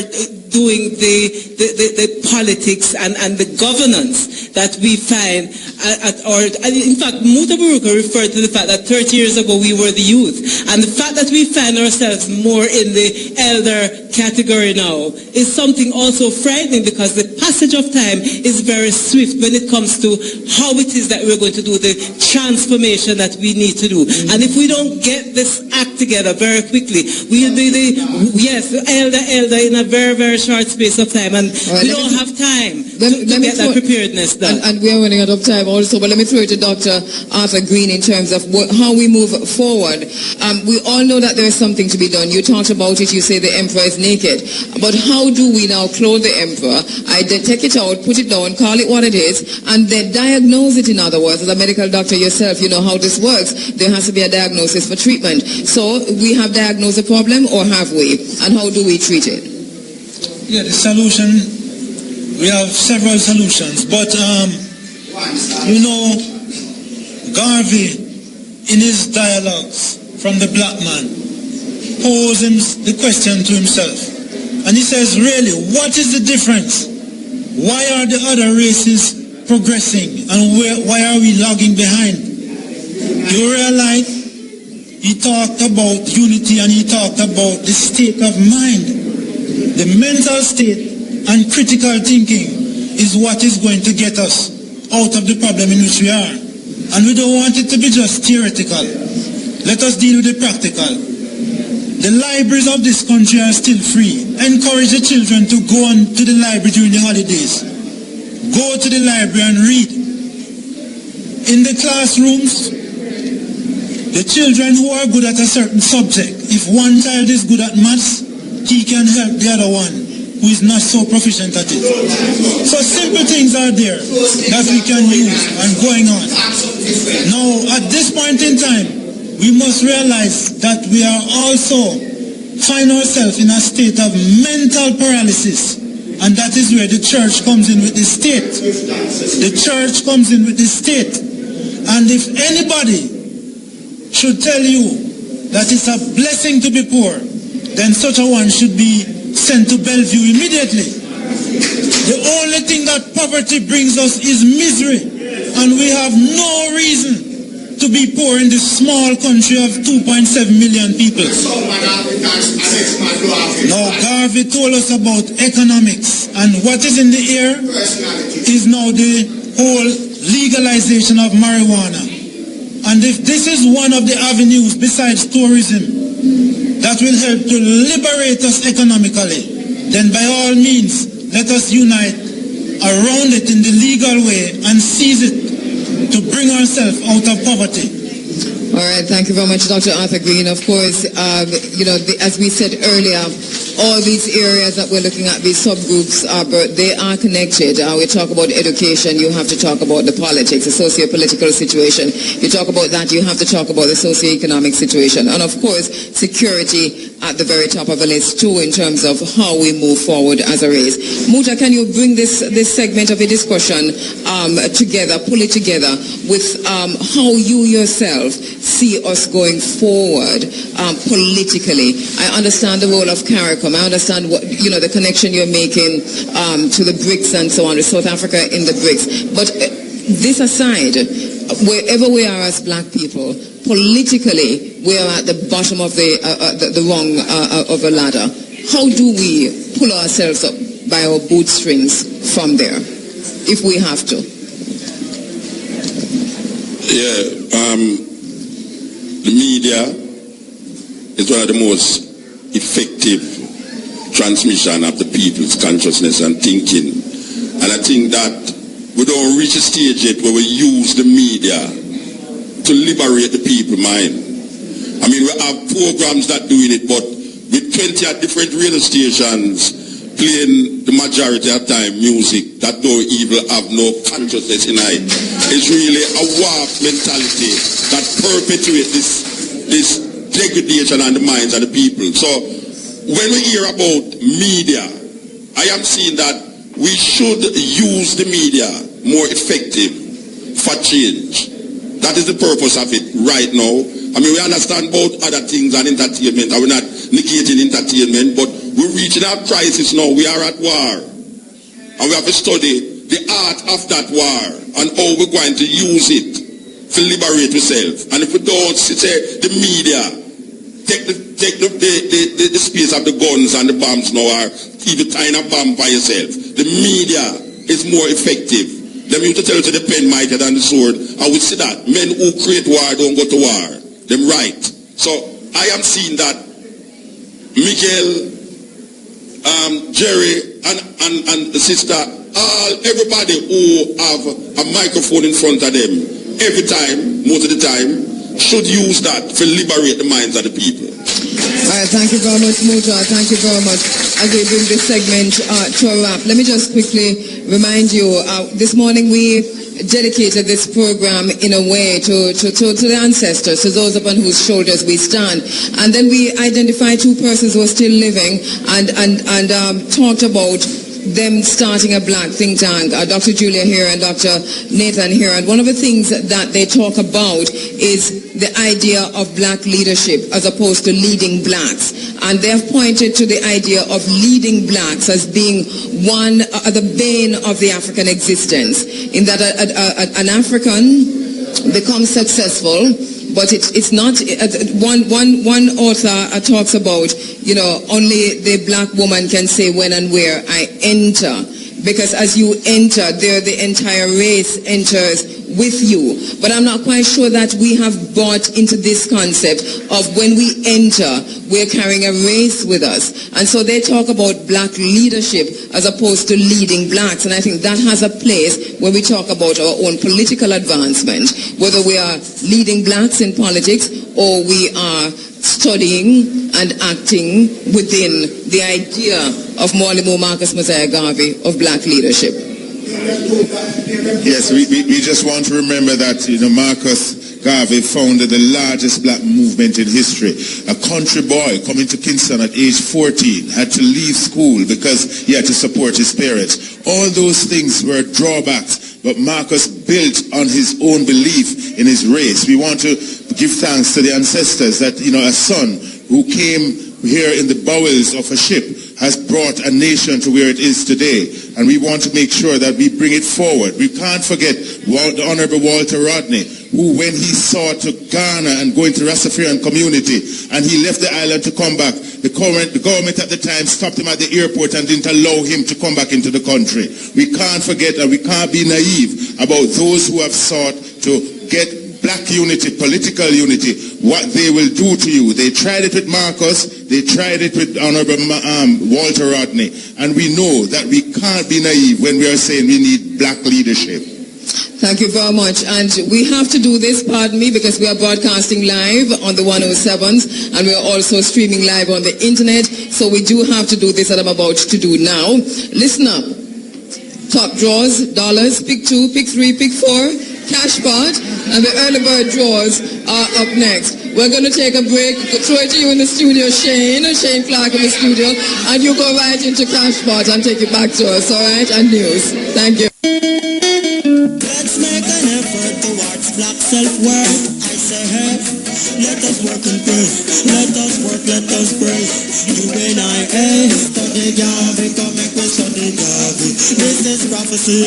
S15: doing the politics and the governance that we find in fact, Mutabaruka referred to the fact that 30 years ago we were the youth. And the fact that we find ourselves more in the elder category now is something also frightening, because the passage of time is very swift when it comes to how it is that we're going to do the transformation that we need to do. And if we don't get this act together very quickly, we'll be the elder in a very, very short space of time. And we don't have time to get that preparedness done.
S2: And we are running out of time also, but let me throw it to Dr. Arthur Green in terms of how we move forward. We all know that there is something to be done. You talked about it, you say the emperor is naked. But how do we now clothe the emperor? Take it out, put it down, call it what it is, and then diagnose it, in other words. As a medical doctor yourself, you know how this works. There has to be a diagnosis for treatment. So we have diagnosed the problem, or have we? And how do we treat it?
S16: Yeah, the solution, we have several solutions, but Garvey, in his dialogues from the black man, poses the question to himself. And he says, really, what is the difference? Why are the other races progressing, and why are we lagging behind? You realize he talked about unity, and he talked about the state of mind. The mental state and critical thinking is what is going to get us out of the problem in which we are. And we don't want it to be just theoretical. Let us deal with the practical. The libraries of this country are still free. Encourage the children to go on to the library during the holidays. Go to the library and read. In the classrooms, the children who are good at a certain subject, if one child is good at maths, he can help the other one who is not so proficient at it. So simple things are there that we can use and going on. Now, at this point in time, we must realize that we are also find ourselves in a state of mental paralysis. And that is where the church comes in with the state. The church comes in with the state. And if anybody should tell you that it's a blessing to be poor, then such a one should be sent to Bellevue immediately. The only thing that poverty brings us is misery. And we have no reason to be poor in this small country of 2.7 million people. Now, Garvey told us about economics. And what is in the air is now the whole legalization of marijuana. And if this is one of the avenues besides tourism that will help to liberate us economically, then by all means, let us unite around it in the legal way and seize it to bring ourselves out of poverty.
S2: All right, thank you very much, Dr. Arthur Green. Of course, as we said earlier, all these areas that we're looking at, these subgroups, they are connected. We talk about education, you have to talk about the politics, the socio-political situation. You talk about that, you have to talk about the socio-economic situation. And of course, security at the very top of the list too, in terms of how we move forward as a race. Muta, can you bring this segment of a discussion together, pull it together with how you yourself see us going forward politically? I understand the role of CARICOM. I understand what the connection you're making to the BRICS and so on, with South Africa in the BRICS. But this aside, wherever we are as black people, politically we are at the bottom of the rung of a ladder. How do we pull ourselves up by our bootstrings from there, if we have to?
S14: The media is one of the most effective transmission of the people's consciousness and thinking. And I think that we don't reach a stage yet where we use the media to liberate the people's mind. I mean, we have programs that doing it, but with 20 different radio stations playing the majority of time music that don't even have no consciousness in it. It's really a warped mentality that perpetuates this degradation on the minds of the people. So when we hear about media, I am seeing that we should use the media more effective for change. That is the purpose of it right now. I mean, we understand about other things and entertainment, and we're not negating entertainment, but we're reaching a crisis now. We are at war. And we have to study the art of that war and how we're going to use it to liberate ourselves. And if we don't say the media take the space of the guns and the bombs now, or even tying a bomb by yourself, the media is more effective. Them used to tell us that the pen mightier than the sword. I would say that men who create war don't go to war. Them right. So I am seeing that Miguel, Jerry, and the sister, everybody who have a microphone in front of them, every time, most of the time, should use that to liberate the minds of the people.
S2: All right, thank you very much, Muta. Thank you very much. As we bring this segment to a wrap, let me just quickly remind you, this morning we dedicated this program in a way to the ancestors, to those upon whose shoulders we stand. And then we identified two persons who are still living and talked about them starting a black think tank, Dr. Julia here and Dr. Nathan here. And one of the things that they talk about is the idea of black leadership as opposed to leading blacks. And they have pointed to the idea of leading blacks as being the bane of the African existence, in that an African becomes successful, but it's not. One author talks about, only the black woman can say when and where I enter, because as you enter, there the entire race enters with you. But I'm not quite sure that we have bought into this concept of when we enter, we're carrying a race with us. And so they talk about black leadership as opposed to leading blacks. And I think that has a place when we talk about our own political advancement, whether we are leading blacks in politics or we are studying and acting within the idea of Mwalimo Marcus Mosiah Garvey of black leadership.
S11: Yes, we just want to remember that Marcus Garvey founded the largest black movement in history. A country boy coming to Kingston at age 14 had to leave school because he had to support his parents. All those things were drawbacks, but Marcus built on his own belief in his race. We want to give thanks to the ancestors that a son who came here in the bowels of a ship has brought a nation to where it is today. And we want to make sure that we bring it forward. We can't forget the Honorable Walter Rodney, who when he sought to Ghana and go into the Rastafarian community, and he left the island to come back, the government at the time stopped him at the airport and didn't allow him to come back into the country. We can't forget, and we can't be naive about those who have sought to get black unity, political unity, what they will do to you. They tried it with Marcus, they tried it with Honorable Walter Rodney, and we know that we can't be naive when we are saying we need black leadership.
S2: Thank you very much. And we have to do this, pardon me, because we are broadcasting live on the 107s and we are also streaming live on the internet. So we do have to do this that I'm about to do now. Listen up. Top draws, dollars, pick 2, pick 3, pick 4. Cash pot, and the early bird draws are up next. We're going to take a break, throw it to you in the studio, Shane Clark in the studio, and you go right into cash pot and take it back to us, all right, and news. Thank you.
S4: Let's make an effort towards black self-worth. I say, hey, let us work and pray. Let us work, let us pray. U.N.I.A. Study Garvey, come and study Garvey. This is prophecy,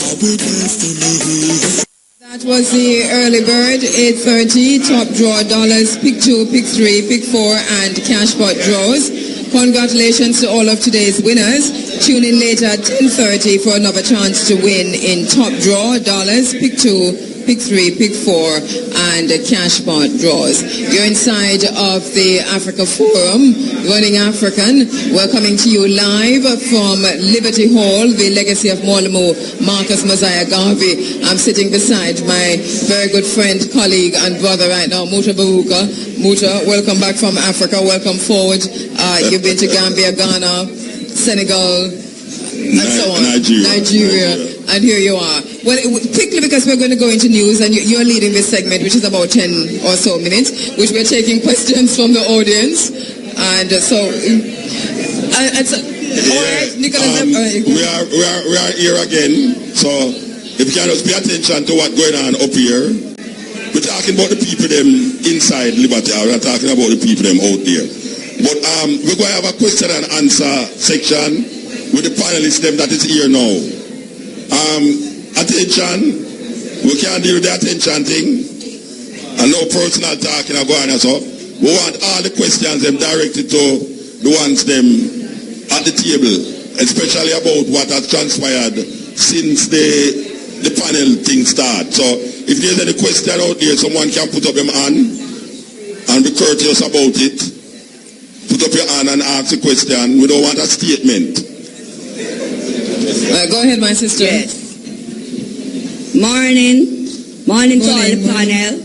S4: our destiny.
S2: That was the early bird, 8:30, top draw dollars, pick 2, pick 3, pick 4, and cash pot draws. Congratulations to all of today's winners. Tune in later at 10:30 for another chance to win in top draw dollars, pick 2, pick 3, pick 4, and cash pot draws. You're inside of the Africa Forum, Running African. We're coming to you live from Liberty Hall, the legacy of Mwalimo Marcus Mosiah Garvey. I'm sitting beside my very good friend, colleague, and brother right now, Mutabaruka. Muta, welcome back from Africa. Welcome forward. You've been to Gambia, Ghana, Senegal, and so on. Nigeria. And here you are. Well, quickly, because we're going to go into news, and you're leading this segment, which is about 10 or so minutes, which we're taking questions from the audience. And so, all right, Nicholas.
S14: We are here again. So, if you can just pay attention to what's going on up here, we're talking about the people them inside Liberty. We're not talking about the people them out there. But we're going to have a question and answer section with the panelists them that is here now. Attention. We can't deal with the attention thing. And no personal talking are going on. So we want all the questions them directed to the ones them at the table, especially about what has transpired since the panel thing start. So if there's any question out there, someone can put up your hand and be courteous about it. Put up your hand and ask the question. We don't want a statement.
S2: Go ahead, my sister.
S17: Yes. Morning to all the panel.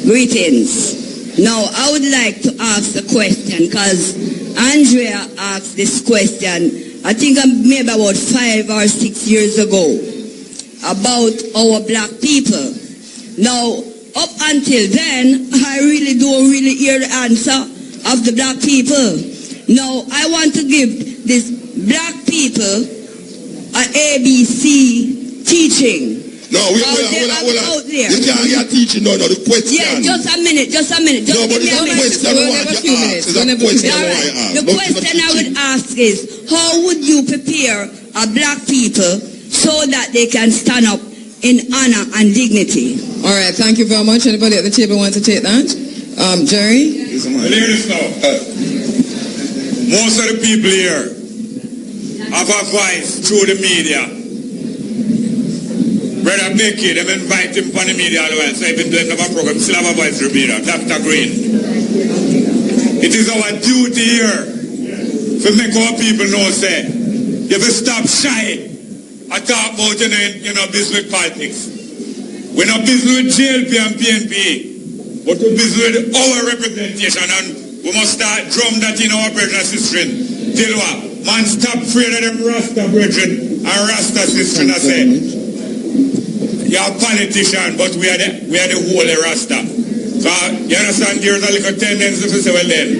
S17: Greetings. Now, I would like to ask a question because Andrea asked this question, I think maybe about 5 or 6 years ago, about our black people. Now, up until then, I really don't hear the answer of the black people. Now, I want to give this black people an ABC teaching.
S14: No, hold on. You can't get teaching, no, the question.
S17: Yeah, just a minute. Just
S14: no, but it's a question I want to ask. It's a question I want to ask.
S17: The question I would ask is, how would you prepare a black people so that they can stand up in honor and dignity?
S2: All right, thank you very much. Anybody at the table want to take that? Jerry?
S12: Believe this now. Most of the people here have a voice through the media. Brother Becky, they've invited him from the media all the while, so I've been doing another program, still have a voice through the media, Dr. Green. It is our duty here to make our people know, say, you have to stop shy and talk about, business with politics. We're not busy with JLP and PNP, but we're busy with our representation, and we must start drum that in our brethren and sisters. Tell what, man, stop afraid of them Rasta brethren and Rasta sisters, I say. You're a politician, but we are the holy Rasta. So, you understand, there's a little tendency to say, well then,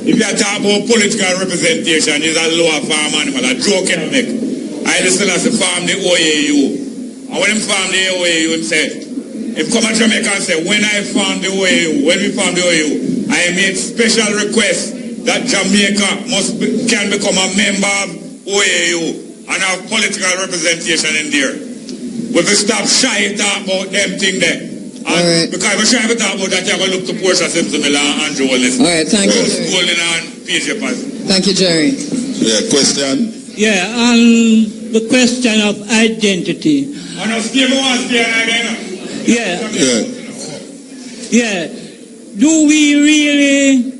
S12: if you talk about political representation, it's a lower farm animal, a joke you make. I listen as a farm the OAU. And when him farm the OAU, him say, him come to Jamaica and say, when we farm the OAU, I made special request that Jamaica can become a member of OAU and have political representation in there. We will stop shy talk about them thing there. And because we're shy to talk about that, you're going to look to Portia Simpson and Andrew Wallace.
S2: All right, thank you.
S12: Golden and PJ Paz.
S2: Thank you, Jerry.
S14: Yeah, question?
S18: Yeah, on the question of identity. Yeah. Do we really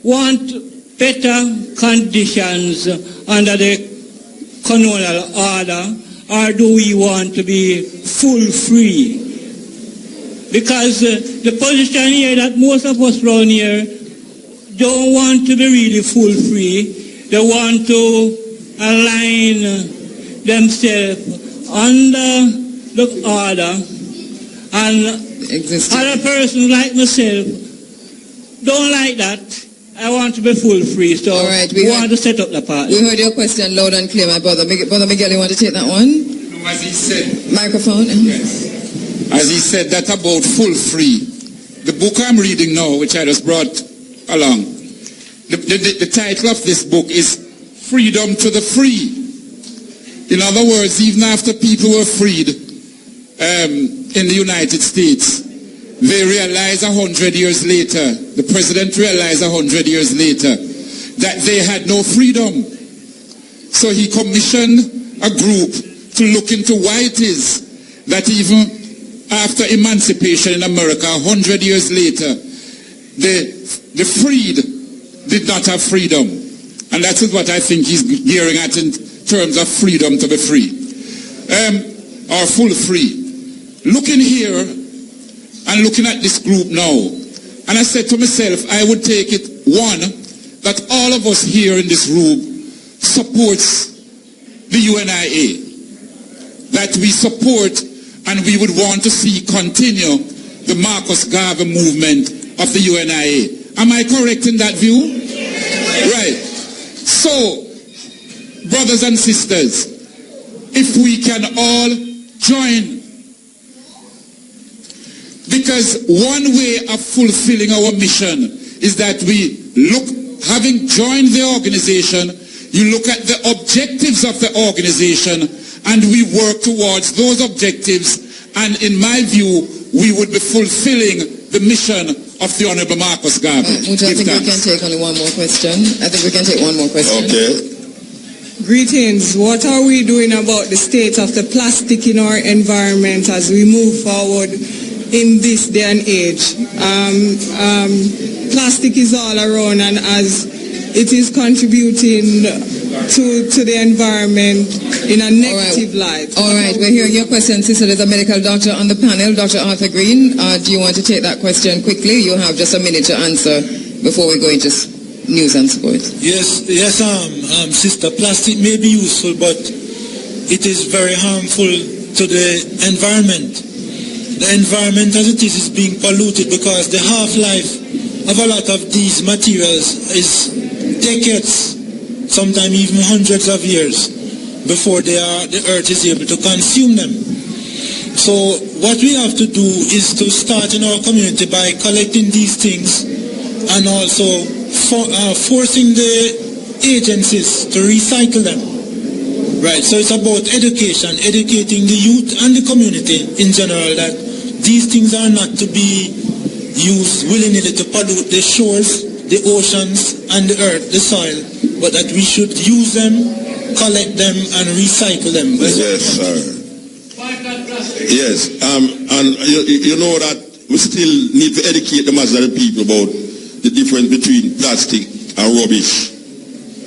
S18: want better conditions under the colonial order? Or do we want to be full free? Because the position here that most of us around here don't want to be really full free. They want to align themselves under the order. And other persons like myself don't like that. I want to be full free, so we want to set up the party.
S2: We heard your question loud and clear, my brother. Brother Miguel, you want to take that one?
S13: No, as he said.
S2: Microphone?
S13: Yes. As he said, that about full free. The book I'm reading now, which I just brought along, the title of this book is Freedom to the Free. In other words, even after people were freed in the United States, they realized 100 years later, the president realized 100 years later, that they had no freedom. So he commissioned a group to look into why it is that even after emancipation in America, 100 years later, the freed did not have freedom. And that is what I think he's gearing at in terms of freedom to be free. Or full free. Looking here, and looking at this group now, and I said to myself, I would take it, one, that all of us here in this room supports the U.N.I.A., that we support and we would want to see continue the Marcus Garvey movement of the U.N.I.A. Am I correct in that view? Right. So, brothers and sisters, if we can all join, because one way of fulfilling our mission is that we look, having joined the organization, you look at the objectives of the organization and we work towards those objectives, and in my view, we would be fulfilling the mission of the Honorable Marcus Garvey.
S2: I think we can take only one more question.
S14: Okay.
S18: Greetings. What are we doing about the state of the plastic in our environment as we move forward in this day and age? Plastic is all around, and as it is contributing to the environment in a negative light.
S2: All right, we're hearing your question, sister. There's a medical doctor on the panel, Dr. Arthur Green. Do you want to take that question quickly? You have just a minute to answer before we go into news and sports.
S16: Yes, sister. Plastic may be useful, but it is very harmful to the environment. The environment as it is being polluted because the half-life of a lot of these materials is decades, sometimes even hundreds of years before the earth is able to consume them. So what we have to do is to start in our community by collecting these things and also forcing the agencies to recycle them. Right, so it's about education, educating the youth and the community in general that these things are not to be used willy-nilly to pollute the shores, the oceans, and the earth, the soil, but that we should use them, collect them, and recycle them.
S14: Yes, sir. Yes, and you know that we still need to educate the masses of the people about the difference between plastic and rubbish.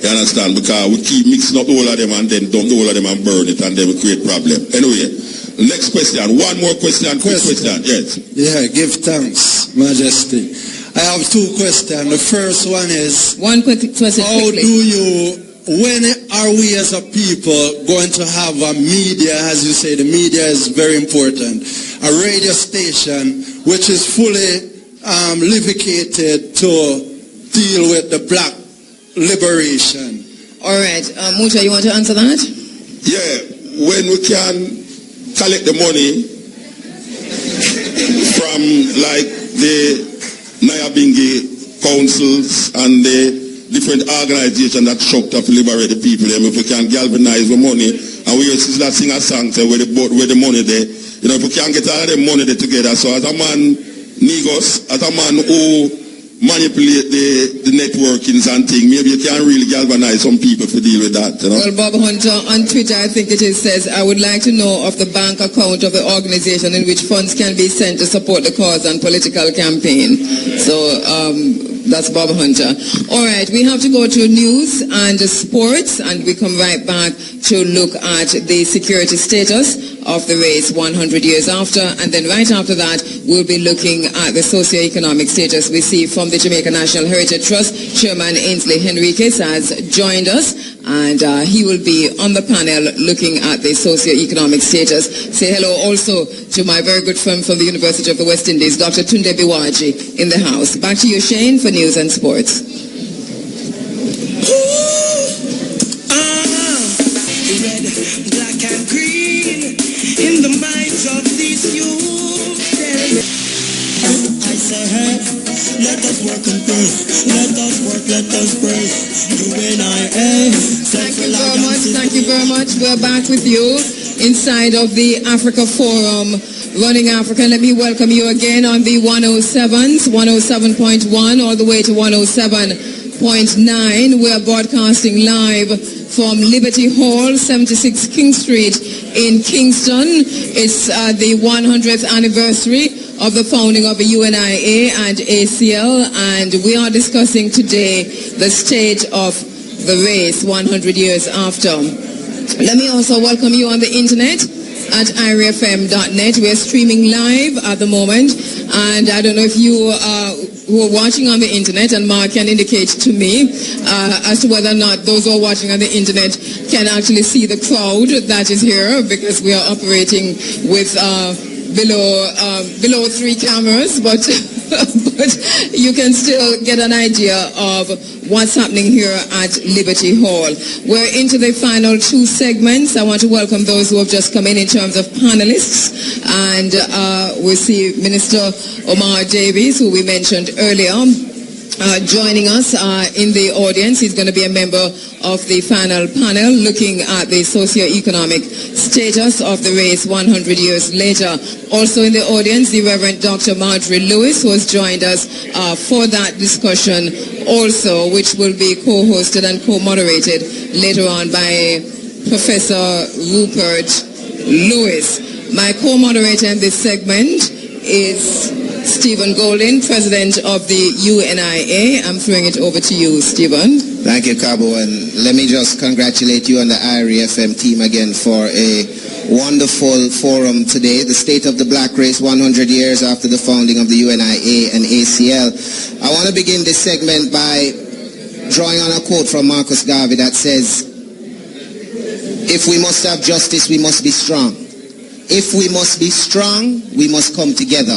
S14: You understand? Because we keep mixing up all of them and then dump all of them and burn it, and then we create problem. Anyway, next question. One more question. Quick question. Yes.
S19: Yeah, give thanks, Majesty. I have two questions. The first one is,
S2: one quick question.
S19: When are we as a people going to have a media, as you say, the media is very important, a radio station which is fully livicated to deal with the black liberation?
S2: All right. Mucha, you want to answer that?
S14: Yeah. When we can collect the money from like the Nyabingi councils and the different organizations that shocked up to liberate the people, if we can galvanize the money, and we used to sing a song where the money there, you know, if we can get all the money there together. So as a man, Nigos, as a man who manipulate the networkings and things, maybe you can really galvanize some people to deal with that, you know?
S2: Well, Bob Hunter, on Twitter, I think it is, says, I would like to know of the bank account of the organization in which funds can be sent to support the cause and political campaign. So, that's Bob Hunter. All right, we have to go to news and sports, and we come right back to look at the security status of the race 100 years after, and then right after that, we'll be looking at the socio-economic status. We see from the Jamaica National Heritage Trust, Chairman Ainsley Henriquez has joined us, and he will be on the panel looking at the socio-economic status. Say hello also to my very good friend from the University of the West Indies, Dr. Tunde Biwaji, in the house. Back to you, Shane, for news and sports.
S4: Red, black and green in the minds of these youth. I say, hey, let us work and pray. Let us work, let us pray. U.N.I.A.
S2: Thank you very much. We're back with you inside of the Africa Forum, Running Africa. Let me welcome you again on the 107s, 107.1 all the way to 107.9. We're broadcasting live from Liberty Hall, 76 King Street in Kingston. It's the 100th anniversary of the founding of the U.N.I.A. and ACL, and we are discussing today the state of the race 100 years after. Let me also welcome you on the internet at IRFM.net. We're streaming live at the moment, and I don't know if you who are watching on the internet, and Mark can indicate to me as to whether or not those who are watching on the internet can actually see the crowd that is here, because we are operating with below 3 cameras, but but you can still get an idea of what's happening here at Liberty Hall. We're into the final 2 segments. I want to welcome those who have just come in terms of panelists, and we see Minister Omar Davies, who we mentioned earlier, Joining us in the audience, he's going to be a member of the final panel looking at the socio-economic status of the race 100 years later. Also in the audience, the Reverend Dr. Marjorie Lewis, who has joined us for that discussion also, which will be co-hosted and co-moderated later on by Professor Rupert Lewis. My co-moderator in this segment is Stephen Golden, President of the U.N.I.A. I'm throwing it over to you, Stephen.
S5: Thank you, Cabo, and let me just congratulate you and the IRE-FM team again for a wonderful forum today, the State of the Black Race 100 years after the founding of the U.N.I.A. and ACL. I want to begin this segment by drawing on a quote from Marcus Garvey that says, "If we must have justice, we must be strong. If we must be strong, we must come together.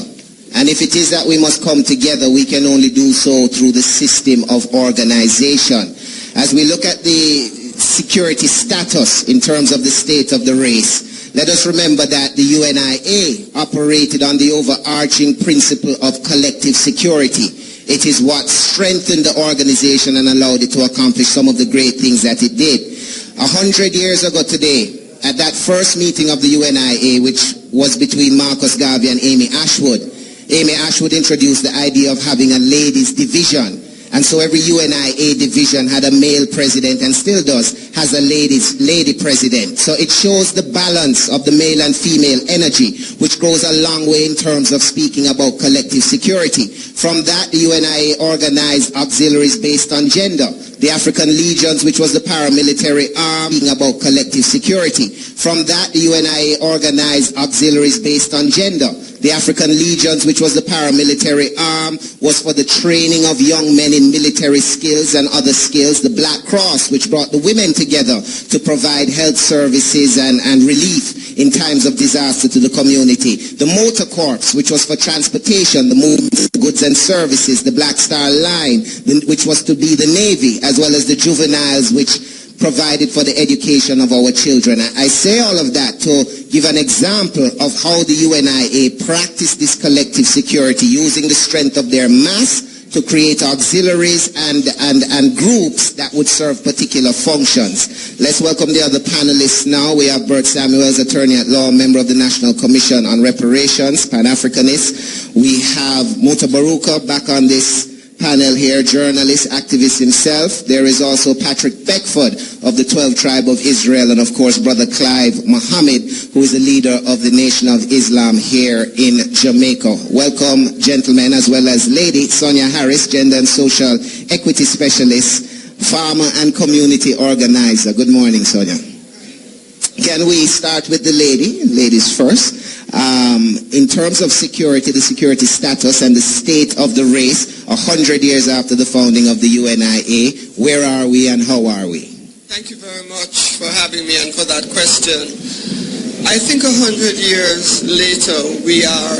S5: And if it is that we must come together, we can only do so through the system of organization." As we look at the security status in terms of the state of the race, let us remember that the U.N.I.A. operated on the overarching principle of collective security. It is what strengthened the organization and allowed it to accomplish some of the great things that it did. 100 years ago today, at that first meeting of the U.N.I.A., which was between Marcus Garvey and Amy Ashwood introduced the idea of having a ladies' division. And so every U.N.I.A. division had a male president and still does, has a lady president. So it shows the balance of the male and female energy, which goes a long way in terms of speaking about collective security. From that, the U.N.I.A. organized auxiliaries based on gender. The African Legions, which was the paramilitary arm, about collective security. From that, the U.N.I.A. organized auxiliaries based on gender. The African Legions, which was the paramilitary arm, was for the training of young men in military skills and other skills. The Black Cross, which brought the women together to provide health services and relief in times of disaster to the community. The Motor Corps, which was for transportation, the movement of goods and services. The Black Star Line, which was to be the Navy, as well as the juveniles, which provided for the education of our children. I say all of that to give an example of how the U.N.I.A. practiced this collective security using the strength of their mass to create auxiliaries and groups that would serve particular functions. Let's welcome the other panelists now. We have Bert Samuels, attorney at law, member of the National Commission on Reparations, Pan-Africanist. We have Mutabaruka back on this panel here, journalist, activist himself. There is also Patrick Beckford of the 12 Tribe of Israel, and of course Brother Clive Muhammad, who is the leader of the Nation of Islam here in Jamaica. Welcome, gentlemen, as well as Lady Sonia Harris, gender and social equity specialist, farmer and community organizer. Good morning, Sonia. Can we start with the ladies first? In terms of security, the security status and the state of the race 100 years after the founding of the U.N.I.A., where are we and how are we?
S20: Thank you very much for having me and for that question. I think 100 years later, we are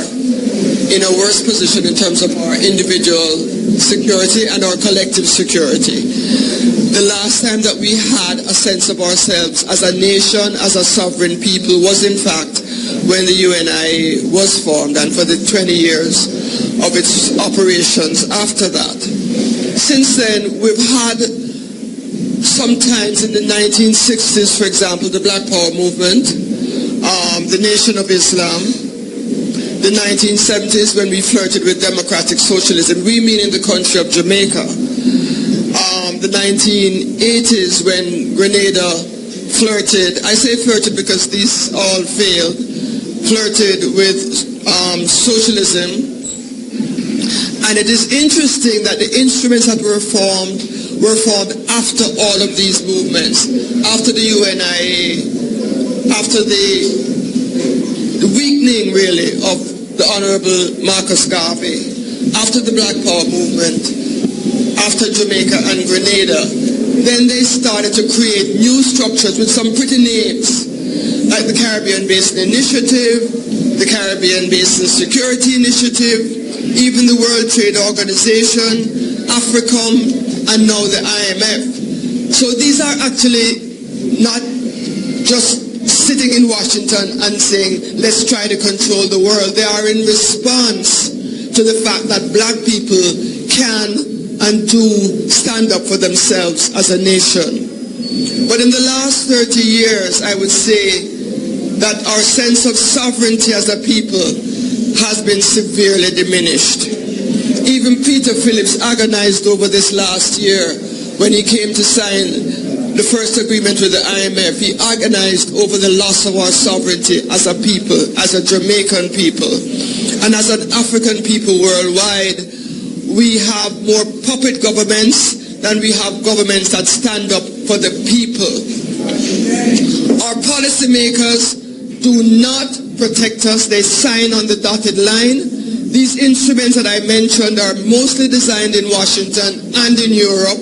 S20: in a worse position in terms of our individual security and our collective security. The last time that we had a sense of ourselves as a nation, as a sovereign people, was in fact when the U.N.I.A. was formed and for the 20 years of its operations after that. Since then, we've had sometimes in the 1960s, for example, the Black Power movement, the Nation of Islam, the 1970s when we flirted with democratic socialism, we mean in the country of Jamaica, the 1980s when Grenada flirted, I say flirted because these all failed, flirted with socialism. And it is interesting that the instruments that were formed after all of these movements, after the U.N.I.A., after the weakening really of the Honorable Marcus Garvey, after the Black Power movement, after Jamaica and Grenada, then they started to create new structures with some pretty names, like the Caribbean Basin Initiative, the Caribbean Basin Security Initiative, even the World Trade Organization, AFRICOM, and now the IMF. So these are actually not just sitting in Washington and saying, let's try to control the world. They are in response to the fact that black people can and to stand up for themselves as a nation. But in the last 30 years, I would say that our sense of sovereignty as a people has been severely diminished. Even Peter Phillips agonized over this last year when he came to sign the first agreement with the IMF. He agonized over the loss of our sovereignty as a people, as a Jamaican people, and as an African people worldwide. We have more puppet governments than we have governments that stand up for the people. Our policymakers do not protect us. They sign on the dotted line. These instruments that I mentioned are mostly designed in Washington and in Europe,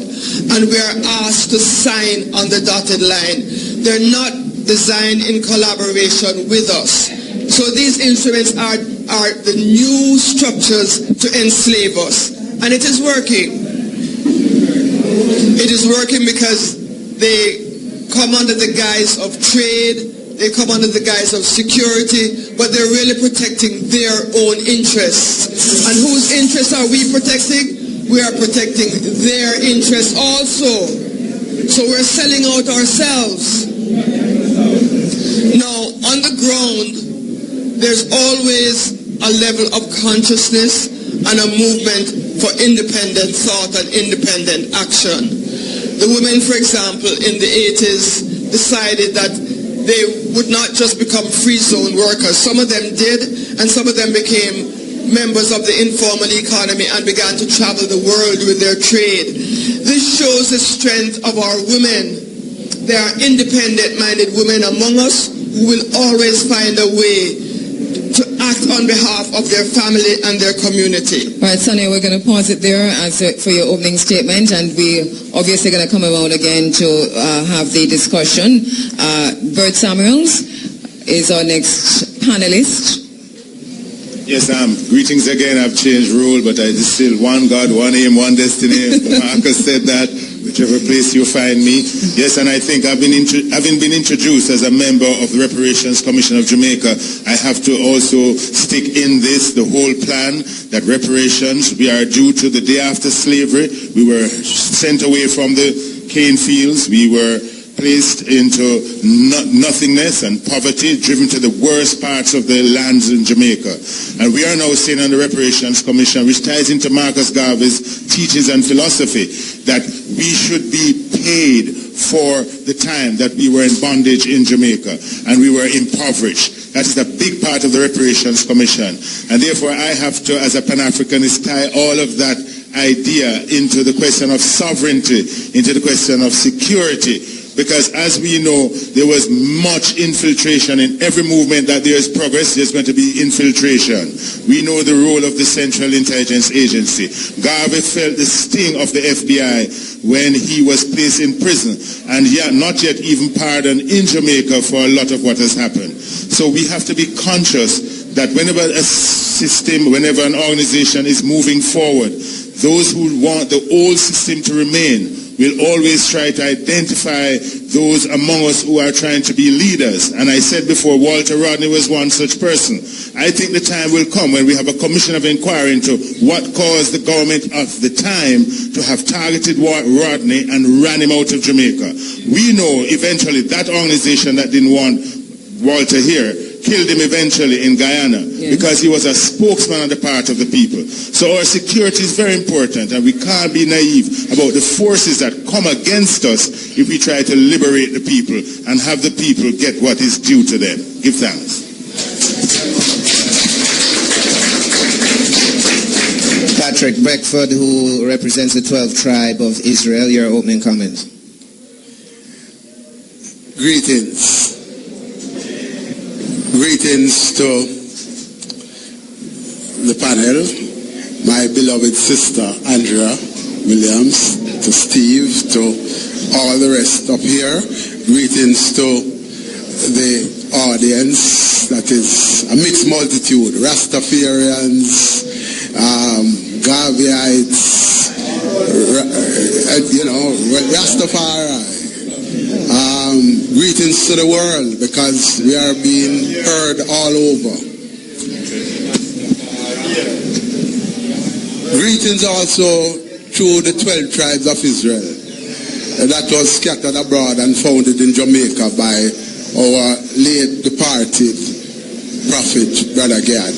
S20: and we are asked to sign on the dotted line. They're not designed in collaboration with us. So these instruments are the new structures to enslave us. And it is working. It is working because they come under the guise of trade, they come under the guise of security, but they're really protecting their own interests. And whose interests are we protecting? We are protecting their interests also. So we're selling out ourselves. Now, on the ground, there's always a level of consciousness and a movement for independent thought and independent action. The women, for example, in the 80s decided that they would not just become free zone workers. Some of them did, and some of them became members of the informal economy and began to travel the world with their trade. This shows the strength of our women. There are independent-minded women among us who will always find a way to act on behalf of their family and their community.
S2: All right, Sonia, we're going to pause it there for your opening statement, and we obviously going to come around again to have the discussion. Bert Samuels is our next panelist.
S11: Yes, greetings again. I've changed role, but I just still one God, one aim, one destiny. Marcus said that, whichever place you find me. Yes, and I think having been introduced as a member of the Reparations Commission of Jamaica, I have to also stick in this, the whole plan that reparations, we are due to the day after slavery. We were sent away from the cane fields. We were placed into nothingness and poverty, driven to the worst parts of the lands in Jamaica. And we are now sitting on the Reparations Commission, which ties into Marcus Garvey's teachings and philosophy, that we should be paid for the time that we were in bondage in Jamaica and we were impoverished. That is a big part of the Reparations Commission. And therefore I have to, as a Pan-Africanist, tie all of that idea into the question of sovereignty, into the question of security. Because as we know, there was much infiltration in every movement that there is progress, there's going to be infiltration. We know the role of the Central Intelligence Agency. Garvey felt the sting of the FBI when he was placed in prison, and yet not yet even pardoned in Jamaica for a lot of what has happened. So we have to be conscious that whenever a system, whenever an organization is moving forward, those who want the old system to remain will always try to identify those among us who are trying to be leaders. And I said before, Walter Rodney was one such person. I think the time will come when we have a commission of inquiry into what caused the government of the time to have targeted Rodney and ran him out of Jamaica. We know eventually that organization that didn't want Walter here killed him eventually in Guyana because he was a spokesman on the part of the people. So our security is very important, and we can't be naive about the forces that come against us if we try to liberate the people and have the people get what is due to them. Give thanks.
S5: Patrick Beckford, who represents the 12th tribe of Israel, your opening comments.
S21: Greetings. Greetings to the panel, my beloved sister Andrea Williams, to Steve, to all the rest up here. Greetings to the audience, that is a mixed multitude, Rastafarians, Garveyites, Rastafari. Greetings to the world, because we are being heard all over. Greetings also through the 12 tribes of Israel that was scattered abroad and founded in Jamaica by our late departed prophet, Brother Gad.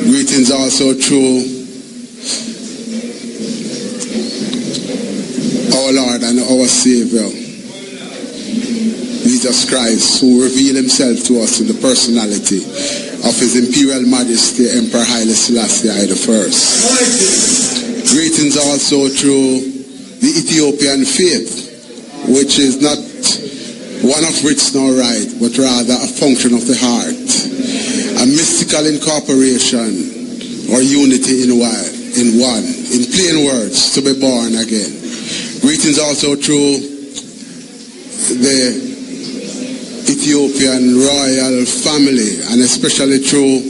S21: Greetings also through our Lord and our Savior, Jesus Christ, who revealed himself to us in the personality of His Imperial Majesty Emperor Haile Selassie I. Greetings also through the Ethiopian faith, which is not one of wits nor right, but rather a function of the heart, a mystical incorporation or unity in one, in plain words, to be born again. Greetings also through the Ethiopian royal family, and especially through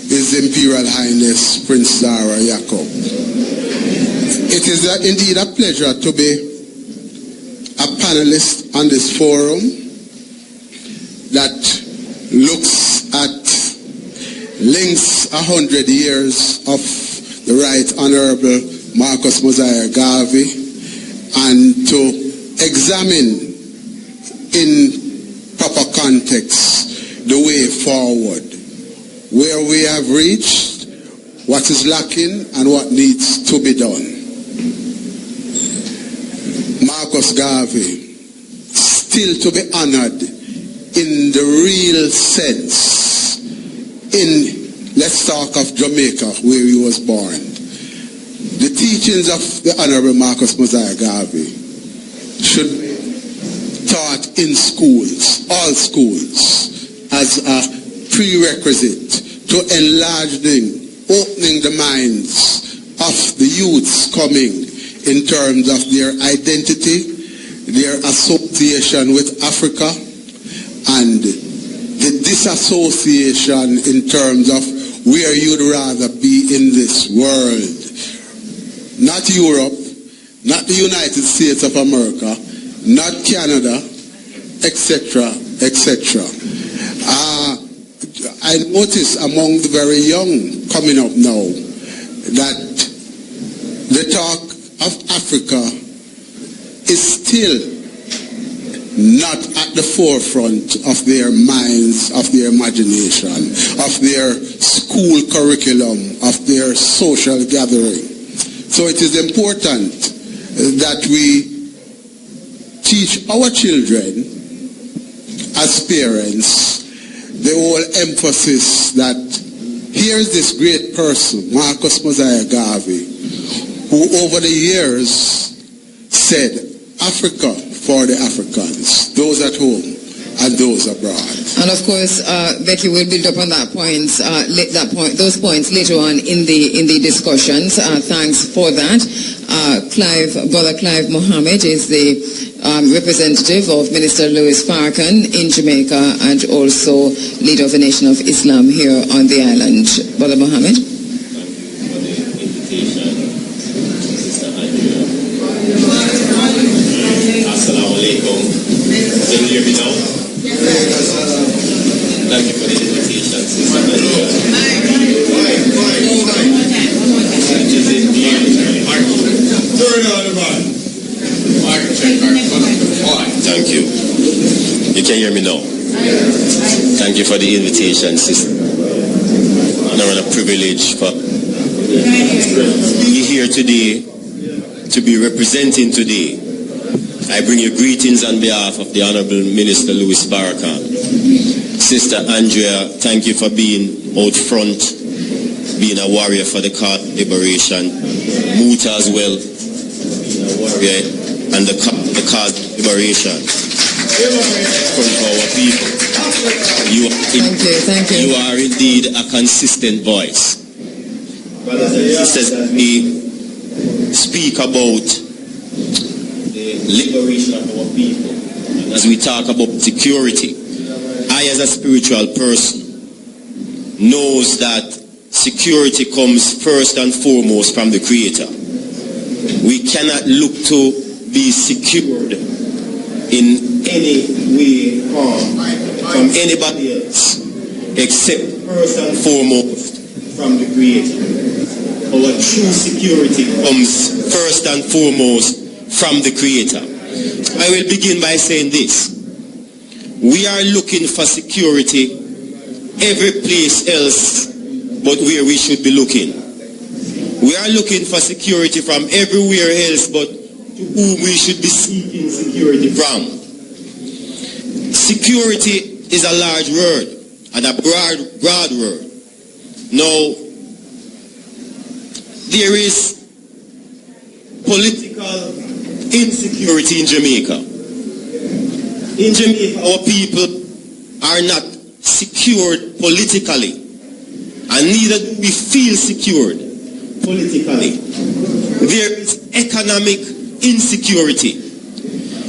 S21: His Imperial Highness Prince Zara Jacob. It is indeed a pleasure to be a panelist on this forum that links 100 years of the Right Honorable Marcus Mosiah Garvey, and to examine in proper context the way forward, where we have reached, what is lacking, and what needs to be done. Marcus Garvey, still to be honored in the real sense in, let's talk of Jamaica, where he was born. The teachings of the Honorable Marcus Mosiah Garvey should be taught in schools, all schools, as a prerequisite to opening the minds of the youths coming in terms of their identity, their association with Africa, and the disassociation in terms of where you'd rather be in this world. Not Europe, not the United States of America, not Canada, etc., etc. I notice among the very young coming up now that the talk of Africa is still not at the forefront of their minds, of their imagination, of their school curriculum, of their social gathering. So it is important that we teach our children as parents the whole emphasis that here's this great person, Marcus Mosiah Garvey, who over the years said, Africa for the Africans, those at home and those abroad.
S2: And of course, Becky will build up on those points later on in the discussions. Thanks for that. Brother Clive Mohammed is the representative of Minister Louis Farrakhan in Jamaica and also leader of the Nation of Islam here on the island. Brother Mohammed.
S1: Assalamu alaikum. Can you hear me now? Thank you for the invitation, Sister Nadia. Thank you. You can hear me now. Thank you for the invitation, Sister. Honor and a privilege for being here today, to be representing today. I bring you greetings on behalf of the Honorable Minister Louis Farrakhan. Sister Andrea, thank you for being out front, being a warrior for the cause of liberation. Muta as well, being a warrior and the cause of liberation. From our people.
S2: Thank you.
S1: You are indeed a consistent voice. Brothers and sisters, we speak about liberation of our people. And as we talk about security, I as a spiritual person knows that security comes first and foremost from the Creator. We cannot look to be secured in any way from anybody else except first and foremost from the Creator. our true security comes first and foremost from the Creator. I will begin by saying this. We are looking for security every place else but where we should be looking. We are looking for security from everywhere else but to whom we should be seeking security from. Security is a large word and a broad word. Now, there is political insecurity in Jamaica. In Jamaica, our people are not secured politically, and neither do we feel secured politically. There is economic insecurity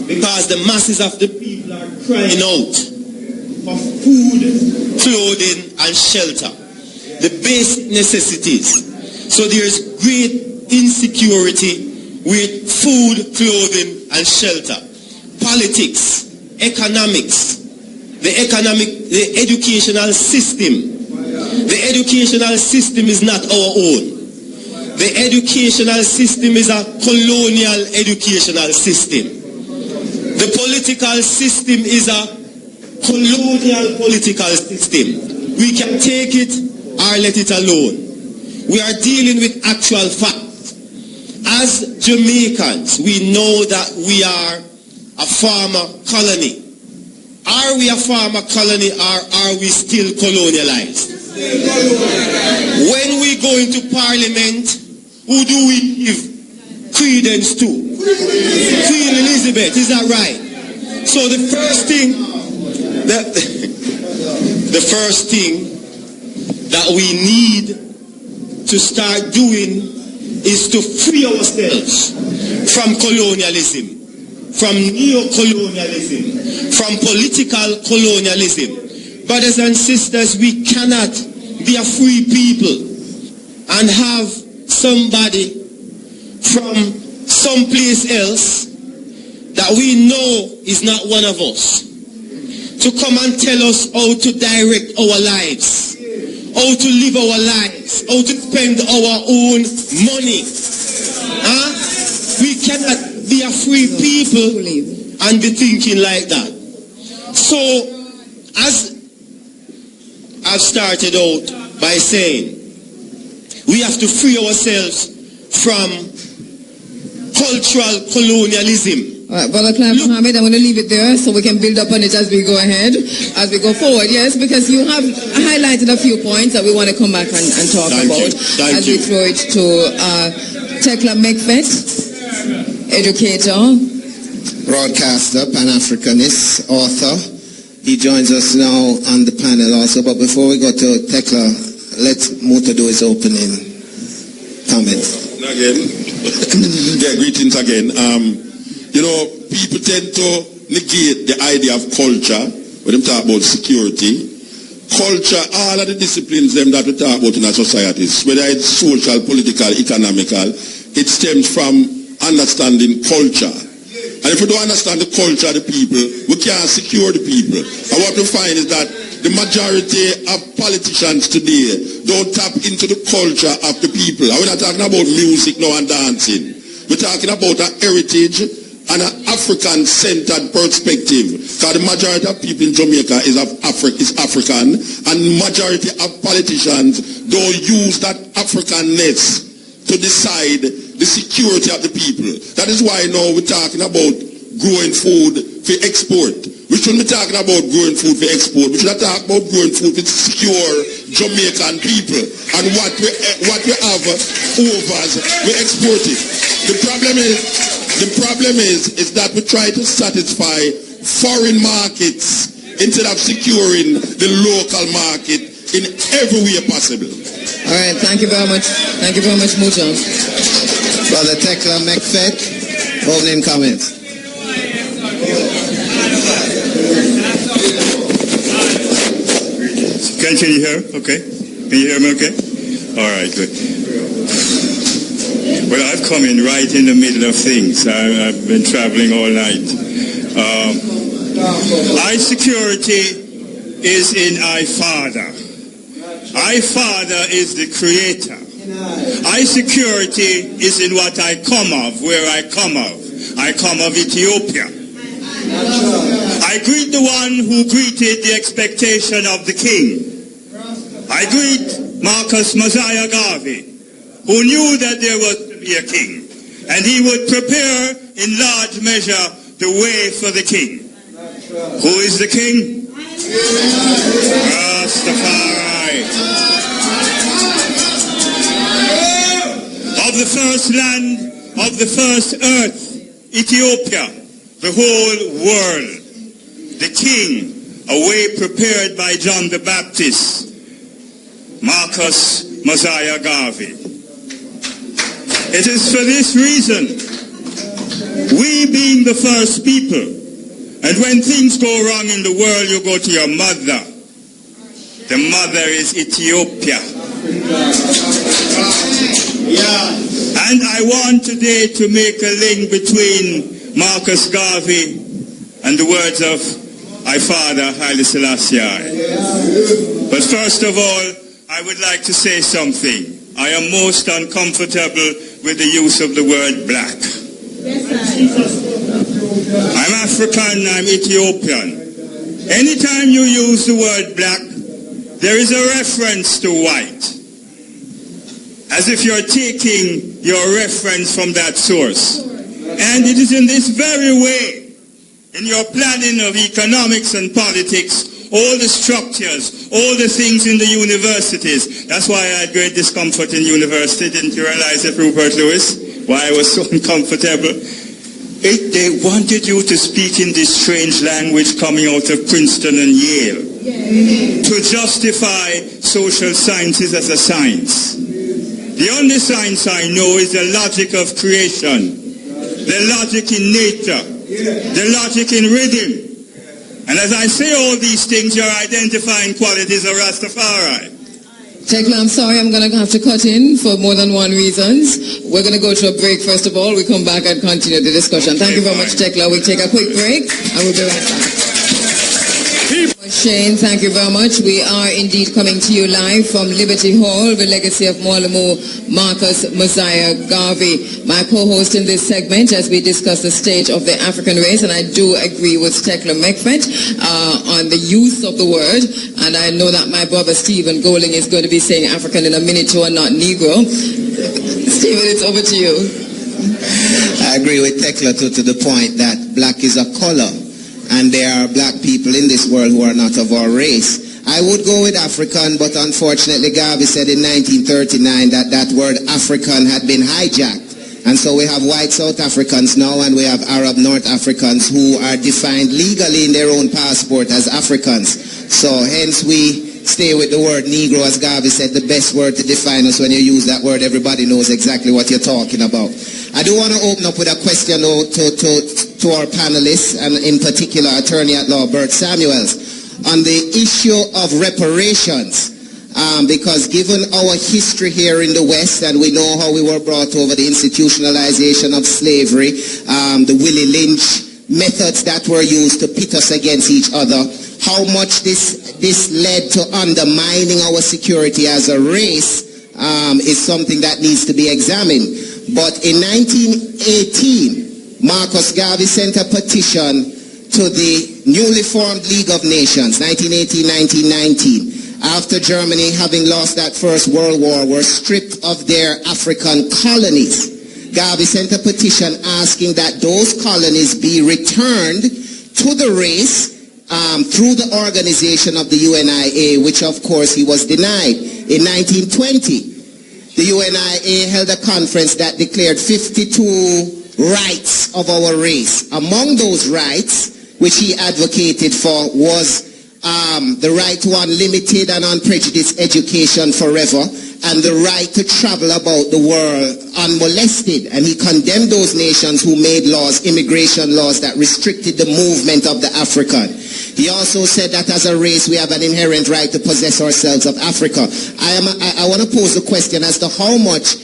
S1: because the masses of the people are crying out for food, clothing, and shelter, the basic necessities. So there's great insecurity with food, clothing, and shelter. Politics, economics, the educational system. The educational system is not our own. The educational system is a colonial educational system. The political system is a colonial political system. We can take it or let it alone. We are dealing with actual facts. As Jamaicans, we know that we are a farmer colony. Are we a farmer colony or are we still colonialized? When we go into parliament, who do we give credence to? Queen Elizabeth, is that right? So the first thing that we need to start doing is to free ourselves from colonialism, from neo-colonialism, from political colonialism. Brothers and sisters, we cannot be a free people and have somebody from someplace else that we know is not one of us to come and tell us how to direct our lives, how to live our lives, how to spend our own money. We cannot be a free people and be thinking like that. So, as I've started out by saying, we have to free ourselves from cultural colonialism.
S2: All right, Brother Clive Mohammed, I'm going to leave it there so we can build up on it as we go ahead, as we go forward. Yes, because you have highlighted a few points that we want to come back and talk about as we throw it to Tekla Mekfet, educator,
S5: broadcaster, Pan-Africanist, author. He joins us now on the panel also. But before we go to Tekla, let Muta do his opening comments.
S14: Again, yeah, greetings again. People tend to negate the idea of culture when they talk about security. Culture, all of the disciplines them that we talk about in our societies, whether it's social, political, economical, it stems from understanding culture. And if we don't understand the culture of the people, we can't secure the people. And what we find is that the majority of politicians today don't tap into the culture of the people. And we're not talking about music now and dancing. We're talking about a heritage and an African-centered perspective. Because the majority of people in Jamaica is African, and majority of politicians don't use that Africanness to decide the security of the people. That is why now we're talking about growing food for export. We shouldn't be talking about growing food for export. We should talk about growing food for secure Jamaican people. And what we have overs, we export it. The problem is that we try to satisfy foreign markets instead of securing the local market in every way possible.
S2: All right, thank you very much. Thank you very much, Muta.
S5: Brother Tekla Mekfet, opening comments.
S8: Can you hear? Okay. Can you hear me okay? All right, good. Well, I've come in right in the middle of things. I've been traveling all night. Our security is in our Father. Our Father is the Creator.
S12: security is in what I come of, where I come of. I come of Ethiopia. I greet the one who greeted the expectation of the king. I greet Marcus Mosiah Garvey, who knew that there was to be a king, and he would prepare in large measure the way for the king. Who is the king? Rastafari. Of the first land, of the first earth, Ethiopia, the whole world, the king, a way prepared by John the Baptist, Marcus Mosiah Garvey. It is for this reason, we being the first people, and when things go wrong in the world, you go to your mother. The mother is Ethiopia. And I want today to make a link between Marcus Garvey and the words of my father, Haile Selassie. But first of all, I would like to say something. I am most uncomfortable with the use of the word black. I'm African, I'm Ethiopian. Anytime you use the word black, there is a reference to white, as if you're taking your reference from that source. And it is in this very way, in your planning of economics and politics, all the structures, all the things in the universities. That's why I had great discomfort in university. Didn't you realize it, Rupert Lewis? Why I was so uncomfortable? They wanted you to speak in this strange language coming out of Princeton and Yale to justify social sciences as a science. The only science I know is the logic of creation, the logic in nature, the logic in rhythm. And as I say all these things, you're identifying qualities of Rastafari.
S2: Tekla, I'm sorry, I'm going to have to cut in for more than one reasons. We're going to go to a break first of all. We come back and continue the discussion. Thank you very much, Tekla. We'll take a quick break and we'll be right back. Shane, thank you very much. We are indeed coming to you live from Liberty Hall, the legacy of Mwalimo Marcus Mosiah Garvey, my co-host in this segment as we discuss the state of the African race. And I do agree with Tekla Mekfet on the use of the word. And I know that my brother Stephen Golding is going to be saying African in a minute or not Negro. Stephen, it's over to you.
S5: I agree with Tekla to the point that black is a color. And there are black people in this world who are not of our race. I would go with African, but unfortunately Garvey said in 1939 that word African had been hijacked. And so we have white South Africans now, and we have Arab North Africans who are defined legally in their own passport as Africans. So hence we stay with the word Negro. As Garvey said, the best word to define us. When you use that word, everybody knows exactly what you're talking about. I do want to open up with a question though, to our panelists, and in particular Attorney at Law Bert Samuels, on the issue of reparations. Because given our history here in the West, and we know how we were brought over the institutionalization of slavery, the Willie Lynch methods that were used to pit us against each other, how much this led to undermining our security as a race is something that needs to be examined. But in 1918, Marcus Garvey sent a petition to the newly formed League of Nations, 1918-1919, after Germany, having lost that First World War, were stripped of their African colonies. Garvey sent a petition asking that those colonies be returned to the race through the organization of the U.N.I.A., which of course he was denied. In 1920, the U.N.I.A. held a conference that declared 52 rights of our race. Among those rights, which he advocated for, was the right to unlimited and unprejudiced education forever, and the right to travel about the world unmolested. And he condemned those nations who made laws, immigration laws, that restricted the movement of the African. He also said that as a race we have an inherent right to possess ourselves of Africa. I want to pose the question as to how much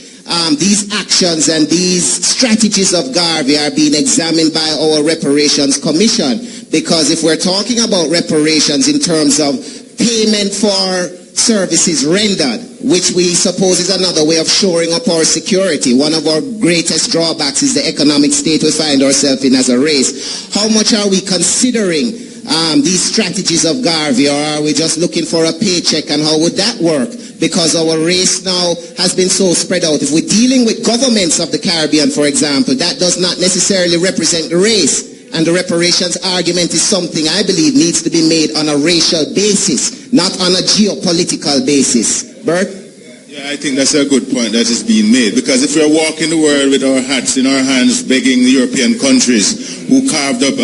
S5: these actions and these strategies of Garvey are being examined by our Reparations Commission. Because if we're talking about reparations in terms of payment for services rendered, which we suppose is another way of shoring up our security. One of our greatest drawbacks is the economic state we find ourselves in as a race. How much are we considering these strategies of Garvey, or are we just looking for a paycheck, and how would that work? Because our race now has been so spread out. If we're dealing with governments of the Caribbean, for example, that does not necessarily represent the race. And the reparations argument is something I believe needs to be made on a racial basis, not on a geopolitical basis. Bert?
S11: Yeah, I think that's a good point that is being made, because if we're walking the world with our hats in our hands begging the European countries who carved up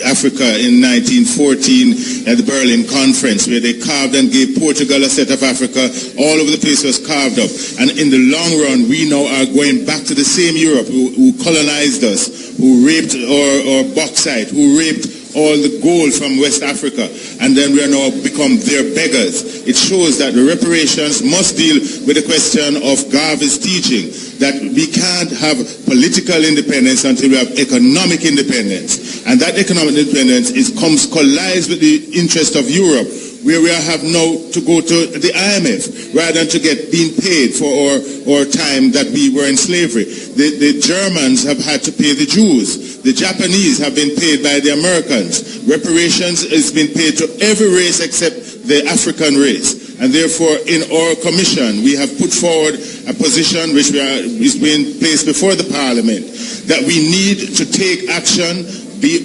S11: Africa in 1914 at the Berlin Conference, where they carved and gave Portugal a set of Africa, all over the place was carved up. And in the long run, we now are going back to the same Europe who colonized us, who raped our bauxite, who raped all the gold from West Africa, and then we are now become their beggars. It shows that the reparations must deal with the question of Garvey's teaching, that we can't have political independence until we have economic independence. And that economic independence collides with the interest of Europe, where we have now to go to the IMF rather than to being paid for our time that we were in slavery. The Germans have had to pay the Jews. The Japanese have been paid by the Americans. Reparations has been paid to every race except the African race. And therefore, in our commission, we have put forward a position which is being placed before the Parliament, that we need to take action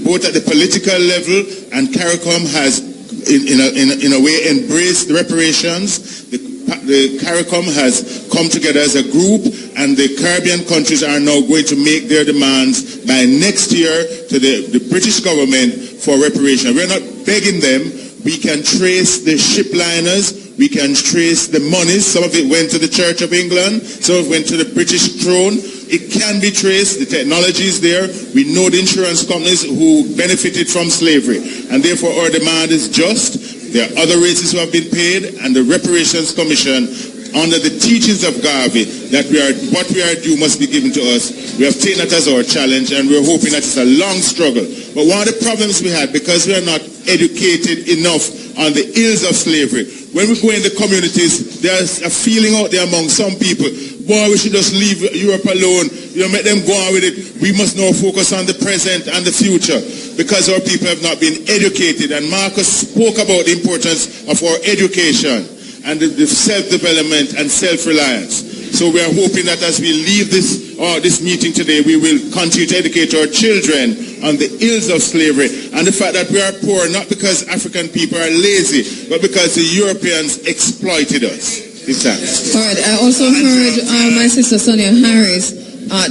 S11: both at the political level, and CARICOM has in a way embraced the reparations. The CARICOM has come together as a group, and the Caribbean countries are now going to make their demands by next year to the British government for reparation. We're not begging them. We can trace the ship liners. We can trace the monies. Some of it went to the Church of England. Some of it went to the British throne. It can be traced. The technology is there. We know the insurance companies who benefited from slavery. And therefore our demand is just. There are other races who have been paid, and the Reparations Commission, under the teachings of Garvey, that what we are due must be given to us. We have taken that as our challenge, and we're hoping that it's a long struggle. But one of the problems we had, because we are not educated enough on the ills of slavery, when we go in the communities, there's a feeling out there among some people, boy, we should just leave Europe alone, let them go on with it. We must now focus on the present and the future, because our people have not been educated. And Marcus spoke about the importance of our education and the self-development and self-reliance. So we are hoping that as we leave this meeting today, we will continue to educate our children on the ills of slavery and the fact that we are poor, not because African people are lazy, but because the Europeans exploited us.
S2: All right. I also heard my sister Sonia Harris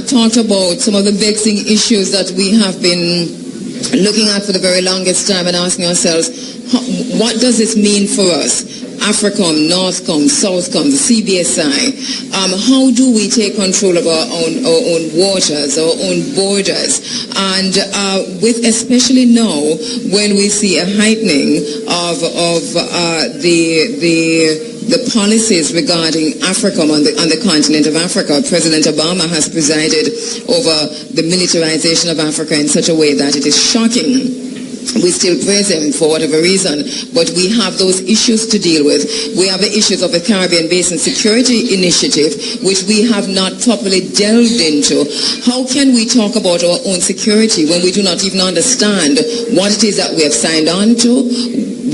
S2: talked about some of the vexing issues that we have been looking at for the very longest time and asking ourselves, what does this mean for us? AFRICOM, NORTHCOM, SOUTHCOM, the CBSI. How do we take control of our own waters, our own borders? And with especially now when we see a heightening of the policies regarding AFRICOM on the continent of Africa. President Obama has presided over the militarization of Africa in such a way that it is shocking. We still praise him for whatever reason, but we have those issues to deal with. We have the issues of the Caribbean Basin Security Initiative, which we have not properly delved into. How can we talk about our own security when we do not even understand what it is that we have signed on to?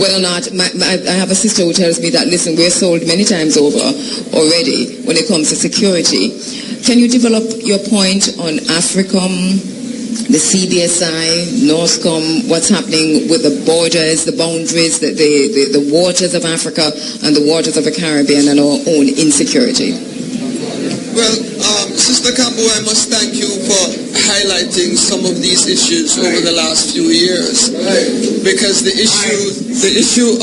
S2: Whether or not, I have a sister who tells me that, listen, we're sold many times over already when it comes to security. Can you develop your point on AFRICOM, the CBSI, NORTHCOM, what's happening with the borders, the boundaries, the waters of Africa and the waters of the Caribbean and our own insecurity?
S20: Well, Sister Kambu, I must thank you for highlighting some of these issues over the last few years, because the issue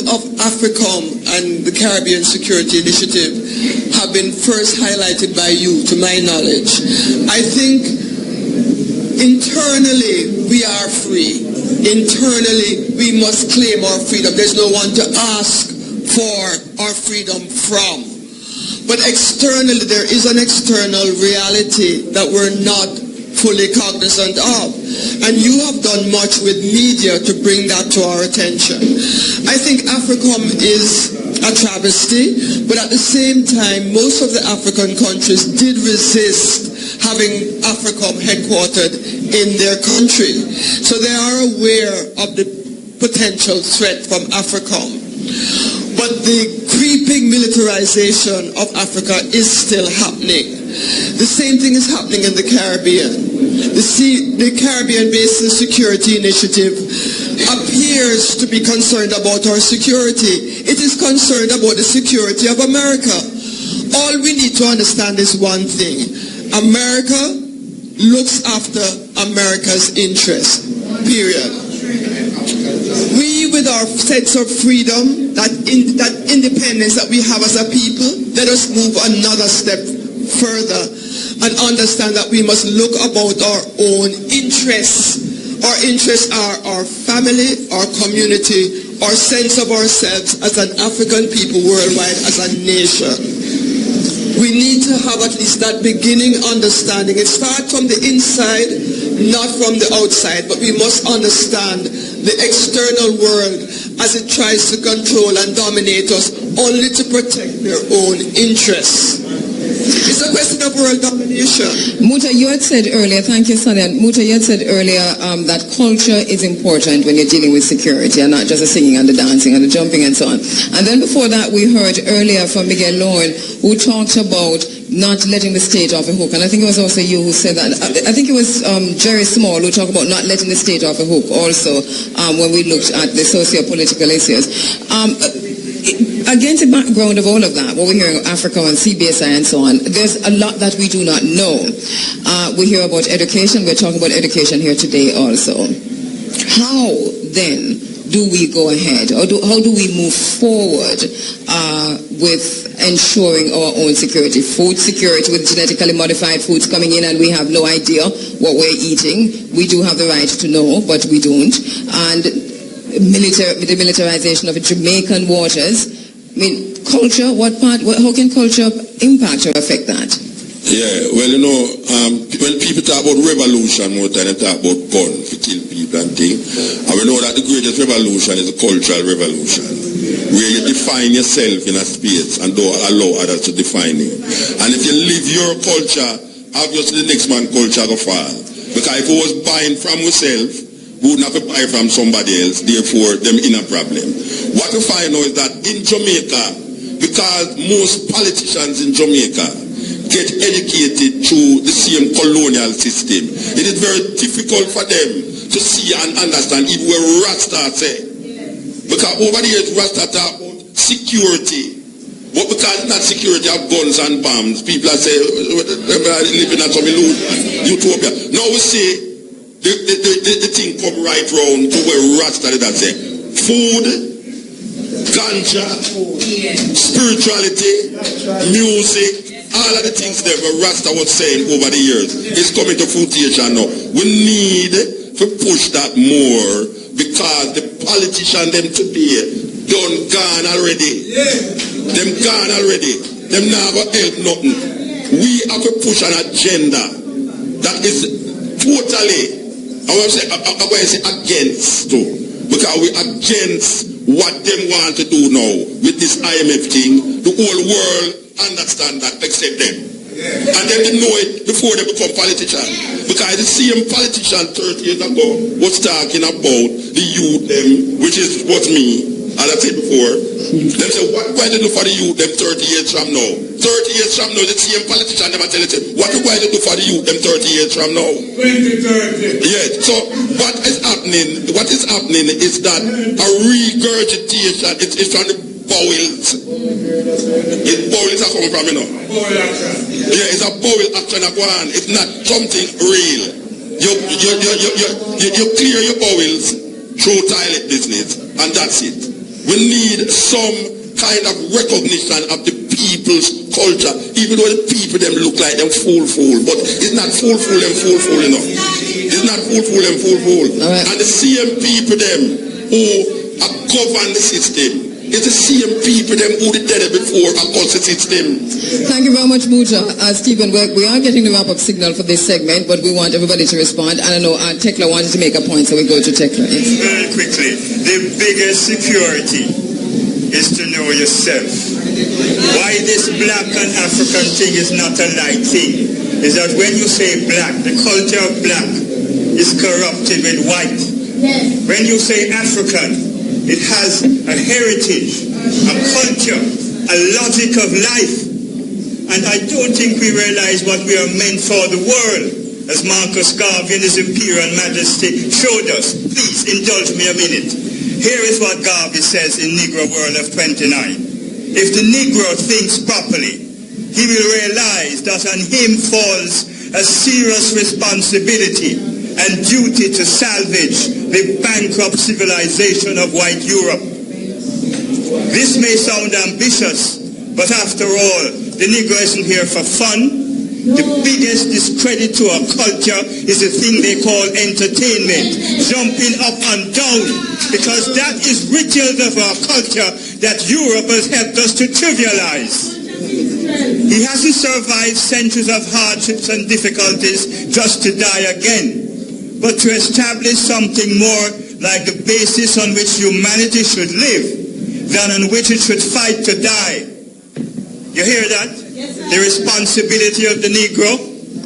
S20: of AFRICOM and the Caribbean Security Initiative have been first highlighted by you, to my knowledge. I think internally we are free. Internally we must claim our freedom. There's no one to ask for our freedom from. But externally there is an external reality that we're not fully cognizant of. And you have done much with media to bring that to our attention. I think AFRICOM is a travesty, but at the same time, most of the African countries did resist having AFRICOM headquartered in their country. So they are aware of the potential threat from AFRICOM. But the creeping militarization of Africa is still happening. The same thing is happening in the Caribbean. The Caribbean Basin Security Initiative appears to be concerned about our security. It is concerned about the security of America. All we need to understand is one thing. America looks after America's interest, period. We, with our sense of freedom, that independence that we have as a people, let us move another step further and understand that we must look about our own interests. Our interests are our family, our community, our sense of ourselves as an African people worldwide, as a nation. We need to have at least that beginning understanding. It starts from the inside, not from the outside, but we must understand the external world as it tries to control and dominate us only to protect their own interests. It's a question of world domination.
S2: Muta, you had said earlier, thank you, Sadian. Muta, you had said earlier that culture is important when you're dealing with security and not just the singing and the dancing and the jumping and so on. And then before that, we heard earlier from Miguel Lorne, who talked about not letting the state off a hook. And I think it was also you who said that. I think it was Jerry Small who talked about not letting the state off a hook also when we looked at the socio-political issues. Against the background of all of that, what we're hearing of Africa and CBSI and so on, there's a lot that we do not know. We hear about education. We're talking about education here today also. How then do we go ahead, or how do we move forward with ensuring our own security? Food security with genetically modified foods coming in and we have no idea what we're eating. We do have the right to know, but we don't. And the militarization of Jamaican waters. I mean, culture, how can culture impact or affect that?
S14: Yeah, well, when people talk about revolution, more time they talk about guns to kill people and things. And we know that the greatest revolution is a cultural revolution, where you define yourself in a space and don't allow others to define you. And if you live your culture, obviously the next man's culture will fall. Because if we was buying from ourselves, we wouldn't have to buy from somebody else, therefore them in a problem. What we find now is that in Jamaica, because most politicians in Jamaica get educated through the same colonial system, it is very difficult for them to see and understand even what Rasta say. Because over the years Rasta talk about security. But because it's not security of guns and bombs, people are saying, they're living at some utopia. Now we see the thing come right round to where Rasta did that say. Food, ganja, spirituality, music, all of the things that Rasta was saying over the years is coming to fruition now. We need to push that more because the politicians them today done gone already. Them gone already. Them not going to help nothing. We have to push an agenda that is totally, I want to say against too. Because we're against what them want to do now with this IMF thing. The whole world understand that except them. And they didn't know it before they become politicians. Because the same politician 30 years ago was talking about the youth them, which is what me, as I said before. Them say, what are they do for the youth them 30 years from now? 30 years from now, the same politician never tell you, what are they do for the youth them 30 years from now? 2030. Yeah, so what is happening is that a regurgitation, it's from the bowels. It's bowels are coming from, Yeah, it's a bowel action of one. It's not something real. You clear your bowels through toilet business, and that's it. We need some kind of recognition of the people's culture, even though the people them look like them fool, but it's not fool enough. It's not fool. Right. And the same people them who govern the system, It's the same people them who did it before and also it's them.
S2: Thank you very much, Muja. Stephen, we are getting the wrap-up signal for this segment, but we want everybody to respond. And I know Tekla wanted to make a point, so we go to Tekla. Yes.
S12: Very quickly, the biggest security is to know yourself. Why this black and African thing is not a light thing is that when you say black, the culture of black is corrupted with white. When you say African, it has a heritage, a culture, a logic of life. And I don't think we realize what we are meant for the world, as Marcus Garvey in his Imperial Majesty showed us. Please indulge me a minute. Here is what Garvey says in Negro World of 29. If the Negro thinks properly, he will realize that on him falls a serious responsibility and duty to salvage the bankrupt civilization of white Europe. This may sound ambitious, but after all, the Negro isn't here for fun. The biggest discredit to our culture is the thing they call entertainment, jumping up and down, because that is rituals of our culture that Europe has helped us to trivialize. He hasn't survived centuries of hardships and difficulties just to die again, but to establish something more like the basis on which humanity should live than on which it should fight to die. You hear that? Yes, the responsibility of the Negro,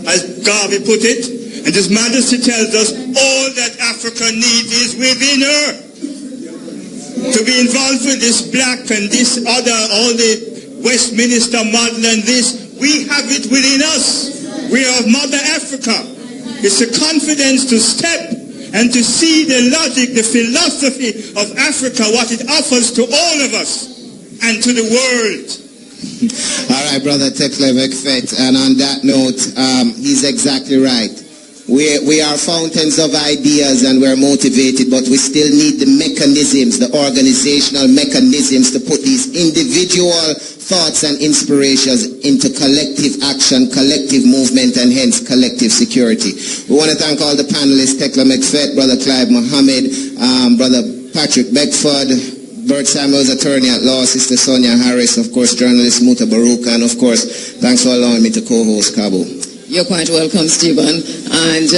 S12: as Garvey put it, and His Majesty tells us all that Africa needs is within her. To be involved with this black and this other, all the Westminster model and this, we have it within us. We are of Mother Africa. It's a confidence to step and to see the logic, the philosophy of Africa, what it offers to all of us and to the world.
S5: All right, Brother Tekla McFett. And on that note, he's exactly right. We are fountains of ideas and we're motivated, but we still need the mechanisms, the organizational mechanisms to put these individual thoughts and inspirations into collective action, collective movement, and hence collective security. We want to thank all the panelists, Tekla McFett, Brother Clive Mohammed, Brother Patrick Beckford, Bert Samuels, attorney at law, Sister Sonia Harris, of course, journalist Muta-Baruka, and of course, thanks for allowing me to co-host Cabo.
S2: You're quite welcome, Stephen. And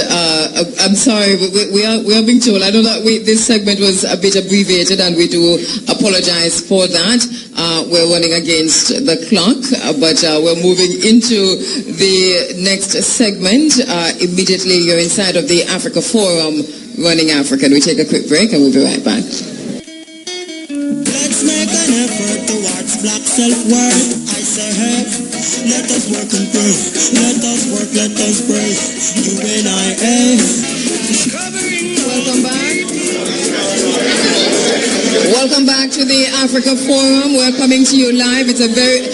S2: I'm sorry, we are being told, I know that this segment was a bit abbreviated, and we do apologize for that. We're running against the clock, but we're moving into the next segment. Immediately, you're inside of the Africa Forum, Running Africa. We take a quick break, and we'll be right back.
S4: Let's make an effort towards black self-worth. I say, hey, let us work and pray. Let us work, let us pray. U.N.I.A.
S2: Welcome back. Welcome back to the Africa Forum. We're coming to you live. It's a very...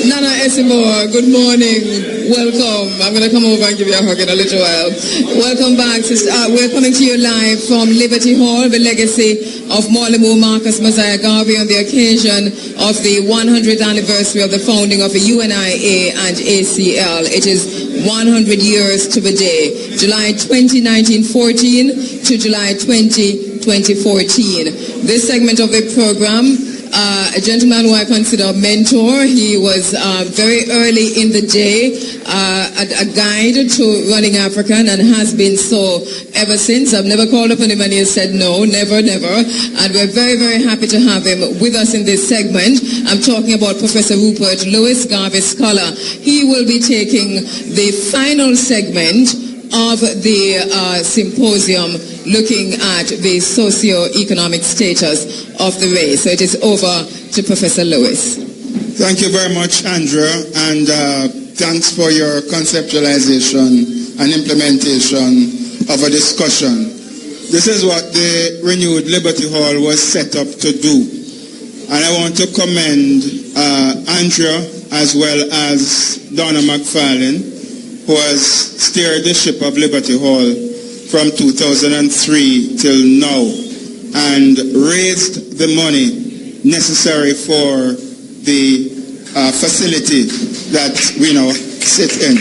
S2: Nana Esimore, good morning. Welcome. I'm going to come over and give you a hug in a little while. Welcome back. We're coming to you live from Liberty Hall, the legacy of Mwalimo Marcus Mosiah Garvey on the occasion of the 100th anniversary of the founding of the U.N.I.A. and ACL. It is 100 years to the day, July 20, 1914 to July 20, 2014. This segment of the program, a gentleman who I consider a mentor. He was very early in the day a guide to Running Africa and has been so ever since. I've never called upon him and he has said no, never, never. And we're very, very happy to have him with us in this segment. I'm talking about Professor Rupert Lewis, Garvey scholar. He will be taking the final segment of the symposium looking at the socio-economic status of the race. So it is over to Professor Lewis.
S19: Thank you very much, Andrea, and thanks for your conceptualization and implementation of a discussion. This is what the renewed Liberty Hall was set up to do. And I want to commend Andrea as well as Donna McFarlane, who has steered the ship of Liberty Hall from 2003 till now and raised the money necessary for the facility that we now sit in.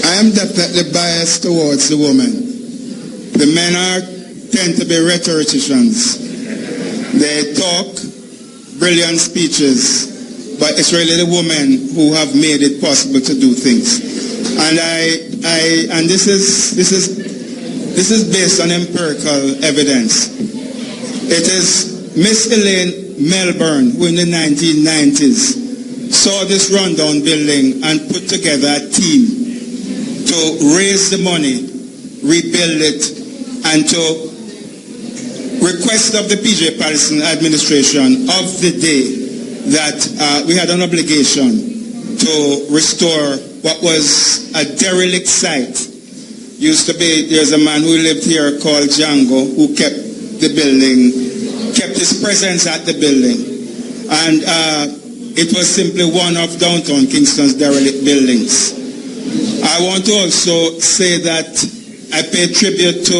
S19: I am definitely biased towards the women. The men are
S10: tend to be rhetoricians. They talk brilliant speeches, but it's really the women who have made it possible to do things. And this is based on empirical evidence. It is Miss Elaine Melbourne, who in the 1990s saw this rundown building and put together a team to raise the money, rebuild it, and to request of the PJ Patterson administration of the day that we had an obligation to restore what was a derelict site. Used to be, there's a man who lived here called Django who kept the building, kept his presence at the building. And it was simply one of downtown Kingston's derelict buildings. I want to also say that I pay tribute to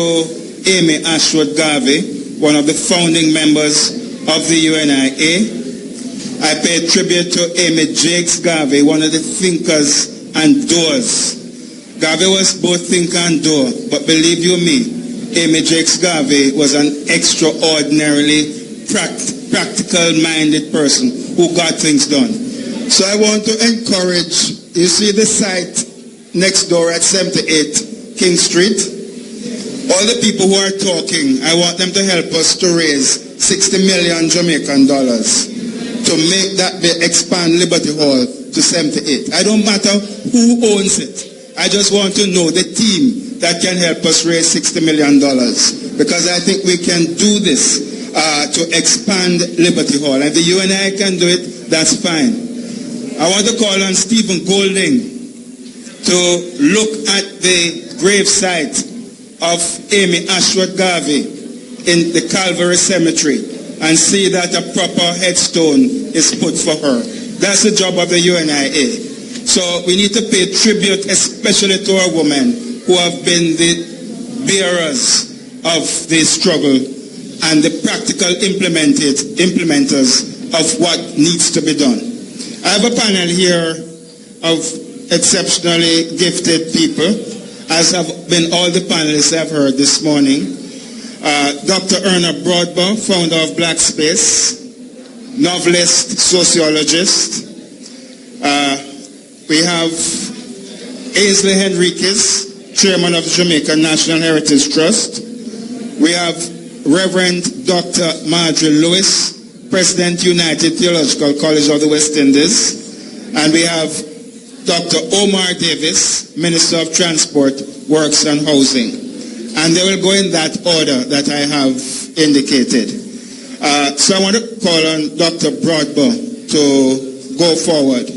S10: Amy Ashworth Garvey, one of the founding members of the U.N.I.A. I pay tribute to Amy Jakes Garvey, one of the thinkers and doers. Garvey was both thinker and doer, but believe you me, Amy Jakes Garvey was an extraordinarily practical-minded person who got things done. So I want to encourage, you see the site next door at 78 King Street? All the people who are talking, I want them to help us to raise 60 million Jamaican dollars to make that expand Liberty Hall to 78. I don't matter who owns it. I just want to know the team that can help us raise $60 million, because I think we can do this to expand Liberty Hall. If the U.N.I.A. can do it, that's fine. I want to call on Stephen Golding to look at the grave site of Amy Ashworth Garvey in the Calvary Cemetery and see that a proper headstone is put for her. That's the job of the U.N.I.A. So we need to pay tribute especially to our women who have been the bearers of the struggle and the practical implementers of what needs to be done. I have a panel here of exceptionally gifted people, as have been all the panelists I've heard this morning. Dr. Erna Broadbaugh, founder of Black Space, novelist, sociologist. We have Ainsley Henriquez, chairman of the Jamaica National Heritage Trust. We have Reverend Dr. Marjorie Lewis, President, United Theological College of the West Indies. And we have Dr. Omar Davis, Minister of Transport, Works and Housing. And they will go in that order that I have indicated. So I want to call on Dr. Broadbaugh to go forward.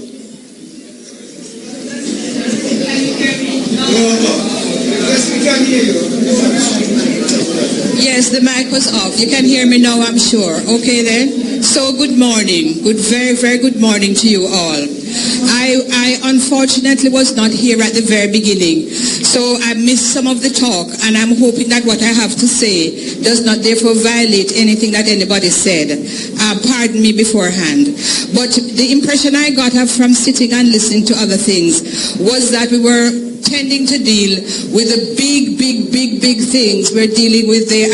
S10: Yes, we can hear you.
S22: Yes, the mic was off. You can hear me now, I'm sure. Okay then. So good morning. Very, very good morning to you all. I unfortunately was not here at the very beginning, so I missed some of the talk, and I'm hoping that what I have to say does not therefore violate anything that anybody said. Pardon me beforehand. But the impression I got from sitting and listening to other things was that we were tending to deal with the big things. We're dealing with the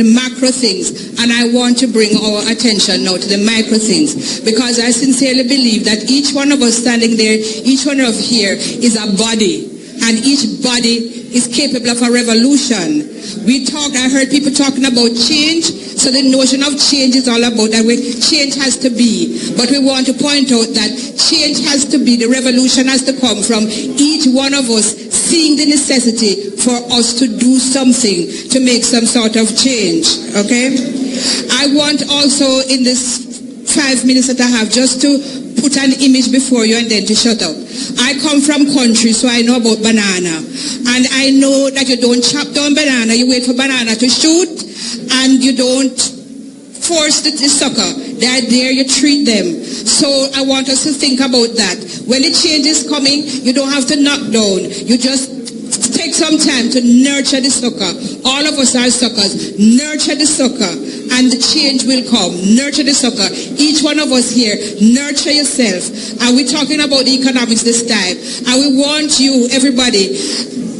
S22: macro things, and I want to bring our attention now to the micro things, because I sincerely believe that each one of us standing there, each one of here is a body, and each body is capable of a revolution. I heard people talking about change, so the notion of change is all about that change has to be. But we want to point out that change has to be, the revolution has to come from each one of us seeing the necessity for us to do something to make some sort of change, okay? I want also in this 5 minutes that I have just to put an image before you and then to shut up. I come from country, so I know about banana. And I know that you don't chop down banana, you wait for banana to shoot, and you don't force the sucker. They are there, you treat them. So I want us to think about that. When the change is coming, you don't have to knock down. You just take some time to nurture the sucker. All of us are suckers. Nurture the sucker, and the change will come. Nurture the sucker. Each one of us here, nurture yourself. And we're talking about the economics this time. And we want you, everybody,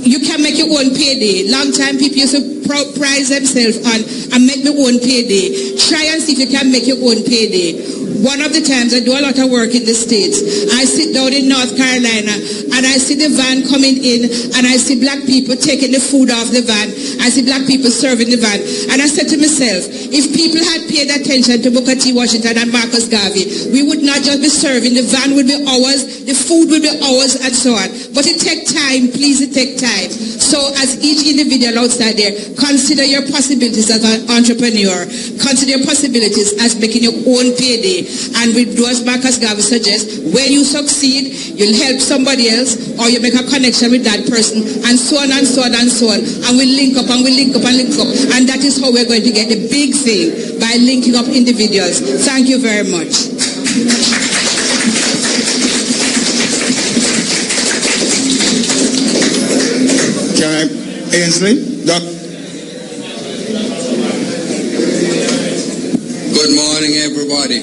S22: you can make your own payday. Long time people used to prize themselves on and make their own payday. Try and see if you can make your own payday. One of the times I do a lot of work in the States, I sit down in North Carolina and I see the van coming in and I see black people taking the food off the van. I see black people serving the van. And I said to myself, if people had paid attention to Booker T. Washington and Marcus Garvey, we would not just be serving, the van would be ours, the food would be ours, and so on. But it takes time, please, it takes time. So as each individual outside there, consider your possibilities as an entrepreneur. Consider your possibilities as making your own payday. And we do as Marcus Garvey suggests, when you succeed, you'll help somebody else or you make a connection with that person, and so on and so on and so on. And we link up and we link up and link up. And that is how we're going to get the big thing, by linking up individuals. Thank you very much.
S10: Ainsley?
S6: Good morning, everybody.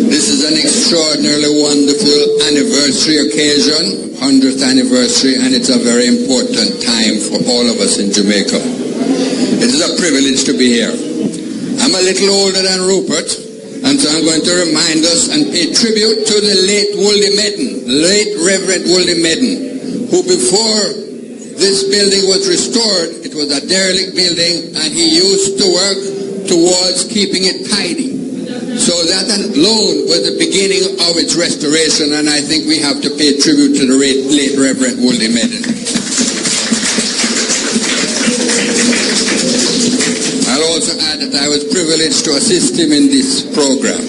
S6: This is an extraordinarily wonderful anniversary occasion, 100th anniversary, and it's a very important time for all of us in Jamaica. It is a privilege to be here. I'm a little older than Rupert, and so I'm going to remind us and pay tribute to the late Wuldy Medden, late Reverend Wuldy Medden, who before this building was restored, it was a derelict building, and he used to work towards keeping it tidy. So that alone was the beginning of its restoration, and I think we have to pay tribute to the late Reverend Wuldy Medden. I'll also add that I was privileged to assist him in this program.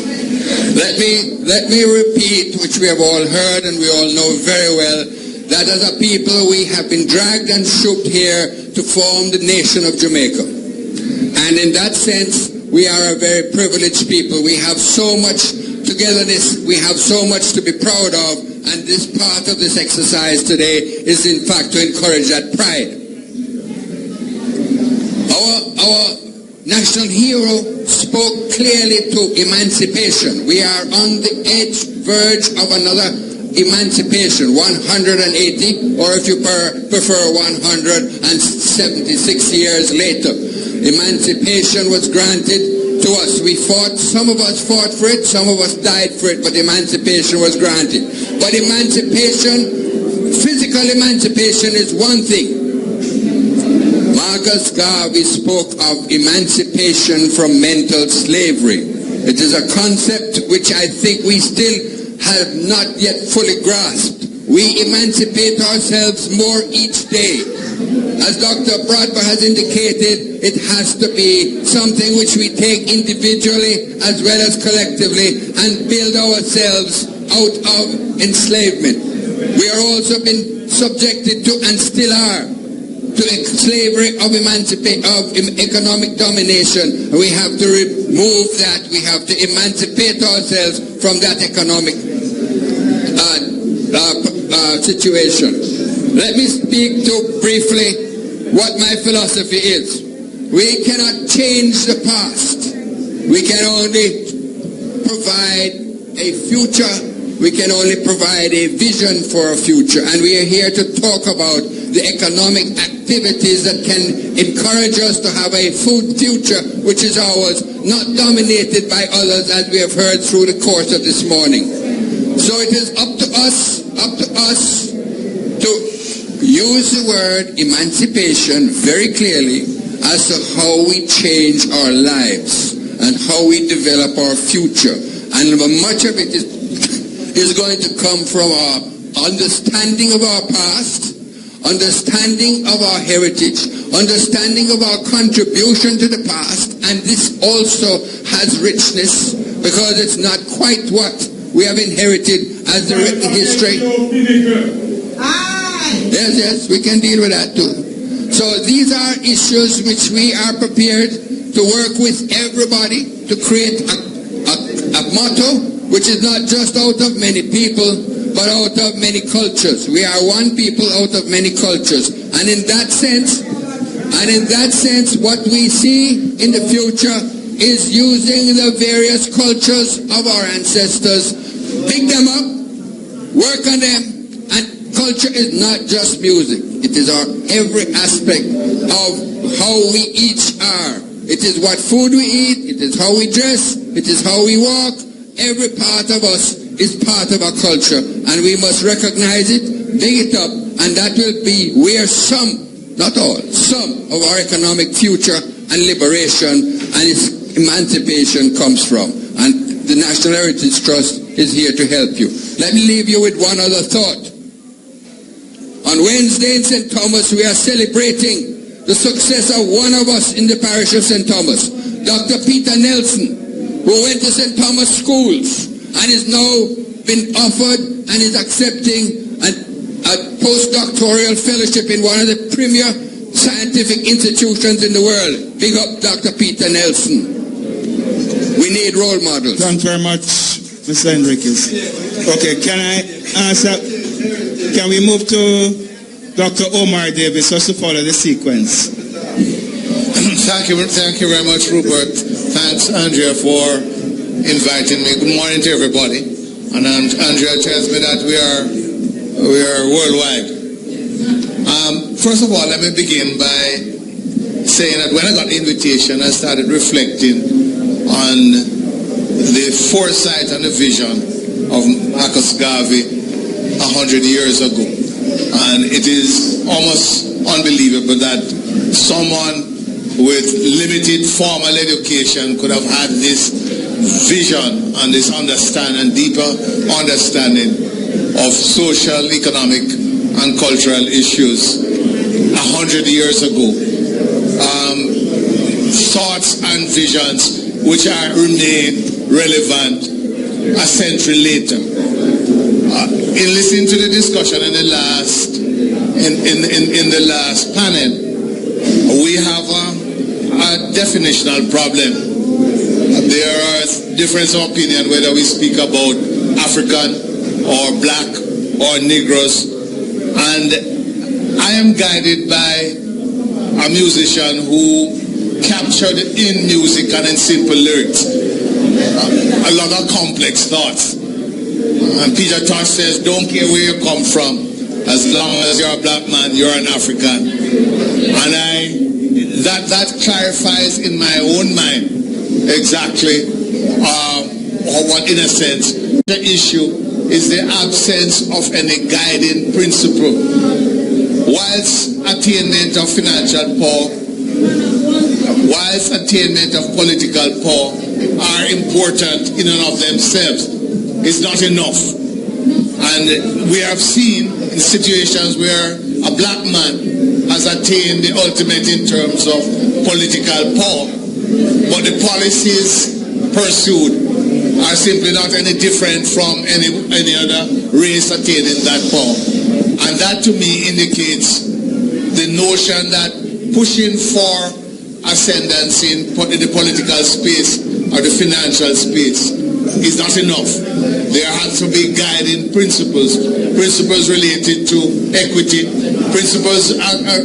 S6: Let me repeat, which we have all heard and we all know very well, that as a people we have been dragged and shooped here to form the nation of Jamaica. And in that sense, we are a very privileged people. We have so much togetherness, we have so much to be proud of, and this part of this exercise today is in fact to encourage that pride. Our national hero spoke clearly to emancipation. We are on the verge of another emancipation, 180, or if you prefer 176 years later. Emancipation was granted to us. Some of us fought for it, some of us died for it, but emancipation was granted. But emancipation, physical emancipation is one thing. Marcus Garvey spoke of emancipation from mental slavery. It is a concept which I think we still have not yet fully grasped. We emancipate ourselves more each day. As Dr. Bradford has indicated, it has to be something which we take individually as well as collectively and build ourselves out of enslavement. We are also been subjected to, and still are, to slavery of economic domination. We have to remove that. We have to emancipate ourselves from that economic situation. Let me speak to briefly what my philosophy is. We cannot change the past. We can only provide a future. We can only provide a vision for a future. And we are here to talk about the economic activities that can encourage us to have a food future which is ours, not dominated by others, as we have heard through the course of this morning. So it is up to us to use the word emancipation very clearly as to how we change our lives and how we develop our future. And much of it is going to come from our understanding of our past, understanding of our heritage, understanding of our contribution to the past, and this also has richness because it's not quite what we have inherited as the written history. Yes, we can deal with that too. So these are issues which we are prepared to work with everybody to create a motto which is not just out of many people, but out of many cultures. We are one people out of many cultures. And in that sense, what we see in the future is using the various cultures of our ancestors, pick them up, work on them, and culture is not just music. It is our every aspect of how we each are. It is what food we eat. It is how we dress. It is how we walk. Every part of us is part of our culture, and we must recognize it, dig it up, and that will be where some, not all, some of our economic future and liberation and its emancipation comes from. And the National Heritage Trust is here to help you. Let me leave you with one other thought. On Wednesday in St. Thomas, we are celebrating the success of one of us in the parish of St. Thomas, Dr. Peter Nelson, who went to St. Thomas schools and is now been offered and is accepting a postdoctoral fellowship in one of the premier scientific institutions in the world. Big up Dr. Peter Nelson. We need role models.
S10: Thank you very much, Mr. Enriquez. Okay, can I answer? Can we move to Dr. Omar Davis just to follow the sequence?
S7: Thank you very much, Rupert. Thanks, Andrea, for inviting me. Good morning to everybody. And Andrea tells me that we are worldwide. First of all, let me begin by saying that when I got the invitation, I started reflecting on the foresight and the vision of Marcus Garvey 100 years ago. And it is almost unbelievable that someone with limited formal education could have had this vision and this understanding, deeper understanding of social, economic, and cultural issues 100 years ago. Thoughts and visions which remain relevant a century later. In listening to the discussion in the last panel, we have a definitional problem. There are difference of opinion whether we speak about African or black or Negroes, and I am guided by a musician who captured in music and in simple lyrics a lot of complex thoughts. And Peter Tosh says, don't care where you come from, as long as you're a black man, you're an African. And that clarifies in my own mind exactly what, in a sense, the issue is the absence of any guiding principle. Whilst attainment of financial power, whilst attainment of political power are important in and of themselves, it's not enough. And we have seen in situations where a black man has attained the ultimate in terms of political power, but the policies pursued are simply not any different from any other race attaining that power. And that to me indicates the notion that pushing for ascendancy in the political space or the financial space is not enough. There has to be guiding principles related to equity, principles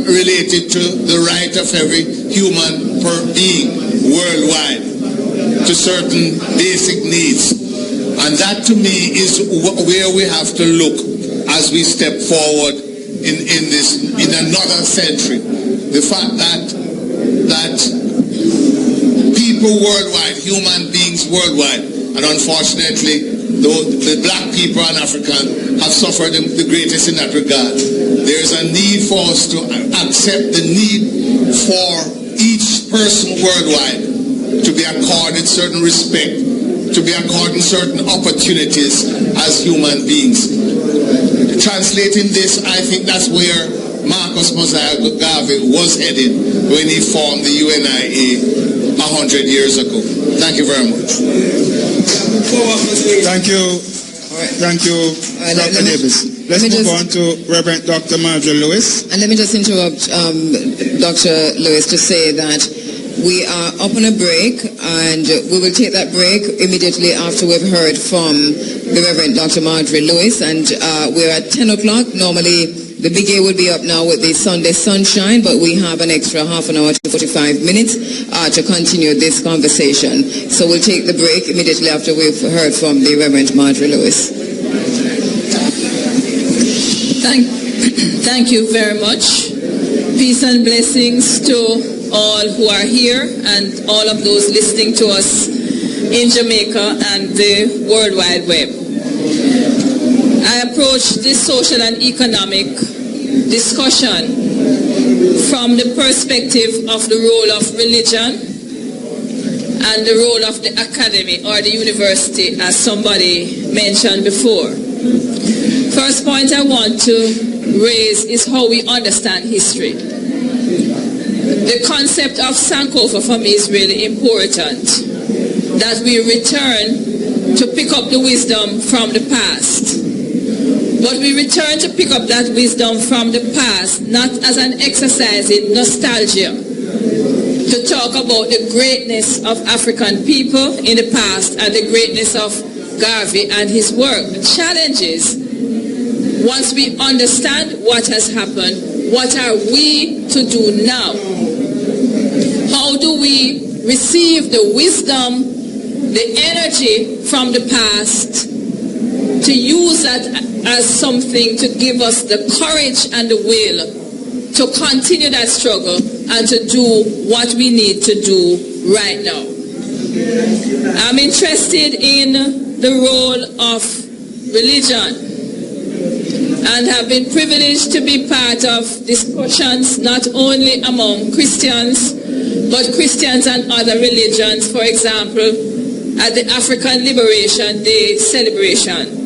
S7: related to the right of every human being worldwide to certain basic needs. And that to me is where we have to look as we step forward in another century. The fact that people worldwide, human beings worldwide, and unfortunately, the black people and African have suffered the greatest in that regard. There is a need for us to accept the need for each person worldwide to be accorded certain respect, to be accorded certain opportunities as human beings. Translating this, I think that's where Marcus Garvey was heading when he formed the U.N.I.A. 100 years ago. Thank you very much.
S10: Thank you. Thank you, Dr. Davis. Let's move on to Reverend Dr. Marjorie Lewis.
S2: And let me just interrupt Dr. Lewis to say that we are up on a break, and we will take that break immediately after we've heard from the Reverend Dr. Marjorie Lewis. And we're at 10 o'clock. Normally, the Big A will be up now with the Sunday Sunshine, but we have an extra half an hour to 45 minutes to continue this conversation. So we'll take the break immediately after we've heard from the Reverend Marjorie Lewis.
S3: Thank you very much. Peace and blessings to all who are here and all of those listening to us in Jamaica and the World Wide Web. I approach this social and economic discussion from the perspective of the role of religion and the role of the academy or the university, as somebody mentioned before. First point I want to raise is how we understand history. The concept of Sankofa for me is really important, that we return to pick up the wisdom from the past. But we return to pick up that wisdom from the past, not as an exercise in nostalgia, to talk about the greatness of African people in the past and the greatness of Garvey and his work. The challenge is, once we understand what has happened, what are we to do now? How do we receive the wisdom, the energy from the past, to use that as something to give us the courage and the will to continue that struggle and to do what we need to do right now? I'm interested in the role of religion and have been privileged to be part of discussions not only among Christians, but Christians and other religions, for example, at the African Liberation Day celebration.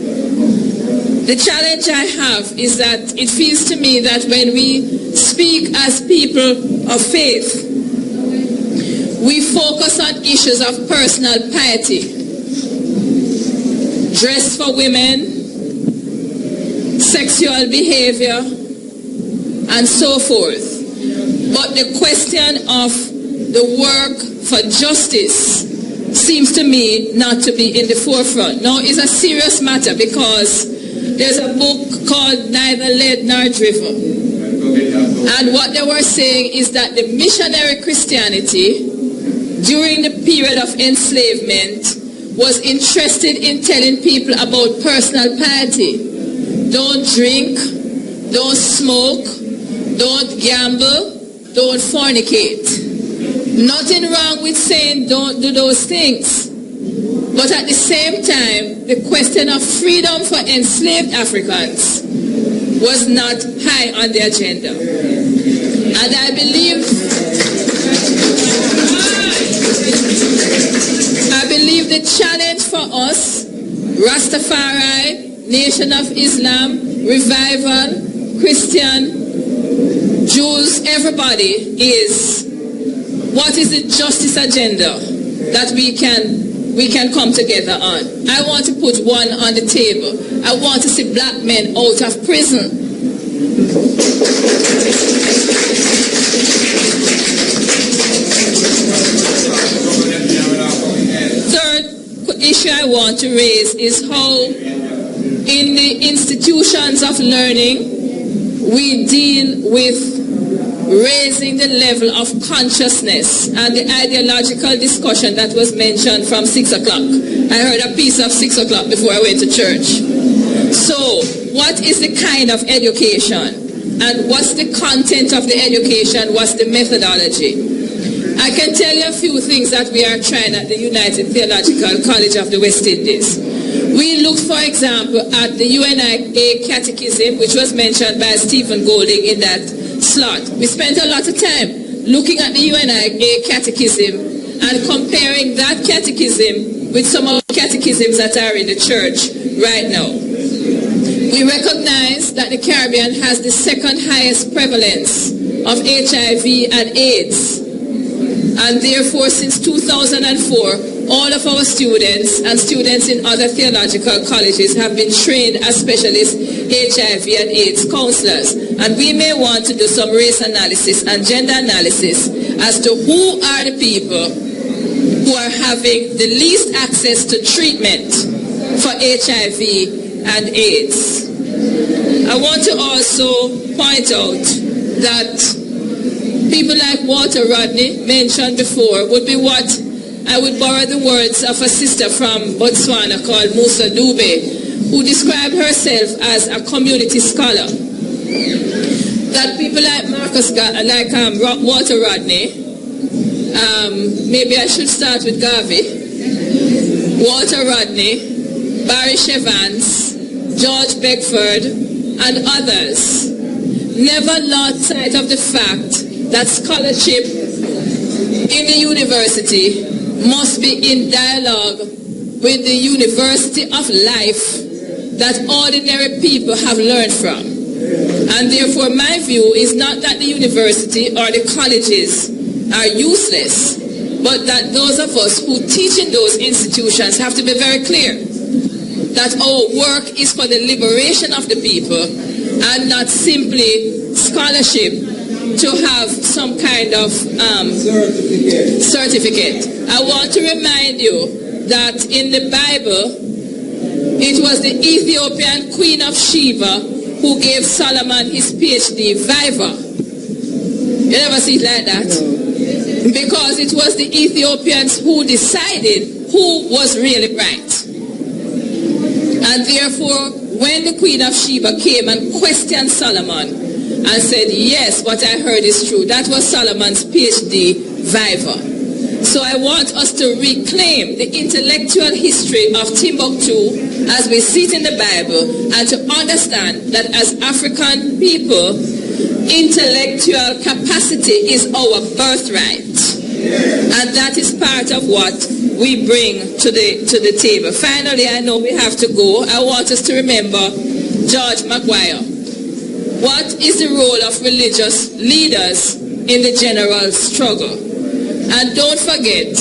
S3: The challenge I have is that it feels to me that when we speak as people of faith, we focus on issues of personal piety, dress for women, sexual behavior, and so forth. But the question of the work for justice seems to me not to be in the forefront. Now, it's a serious matter because there's a book called Neither Led Nor Driven. And what they were saying is that the missionary Christianity during the period of enslavement was interested in telling people about personal piety. Don't drink, don't smoke, don't gamble, don't fornicate. Nothing wrong with saying don't do those things. But at the same time, the question of freedom for enslaved Africans was not high on the agenda. And I believe the challenge for us, Rastafari, Nation of Islam, Revival, Christian, Jews, everybody, is what is the justice agenda that we can come together on. I want to put one on the table. I want to see black men out of prison. Third issue I want to raise is how in the institutions of learning we deal with raising the level of consciousness and the ideological discussion that was mentioned from 6 o'clock. I heard a piece of 6 o'clock before I went to church. So, what is the kind of education? And what's the content of the education? What's the methodology? I can tell you a few things that we are trying at the United Theological College of the West Indies. We looked, for example, at the U.N.I.A. Catechism, which was mentioned by Stephen Golding in that slot. We spent a lot of time looking at the U.N.I.A. Catechism and comparing that catechism with some of the catechisms that are in the church right now. We recognize that the Caribbean has the second highest prevalence of HIV and AIDS. And therefore, since 2004, all of our students and students in other theological colleges have been trained as specialist HIV and AIDS counselors. And we may want to do some race analysis and gender analysis as to who are the people who are having the least access to treatment for HIV and AIDS. I want to also point out that people like Walter Rodney, mentioned before, would be what I would borrow the words of a sister from Botswana called Musa Dube, who described herself as a community scholar. that people like Walter Rodney, maybe I should start with Garvey, Walter Rodney, Barry Evans, George Beckford, and others never lost sight of the fact that scholarship in the university must be in dialogue with the university of life that ordinary people have learned from. And therefore my view is not that the university or the colleges are useless, but that those of us who teach in those institutions have to be very clear that our work is for the liberation of the people and not simply scholarship to have some kind of certificate. I want to remind you that in the Bible, it was the Ethiopian Queen of Sheba who gave Solomon his PhD, Viva. You never see it like that? Because it was the Ethiopians who decided who was really right. And therefore, when the Queen of Sheba came and questioned Solomon and said, yes, what I heard is true, that was Solomon's PhD, Viva. So I want us to reclaim the intellectual history of Timbuktu as we see it in the Bible, and to understand that as African people, intellectual capacity is our birthright. And that is part of what we bring to the table. Finally, I know we have to go. I want us to remember George Maguire. What is the role of religious leaders in the general struggle? And don't forget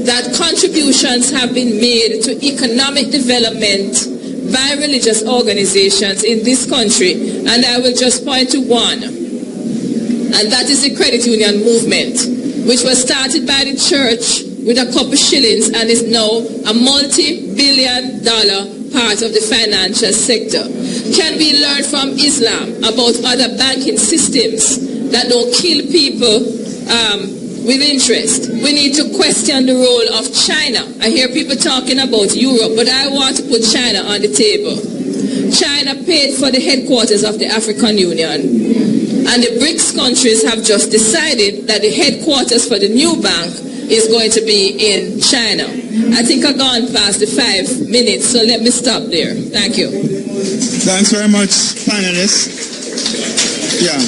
S3: that contributions have been made to economic development by religious organizations in this country. And I will just point to one. And that is the credit union movement, which was started by the church with a couple shillings and is now a multi-billion-dollar part of the financial sector. Can we learn from Islam about other banking systems that don't kill people with interest? We need to question the role of China. I hear people talking about Europe, but I want to put China on the table. China paid for the headquarters of the African Union, and the BRICS countries have just decided that the headquarters for the new bank is going to be in China. I think I've gone past the 5 minutes, so let me stop there. Thank you.
S10: Thanks very much, panelists. Yeah.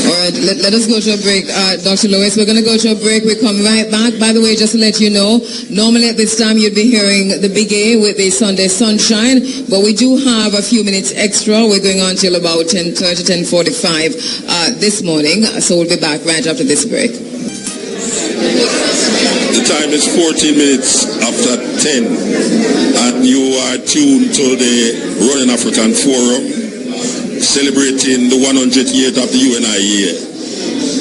S2: All right, let us go to a break. Dr. Lewis, we're going to go to a break. We come right back. By the way, just to let you know, normally at this time you'd be hearing the Big A with the Sunday Sunshine, but we do have a few minutes extra. We're going on till about 10:30, 10:45 this morning, so we'll be back right after this break.
S14: The time is 14 minutes after 10, and you are tuned to the Running African Forum, celebrating the 100th year of the U.N.I.A.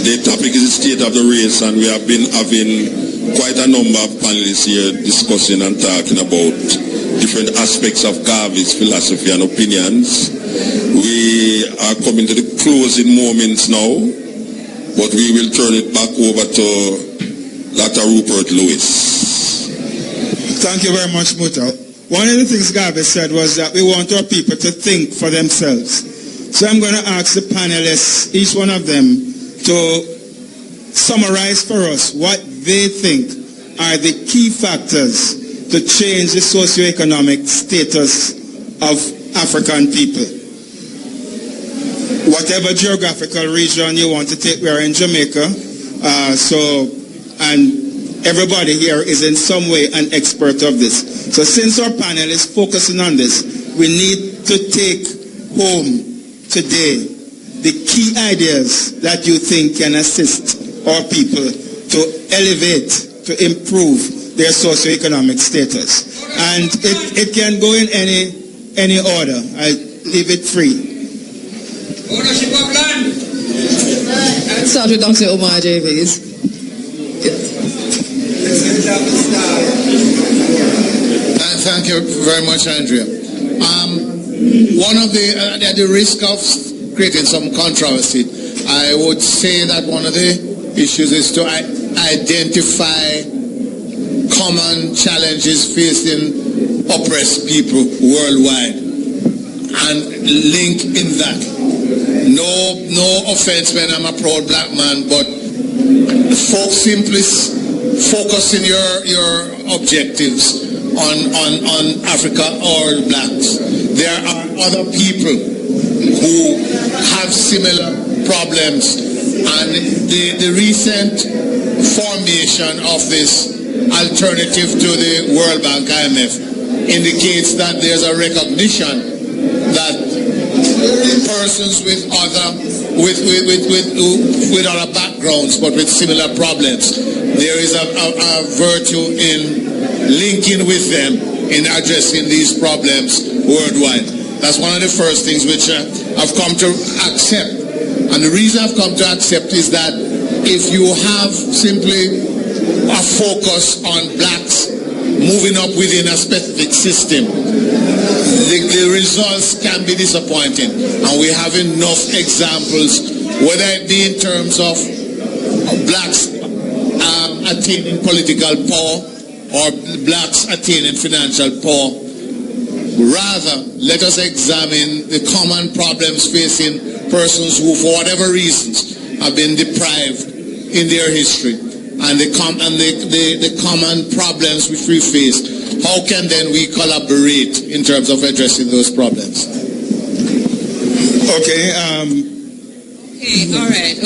S14: The topic is the state of the race, and we have been having quite a number of panelists here discussing and talking about different aspects of Garvey's philosophy and opinions. We are coming to the closing moments now, but we will turn it back over to Dr. Rupert Lewis.
S10: Thank you very much, Muta. One of the things Garvey said was that we want our people to think for themselves. So I'm going to ask the panelists, each one of them, to summarize for us what they think are the key factors to change the socioeconomic status of African people. Whatever geographical region you want to take, we are in Jamaica, and everybody here is in some way an expert of this. So since our panel is focusing on this, we need to take home today the key ideas that you think can assist our people to elevate, to improve their socioeconomic status. And it can go in any order. I leave it free.
S6: Ownership of land.
S2: Let's start with Dr. Omar Davies.
S7: Thank you very much, Andrea. One of the, at the risk of creating some controversy, I would say that one of the issues is to identify common challenges facing oppressed people worldwide and link in that No offense when I'm a proud black man, but folks simply focus in your objectives on Africa or blacks. There are other people who have similar problems, and the recent formation of this alternative to the World Bank, IMF, indicates that there's a recognition that persons with other backgrounds but with similar problems, there is a virtue in linking with them in addressing these problems worldwide. That's one of the first things which I've come to accept. And the reason I've come to accept is that if you have simply a focus on blacks moving up within a specific system, the results can be disappointing. And we have enough examples, whether it be in terms of blacks attaining political power or blacks attaining financial power. Rather, let us examine the common problems facing persons who, for whatever reasons, have been deprived in their history, and the common problems which we face. How can then we collaborate in terms of addressing those problems?
S10: Okay.
S22: All right.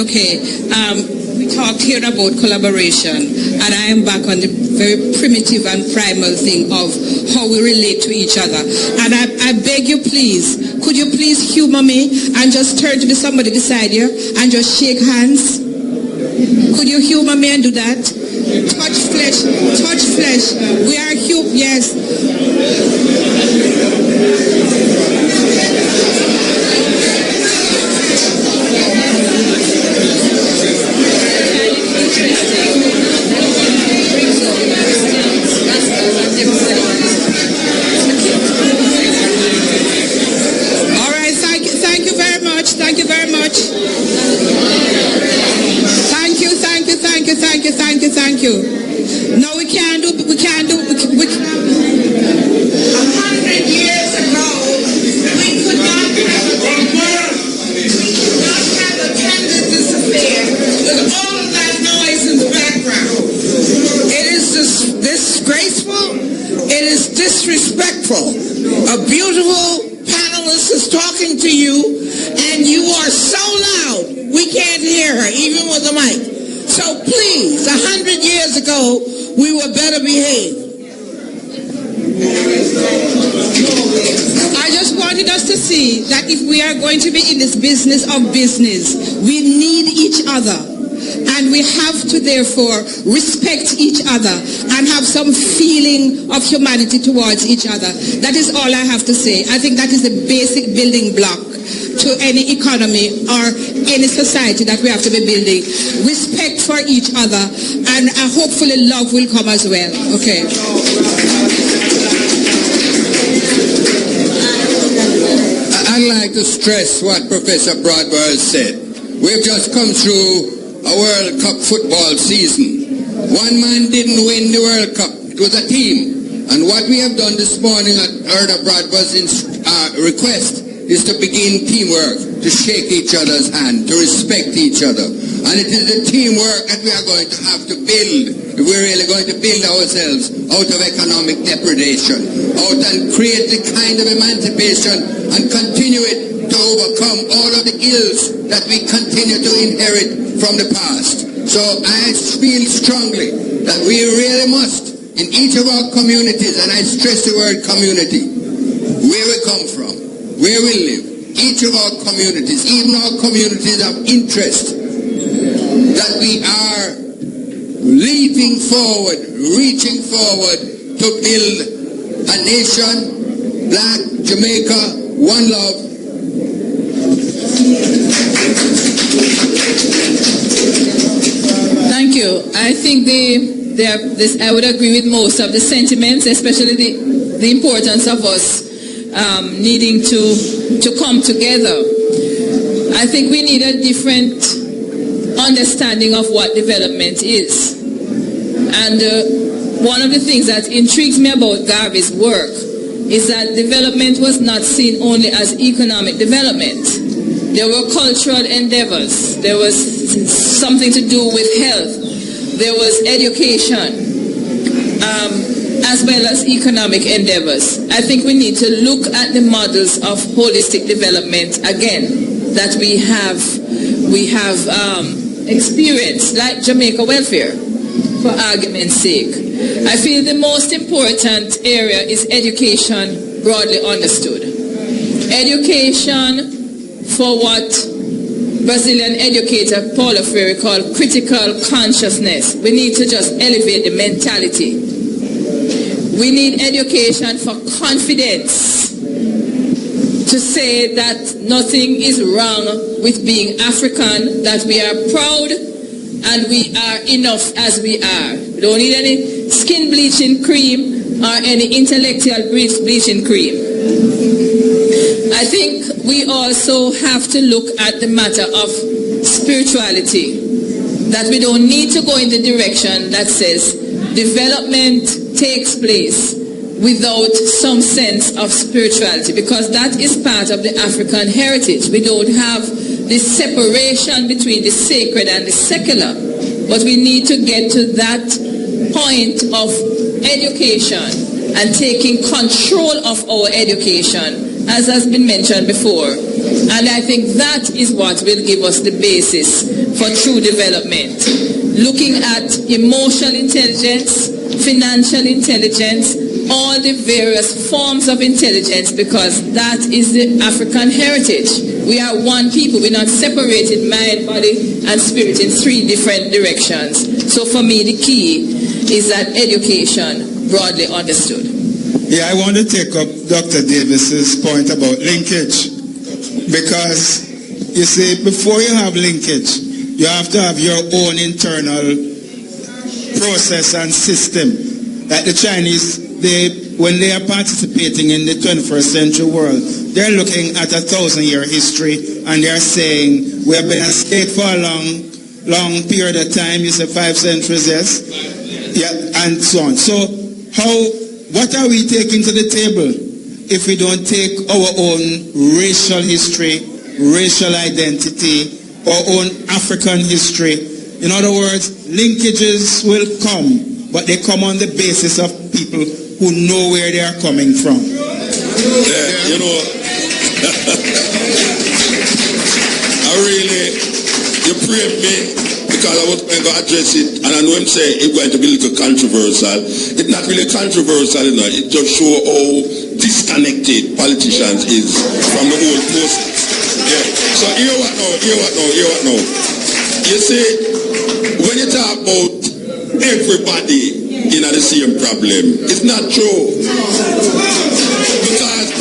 S22: We talked here about collaboration, and I am back on the very primitive and primal thing of how we relate to each other. And I beg you, please, could you please humor me and just turn to somebody beside you and just shake hands? Could you humor me and do that? Touch flesh, touch flesh. We are human, yes. All right, thank you very much. Thank you very much. Thank you. No, we can't do. 100
S9: years ago, we could not have attended this affair with all of that noise in the background. It is disgraceful. It is disrespectful. A beautiful panelist is talking to you, and you are so loud we can't hear her, even with the mic. So please, 100 years ago, we were better behaved.
S22: I just wanted us to see that if we are going to be in this business of business, we need each other. And we have to therefore respect each other and have some feeling of humanity towards each other. That is all I have to say. I think that is the basic building block to any economy or any society that we have to be building. Respect for each other, and hopefully love will come as well. Okay.
S6: I'd like to stress what Professor Bradbury said. We've just come through a World Cup football season. One man didn't win the World Cup. It was a team. And what we have done this morning at Erda Bradbury's request is to begin teamwork, to shake each other's hand, to respect each other. And it is the teamwork that we are going to have to build if we're really going to build ourselves out of economic depredation, out and create the kind of emancipation and continue it to overcome all of the ills that we continue to inherit from the past. So I feel strongly that we really must, in each of our communities, and I stress the word community, where we come from, where we live, each of our communities, even our communities of interest, that we are leaping forward, reaching forward to build a nation, Black, Jamaica, one love.
S3: Thank you. I think I would agree with most of the sentiments, especially the importance of us needing to come together. I think we need a different understanding of what development is. And one of the things that intrigues me about Garvey's work is that development was not seen only as economic development. There were cultural endeavors. There was something to do with health. There was education, as well as economic endeavors. I think we need to look at the models of holistic development again that we have experienced, like Jamaica welfare, for argument's sake. I feel the most important area is education, broadly understood. Education for what Brazilian educator Paulo Freire called critical consciousness. We need to just elevate the mentality. We need education for confidence, to say that nothing is wrong with being African, that we are proud and we are enough as we are. We don't need any skin bleaching cream or any intellectual bleaching cream. I think we also have to look at the matter of spirituality, that we don't need to go in the direction that says development takes place without some sense of spirituality, because that is part of the African heritage. We don't have this separation between the sacred and the secular, but we need to get to that point of education and taking control of our education, as has been mentioned before. And I think that is what will give us the basis for true development. Looking at emotional intelligence, financial intelligence, all the various forms of intelligence, because that is the African heritage. We are one people. We're not separated mind, body, and spirit in three different directions. So for me, the key is that education, broadly understood.
S10: Yeah, I want to take up Dr. Davis's point about linkage, because you see, before you have linkage, you have to have your own internal process and system. Like the Chinese, when they are participating in the 21st century world, they're looking at 1,000-year history and they're saying we have been a state for a long period of time. You say 5 centuries, yes? Yeah, and so on. So what are we taking to the table if we don't take our own racial history, racial identity, our own African history? In other words, linkages will come, but they come on the basis of people who know where they are coming from.
S14: You know, you praise me because I was going to address it, and I know him say it's going to be a little controversial. It's not really controversial, you know. It just shows how disconnected politicians is from the whole process. Yeah. So hear what now. You see, when you talk about everybody in the same problem, it's not true. Because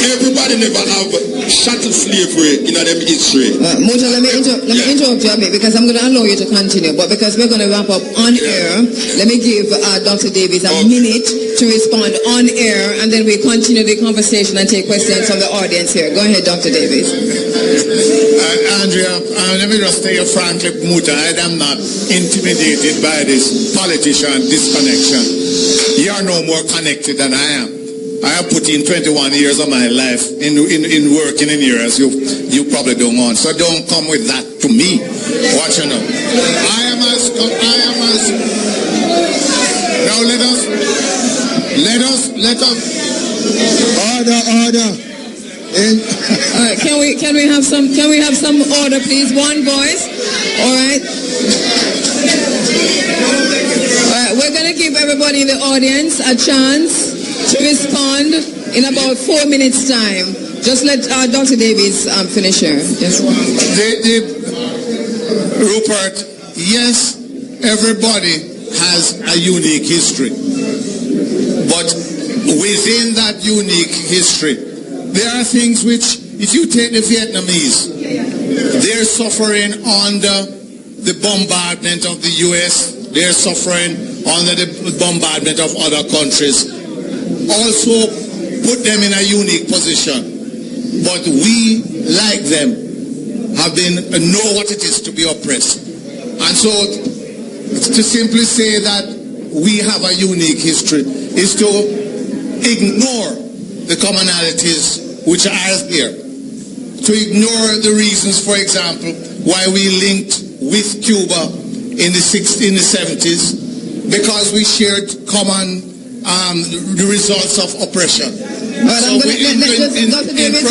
S14: everybody never have chattel slavery in their history.
S2: Moja, let me interrupt you a bit, because I'm going to allow you to continue, but because we're going to wrap up on air, let me give Dr. Davis a minute to respond on air, and then we continue the conversation and take questions from the audience here. Go ahead, Dr. Davis.
S7: Andrea, let me just tell you frankly, Muta, I am not intimidated by this politician disconnection. You are no more connected than I am. I have put in 21 years of my life in working in areas you probably don't want. So don't come with that to me. What you know? I am as now let us
S10: order.
S2: All right, can we have some order, please? One voice. All right. We're going to give everybody in the audience a chance to respond in about 4 minutes' time. Just let Dr. Davis finish here. Yes.
S7: Rupert, yes, everybody has a unique history. But within that unique history, there are things which, if you take the Vietnamese, they're suffering under the bombardment of the U.S., they're suffering under the bombardment of other countries. Also put them in a unique position. But we, like them, know what it is to be oppressed. And so to simply say that we have a unique history is to ignore the commonalities which are here. to ignore the reasons, for example, why we linked with Cuba in the 70s, because we shared common the results of oppression.
S2: Dr. Davis,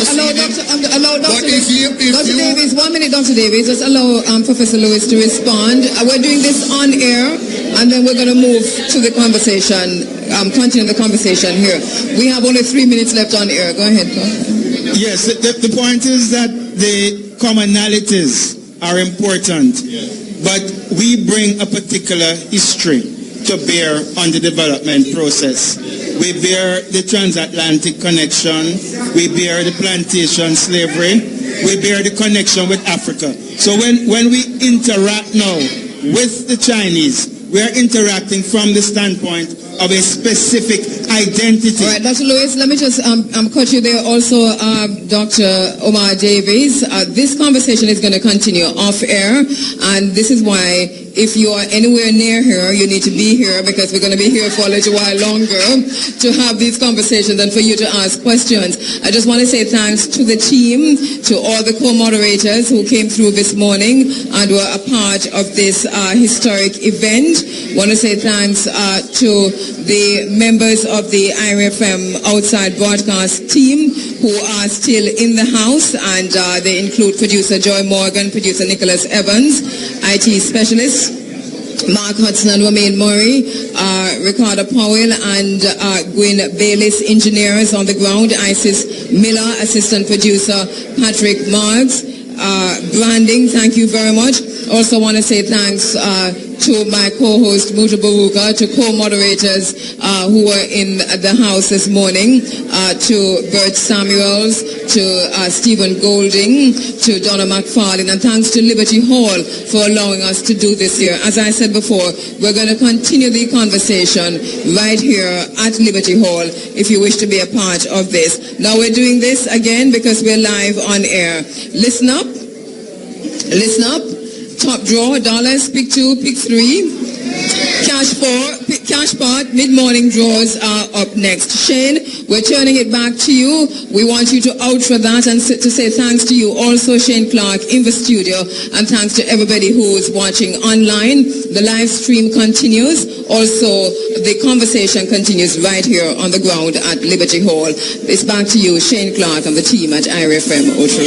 S2: Davis, 1 minute, Dr. Davis, just allow Professor Lewis to respond. We're doing this on air, and then we're going to move to the conversation, continue the conversation here. We have only 3 minutes left on air. Go ahead.
S10: Yes, the point is that the commonalities are important, but we bring a particular history to bear on the development process. We bear the transatlantic connection, we bear the plantation slavery, we bear the connection with Africa. So when we interact now with the Chinese, we are interacting from the standpoint of a specific identity.
S2: All right, Dr. Lewis, let me just cut you there. Also, Dr. Omar Davies, this conversation is going to continue off air, and this is why if you are anywhere near here, you need to be here, because we're going to be here for a little while longer to have these conversations and for you to ask questions. I just want to say thanks to the team, to all the co-moderators who came through this morning and were a part of this historic event. I want to say thanks to the members of the IRFM outside broadcast team who are still in the house, and they include producer Joy Morgan, producer Nicholas Evans, IT specialist Mark Hudson and Romaine Murray, Ricardo Powell and Gwyn Bayliss, engineers on the ground, Isis Miller, assistant producer Patrick Marks, branding, thank you very much. Also want to say thanks to my co-host Mutabaruka, to co-moderators who were in the house this morning, to Bert Samuels, to Stephen Golding, to Donna McFarlane, and thanks to Liberty Hall for allowing us to do this here. As I said before, we're going to continue the conversation right here at Liberty Hall if you wish to be a part of this. Now we're doing this again because we're live on air. Listen up. Listen up. Top draw, dollars, pick 2, pick 3. Cash pot, mid-morning draws are up next. Shane, we're turning it back to you. We want you to outro that and to say thanks to you also, Shane Clark, in the studio, and thanks to everybody who's watching online. The live stream continues. Also, the conversation continues right here on the ground at Liberty Hall. It's back to you, Shane Clark, and the team at IRFM Ultra.